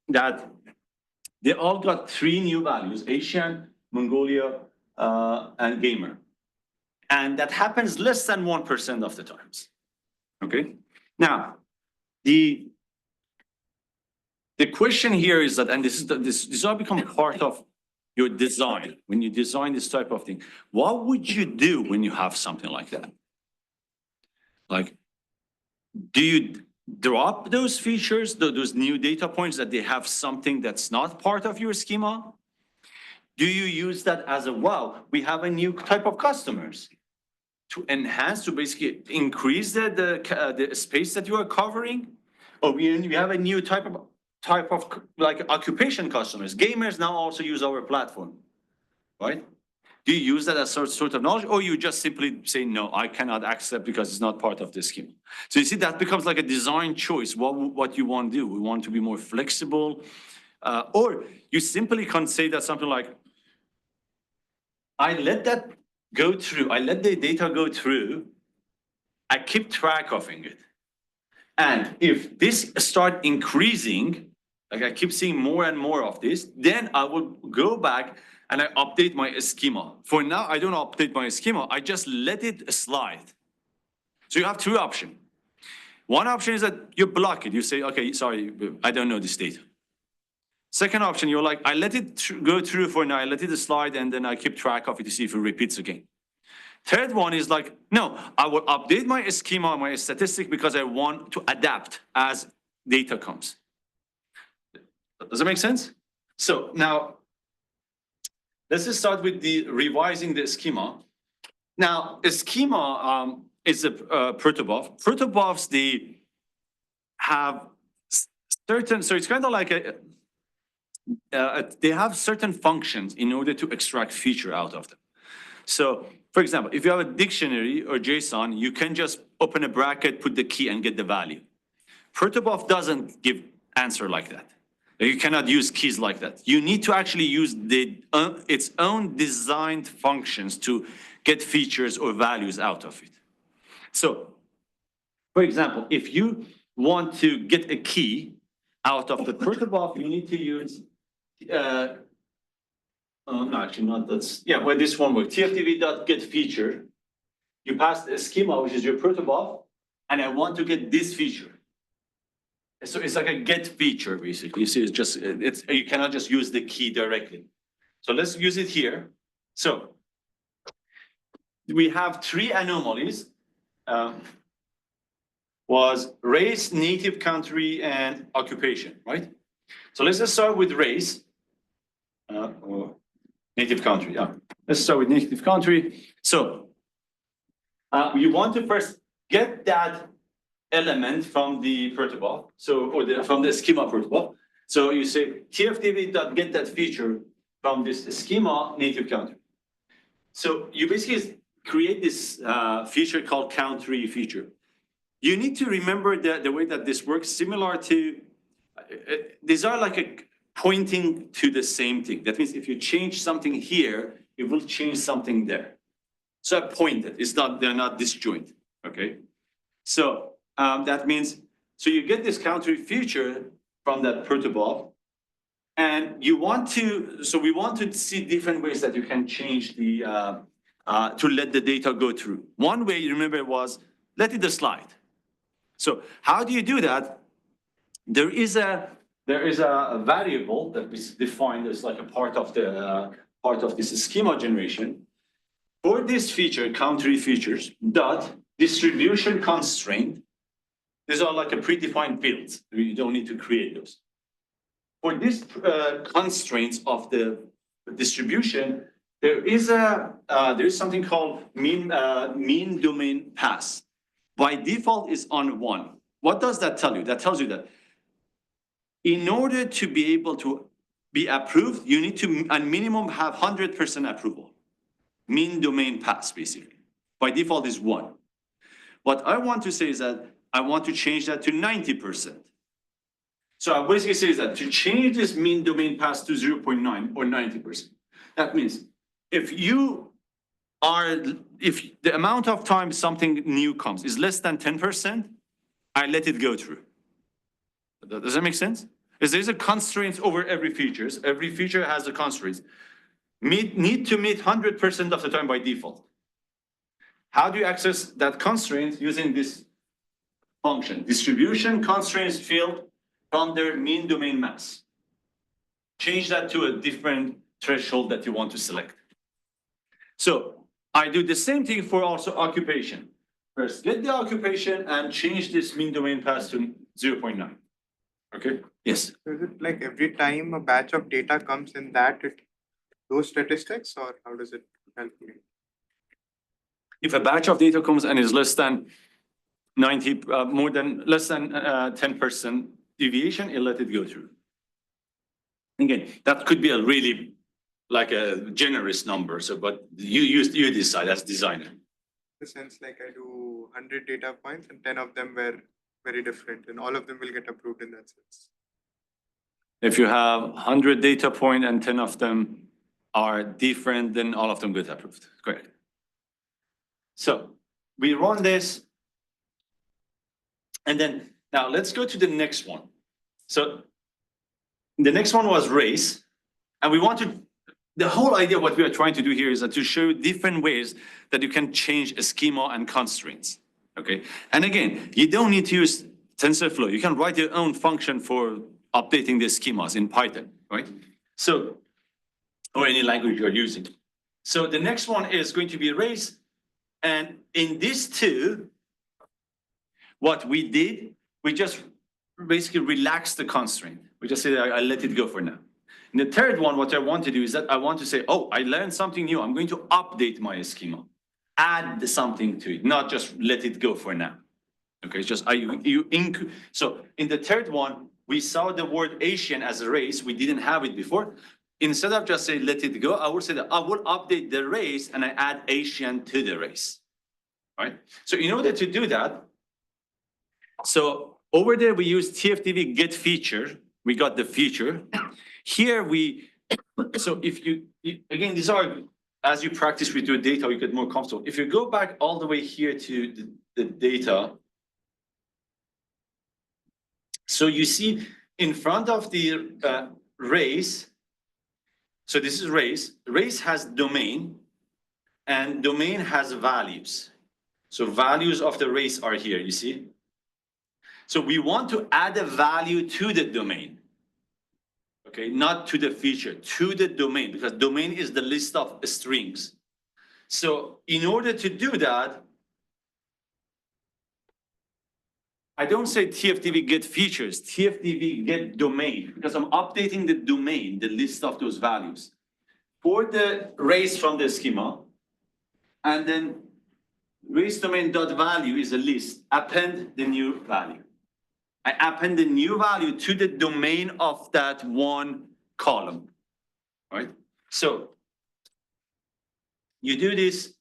that they all got 3 new values: Asian, Mongolia, and gamer. And that happens less than 1% of the times. Okay. Now, the question here is that, and this all become part of your design. When you design this type of thing, what would you do when you have something like that? Like, do you drop those features, those new data points that they have something that's not part of your schema? Do you use that as a, wow, we have a new type of customers to enhance, to basically increase the space that you are covering? Or we have a new type of like occupation customers. Gamers now also use our platform, right? Do you use that as sort of knowledge, or you just simply say, no, I cannot accept because it's not part of the schema? So you see, that becomes like a design choice, what you want to do. We want to be more flexible, or you simply can say that something like, I let that go through, I let the data go through, I keep track of it. And if this start increasing, like I keep seeing more and more of this, then I will go back and I update my schema. For now, I don't update my schema, I just let it slide. So you have 2 options. One option is that you block it. You say, okay, sorry, I don't know this data. Second option, you're like, I let it go through for now, I let it slide, and then I keep track of it to see if it repeats again. Third one is like, no, I will update my schema, my statistic, because I want to adapt as data comes. Does that make sense? So now, let's just start with the revising the schema. Now, a schema is a protobuf. Protobufs, they have certain, so it's kind of like they have certain functions in order to extract feature out of them. So, for example, if you have a dictionary or JSON, you can just open a bracket, put the key, and get the value. Protobuf doesn't give answer like that. You cannot use keys like that. You need to actually use its own designed functions to get features or values out of it. So, for example, if you want to get a key out of the protobuf, you need to use, no, actually not that's, yeah, well, this one works. TFTV.getFeature. You pass the schema, which is your protobuf, and I want to get this feature. So it's like a get feature, basically. You see, it's just, you cannot just use the key directly. So let's use it here. So we have three anomalies. Was race, native country, and occupation, right? So let's just start with race. Or native country, yeah. Let's start with native country. So you want to first get that element from the protocol, so from the schema protocol. So you say TFDB.get that feature from this schema native country. So you basically create this feature called country feature. You need to remember that the way that this works, similar to these are like a pointing to the same thing. That means if you change something here, it will change something there. So I pointed. It's not, they're not disjoint. Okay. So that means, so you get this country feature from that protocol, and you want to, so we want to see different ways that you can change the to let the data go through. One way, you remember, was let it slide. So how do you do that? There is a variable that is defined as like a part of this schema generation. For this feature, country features, dot distribution constraint. These are like a predefined fields. You don't need to create those. For this constraints of the distribution, there is something called mean domain pass. By default is on 1. What does that tell you? That tells you that in order to be able to be approved, you need to at minimum have 100% approval. Mean domain pass, basically. By default is 1. What I want to say is that I want to change that to 90%. So I basically say that to change this mean domain pass to 0.9 or 90%, that means if the amount of time something new comes is less than 10%, I let it go through. Does that make sense? Is there's a constraint over every feature. Every feature has a constraint. Need to meet 100% of the time by default. How do you access that constraint? Using this function, distribution constraints field from their mean domain mass. Change that to a different threshold that you want to select. So I do the same thing for also occupation. First, get the occupation and change this mean domain pass to 0.9. Okay, yes. So is it like every time a batch of data comes in that, those statistics, or how does it calculate? If a batch of data comes and is less than 90, less than 10% deviation, it'll let it go through. Again, that could be a really like a generous number. So, but you decide as designer. In the sense, like I do 100 data points and 10 of them were very different, and all of them will get approved in that sense. If you have 100 data points and 10 of them are different, then all of them get approved. Correct. So we run this. And then now let's go to the next one. So the next one was race. And we want to, the whole idea what we are trying to do here is that to show different ways that you can change a schema and constraints. Okay. And again, you don't need to use TensorFlow. You can write your own function for updating the schemas in Python, right? So, or any language you're using. So the next one is going to be race. And in these two, what we did, we just basically relaxed the constraint. We just said, I let it go for now. And the third one, what I want to do is that I want to say, oh, I learned something new. I'm going to update my schema, add something to it, not just let it go for now. Okay, it's just so in the third one, we saw the word Asian as a race. We didn't have it before. Instead of just say let it go, I would say that I will update the race and I add Asian to the race. Right? So in order to do that, so over there we use TFDB get feature. We got the feature. Here so if you again, these are, as you practice with your data, you get more comfortable. If you go back all the way here to the data, so you see in front of the race, so this is race. Race has domain, and domain has values. So values of the race are here, you see? So we want to add a value to the domain. Okay, not to the feature, to the domain, because domain is the list of strings. So in order to do that, I don't say TFDV get features, TFDV get domain, because I'm updating the domain, the list of those values for the race from the schema. And then race domain dot value is a list, append the new value. I append the new value to the domain of that one column, right? So you do this.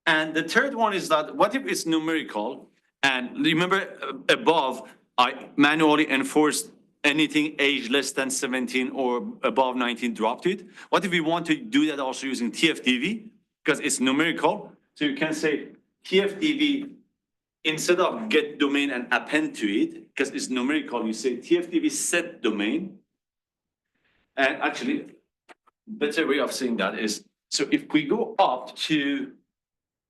And the third one is that what if it's numerical? And remember above, I manually enforced anything age less than 17 or above 19 dropped it. What if we want to do that also using TFDV? Because it's numerical. So you can say TFDV instead of get domain and append to it, because it's numerical, you say TFDV set domain. And actually, better way of saying that is, so if we go up to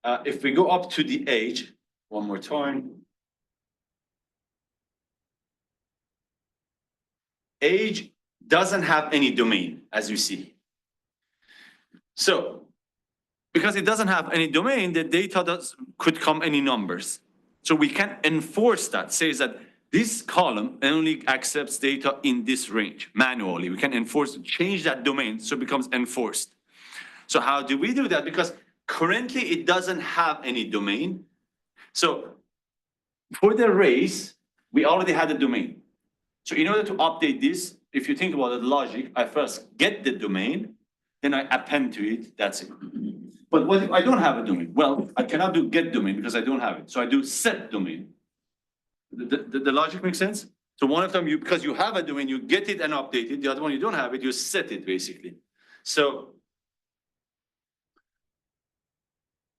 the age, one more time. Age doesn't have any domain, as you see. So, because it doesn't have any domain, the data could come any numbers. So we can enforce that, says that this column only accepts data in this range manually. We can change that domain so it becomes enforced. So how do we do that? Because currently it doesn't have any domain. So for the race, we already had a domain. So in order to update this, if you think about the logic, I first get the domain, then I append to it, that's it. But what if I don't have a domain? Well, I cannot do get domain because I don't have it. So I do set domain. The logic makes sense? So one of them, because you have a domain, you get it and update it. The other one, you don't have it, you set it basically. So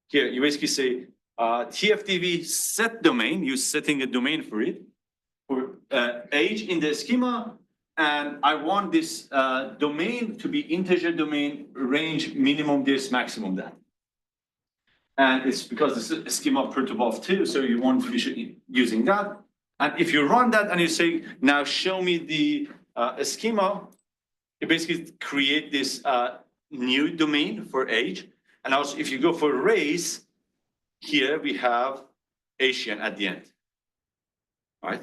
here, you basically say TFDV set domain, you're setting a domain for it, for age in the schema, and I want this domain to be integer domain, range minimum this, maximum that. And it's because this is a schema protobuf 2, so you want to be using that. And if you run that and you say, now show me the schema, you basically create this new domain for age. And also if you go for race, here we have Asian at the end, right?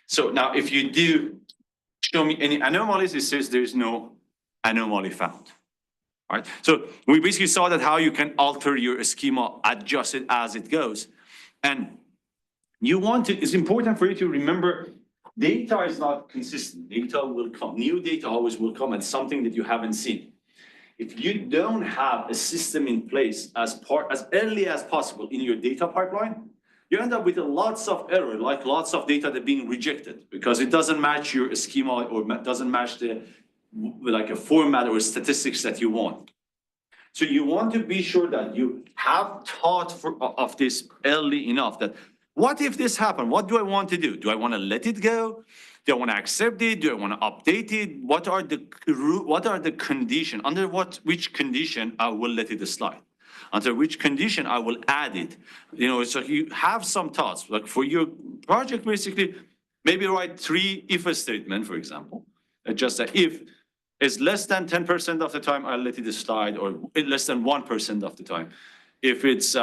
So now if you do show me any anomalies, it says there's no anomaly found, right? So we basically saw that how you can alter your schema, adjust it as it goes. And you want to, it's important for you to remember data is not consistent. Data will come, new data always will come and something that you haven't seen. If you don't have a system in place as early as possible in your data pipeline, you end up with lots of error, like lots of data that being rejected because it doesn't match your schema or doesn't match the like a format or statistics that you want. So you want to be sure that you have thought of this early enough that what if this happened? What do I want to do? Do I want to let it go? Do I want to accept it? Do I want to update it? What are the conditions? Under which condition I will let it slide? Under which condition I will add it? You know, so you have some thoughts. Like for your project, basically, maybe write 3 if statement, for example. Just that if it's less than 10% of the time, I'll let it slide, or less than 1% of the time. If it's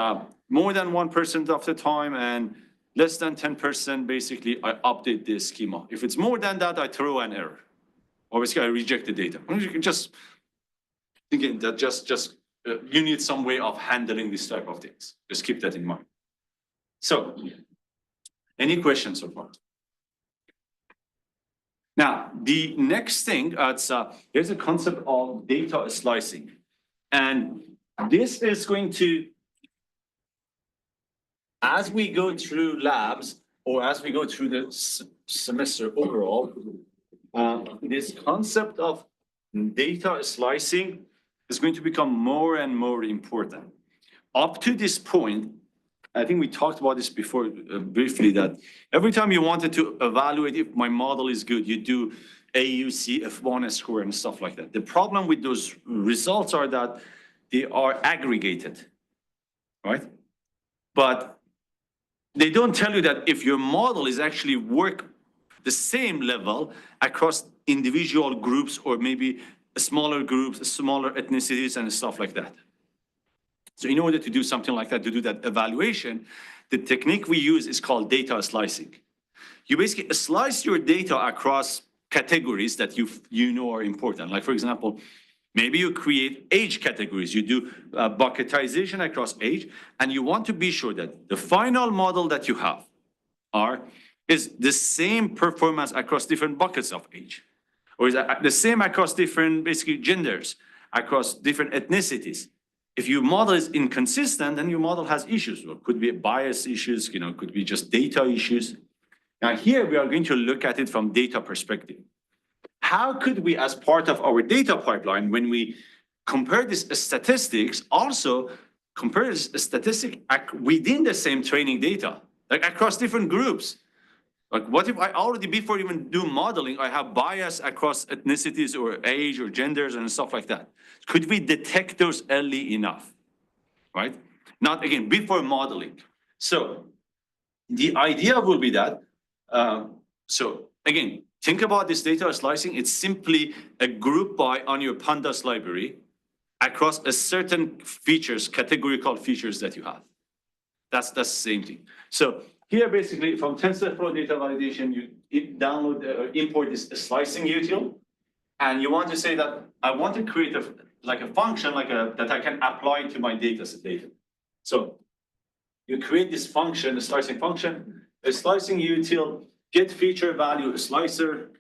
more than 1% of the time and less than 10%, basically, I update the schema. If it's more than that, I throw an error. Obviously, I reject the data. You can just thinking that you need some way of handling this type of things. Just keep that in mind. So, any questions so far? Now, the next thing, there's a concept of data slicing. And this is going to, as we go through labs or as we go through the semester overall, this concept of data slicing is going to become more and more important. Up to this point, I think we talked about this before briefly, that every time you wanted to evaluate if my model is good, you do AUC, F1 score and stuff like that. The problem with those results are that they are aggregated, right? But they don't tell you that if your model is actually work the same level across individual groups or maybe smaller groups, smaller ethnicities and stuff like that. So in order to do something like that, to do that evaluation, the technique we use is called data slicing. You basically slice your data across categories that you know are important. Like for example, maybe you create age categories. You do bucketization across age, and you want to be sure that the final model that you have is the same performance across different buckets of age, or is the same across different basically genders, across different ethnicities. If your model is inconsistent, then your model has issues. Or could be bias issues, could be just data issues. Now here we are going to look at it from data perspective. How could we, as part of our data pipeline, when we compare these statistics, also compare this statistic within the same training data, like across different groups? Like what if I already, before even do modeling, I have bias across ethnicities or age or genders and stuff like that? Could we detect those early enough, right? Not again, before modeling. So the idea will be that, so again, think about this data slicing. It's simply a group by on your pandas library across a certain features, categorical features that you have. That's the same thing. So here, basically, from TensorFlow data validation, you download, import this slicing util, and you want to say that I want to create a function that I can apply to my data set data. So you create this function, a slicing function, a slicing util, get feature value slicer,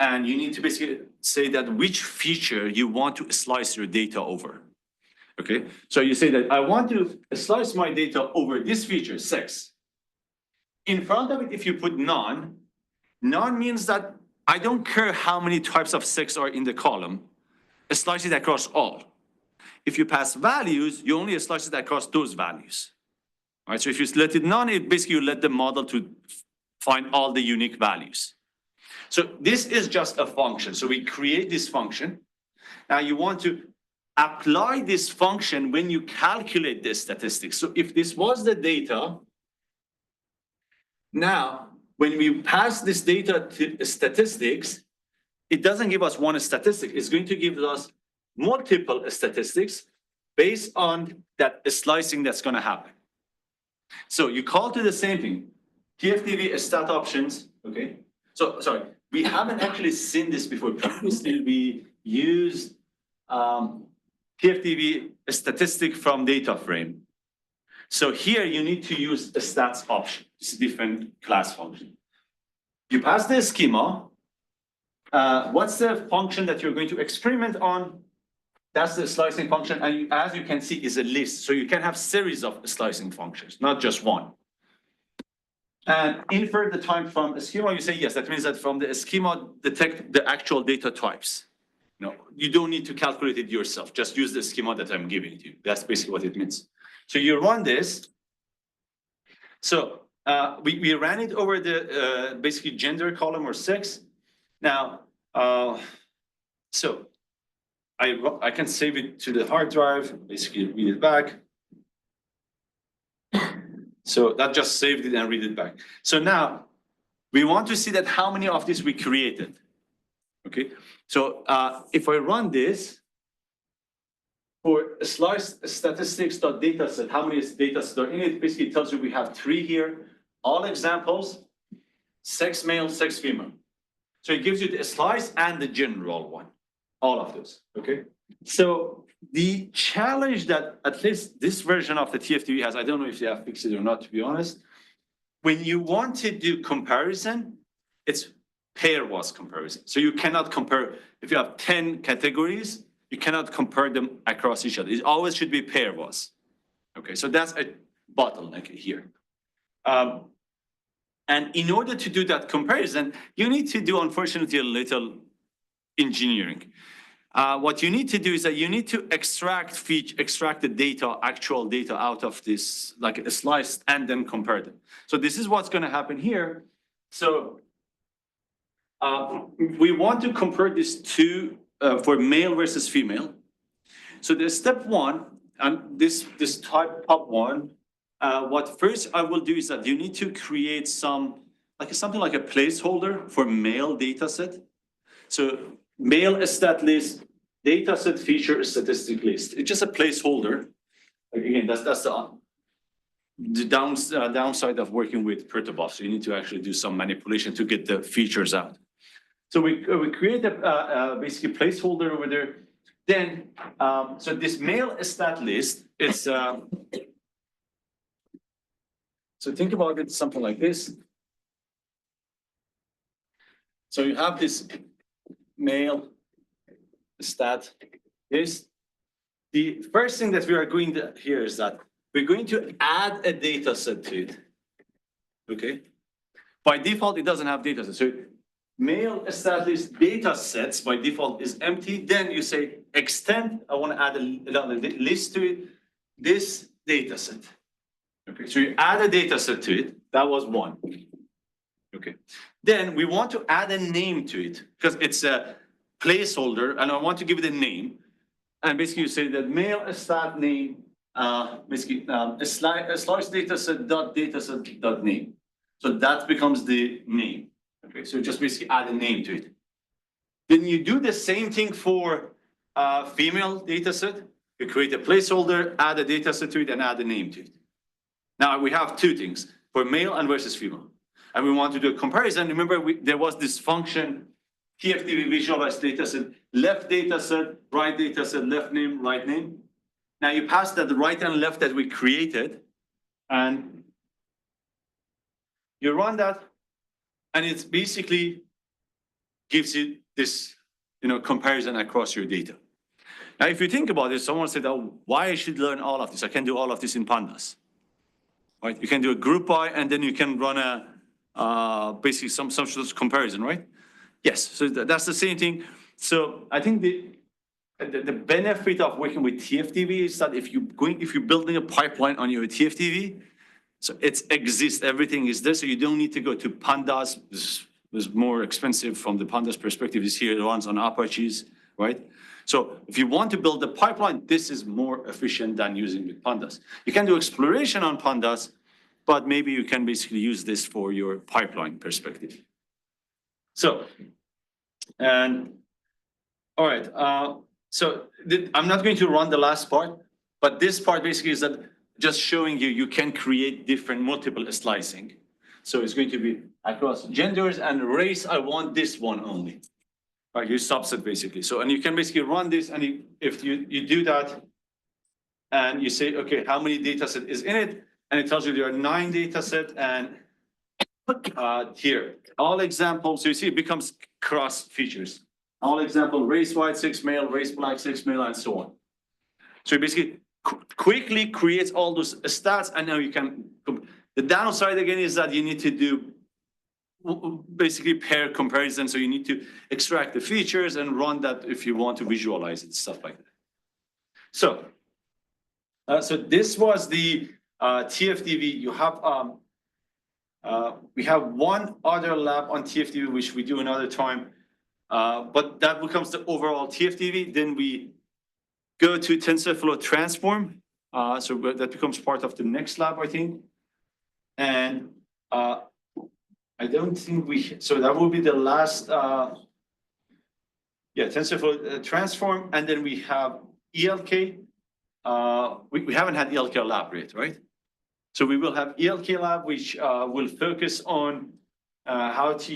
and you need to basically say that which feature you want to slice your data over. Okay, so you say that I want to slice my data over this feature, sex. In front of it, if you put none means that I don't care how many types of sex are in the column, slice it across all. If you pass values, you only slice it across those values. All right, so if you let it none, it basically you let the model to find all the unique values. So this is just a function. So we create this function. Now you want to apply this function when you calculate the statistics. So if this was the data, now when we pass this data to statistics, it doesn't give us one statistic. It's going to give us multiple statistics based on that slicing that's going to happen. So you call to the same thing, TFTV stat options, okay? So, sorry, we haven't actually seen this before. Previously, we used TFTV statistic from data frame. So here you need to use a stats option. It's a different class function. You pass the schema. What's the function that you're going to experiment on? That's the slicing function, and as you can see, is a list. So you can have series of slicing functions, not just one. And infer the time from a schema, you say yes. That means that from the schema, detect the actual data types. No, you don't need to calculate it yourself. Just use the schema that I'm giving to you. That's basically what it means. So you run this. So we ran it over the basically gender column or sex. Now, so I can save it to the hard drive, basically read it back. So that just saved it and read it back. So now we want to see that how many of these we created. Okay, so if I run this for slice statistics.dataset, how many datasets are in it? Basically, it tells you we have 3 here. All examples, sex male, sex female. So it gives you the slice and the general one, all of those. Okay, so the challenge that at least this version of the TFTV has, I don't know if they have fixed it or not, to be honest. When you want to do comparison, it's pairwise comparison. So you cannot compare, if you have 10 categories, you cannot compare them across each other. It always should be pairwise. Okay, so that's a bottleneck here. And in order to do that comparison, you need to do, unfortunately, a little engineering. What you need to do is that you need to extract the data, actual data out of this, like a slice, and then compare them. So this is what's going to happen here. So we want to compare these two for male versus female. So the step one, and this top one, what first I will do is that you need to create something like a placeholder for male data set. So male stat list, data set feature statistic list. It's just a placeholder. Again, that's the downside of working with protobufs. So you need to actually do some manipulation to get the features out. So we create a basically placeholder over there. Then, so this mail stat list, it's, so think about it something like this. So you have this mail stat is the first thing that we are going to here is that we're going to add a data set to it. Okay. By default, it doesn't have data set. So mail established data sets by default is empty. Then you say extend. I want to add another list to it. This data set. Okay. So you add a data set to it. That was one. Okay. Then we want to add a name to it because it's a placeholder and I want to give it a name. And basically you say that mail stat name, basically a slice data set dot name. So that becomes the name. Okay, so just basically add a name to it. Then you do the same thing for female data set. You create a placeholder, add a data set to it, and add a name to it. Now we have two things for male and versus female. And we want to do a comparison. Remember, there was this function, TFDV visualize data set, left data set, right data set, left name, right name. Now you pass that the right and left that we created, and you run that, and it basically gives you this, comparison across your data. Now, if you think about it, someone said, "Oh, why I should learn all of this? I can do all of this in pandas." Right? You can do a group by, and then you can run a basically some sort of comparison, right? Yes. So that's the same thing. So I think the benefit of working with TFDV is that if you're building a pipeline on your TFDV, so it exists, everything is there. So you don't need to go to pandas. This is more expensive from the pandas perspective. Is here it runs on Apaches, right? So if you want to build a pipeline, this is more efficient than using with pandas. You can do exploration on pandas, but maybe you can basically use this for your pipeline perspective. So, and all right. So I'm not going to run the last part, but this part basically is that just showing you can create different multiple slicing. So it's going to be across genders and race. I want this one only. Right, you subset basically. So, and you can basically run this, and if you do that, and you say, okay, how many data set is in it? And it tells you there are 9 data set, and here, all examples. So you see it becomes cross features. All example, race white, 6 male, race black, 6 male, and so on. So it basically quickly creates all those stats, and now you can, the downside again is that you need to do basically pair comparison. So you need to extract the features and run that if you want to visualize it, stuff like that. So, so this was the TFDV. You have, we have one other lab on TFDV, which we do another time, but that becomes the overall TFDV. Then we go to TensorFlow transform. So that becomes part of the next lab, I think. And I don't think so that will be the last, TensorFlow transform, and then we have ELK. We haven't had ELK lab yet, right? So we will have ELK lab, which will focus on how to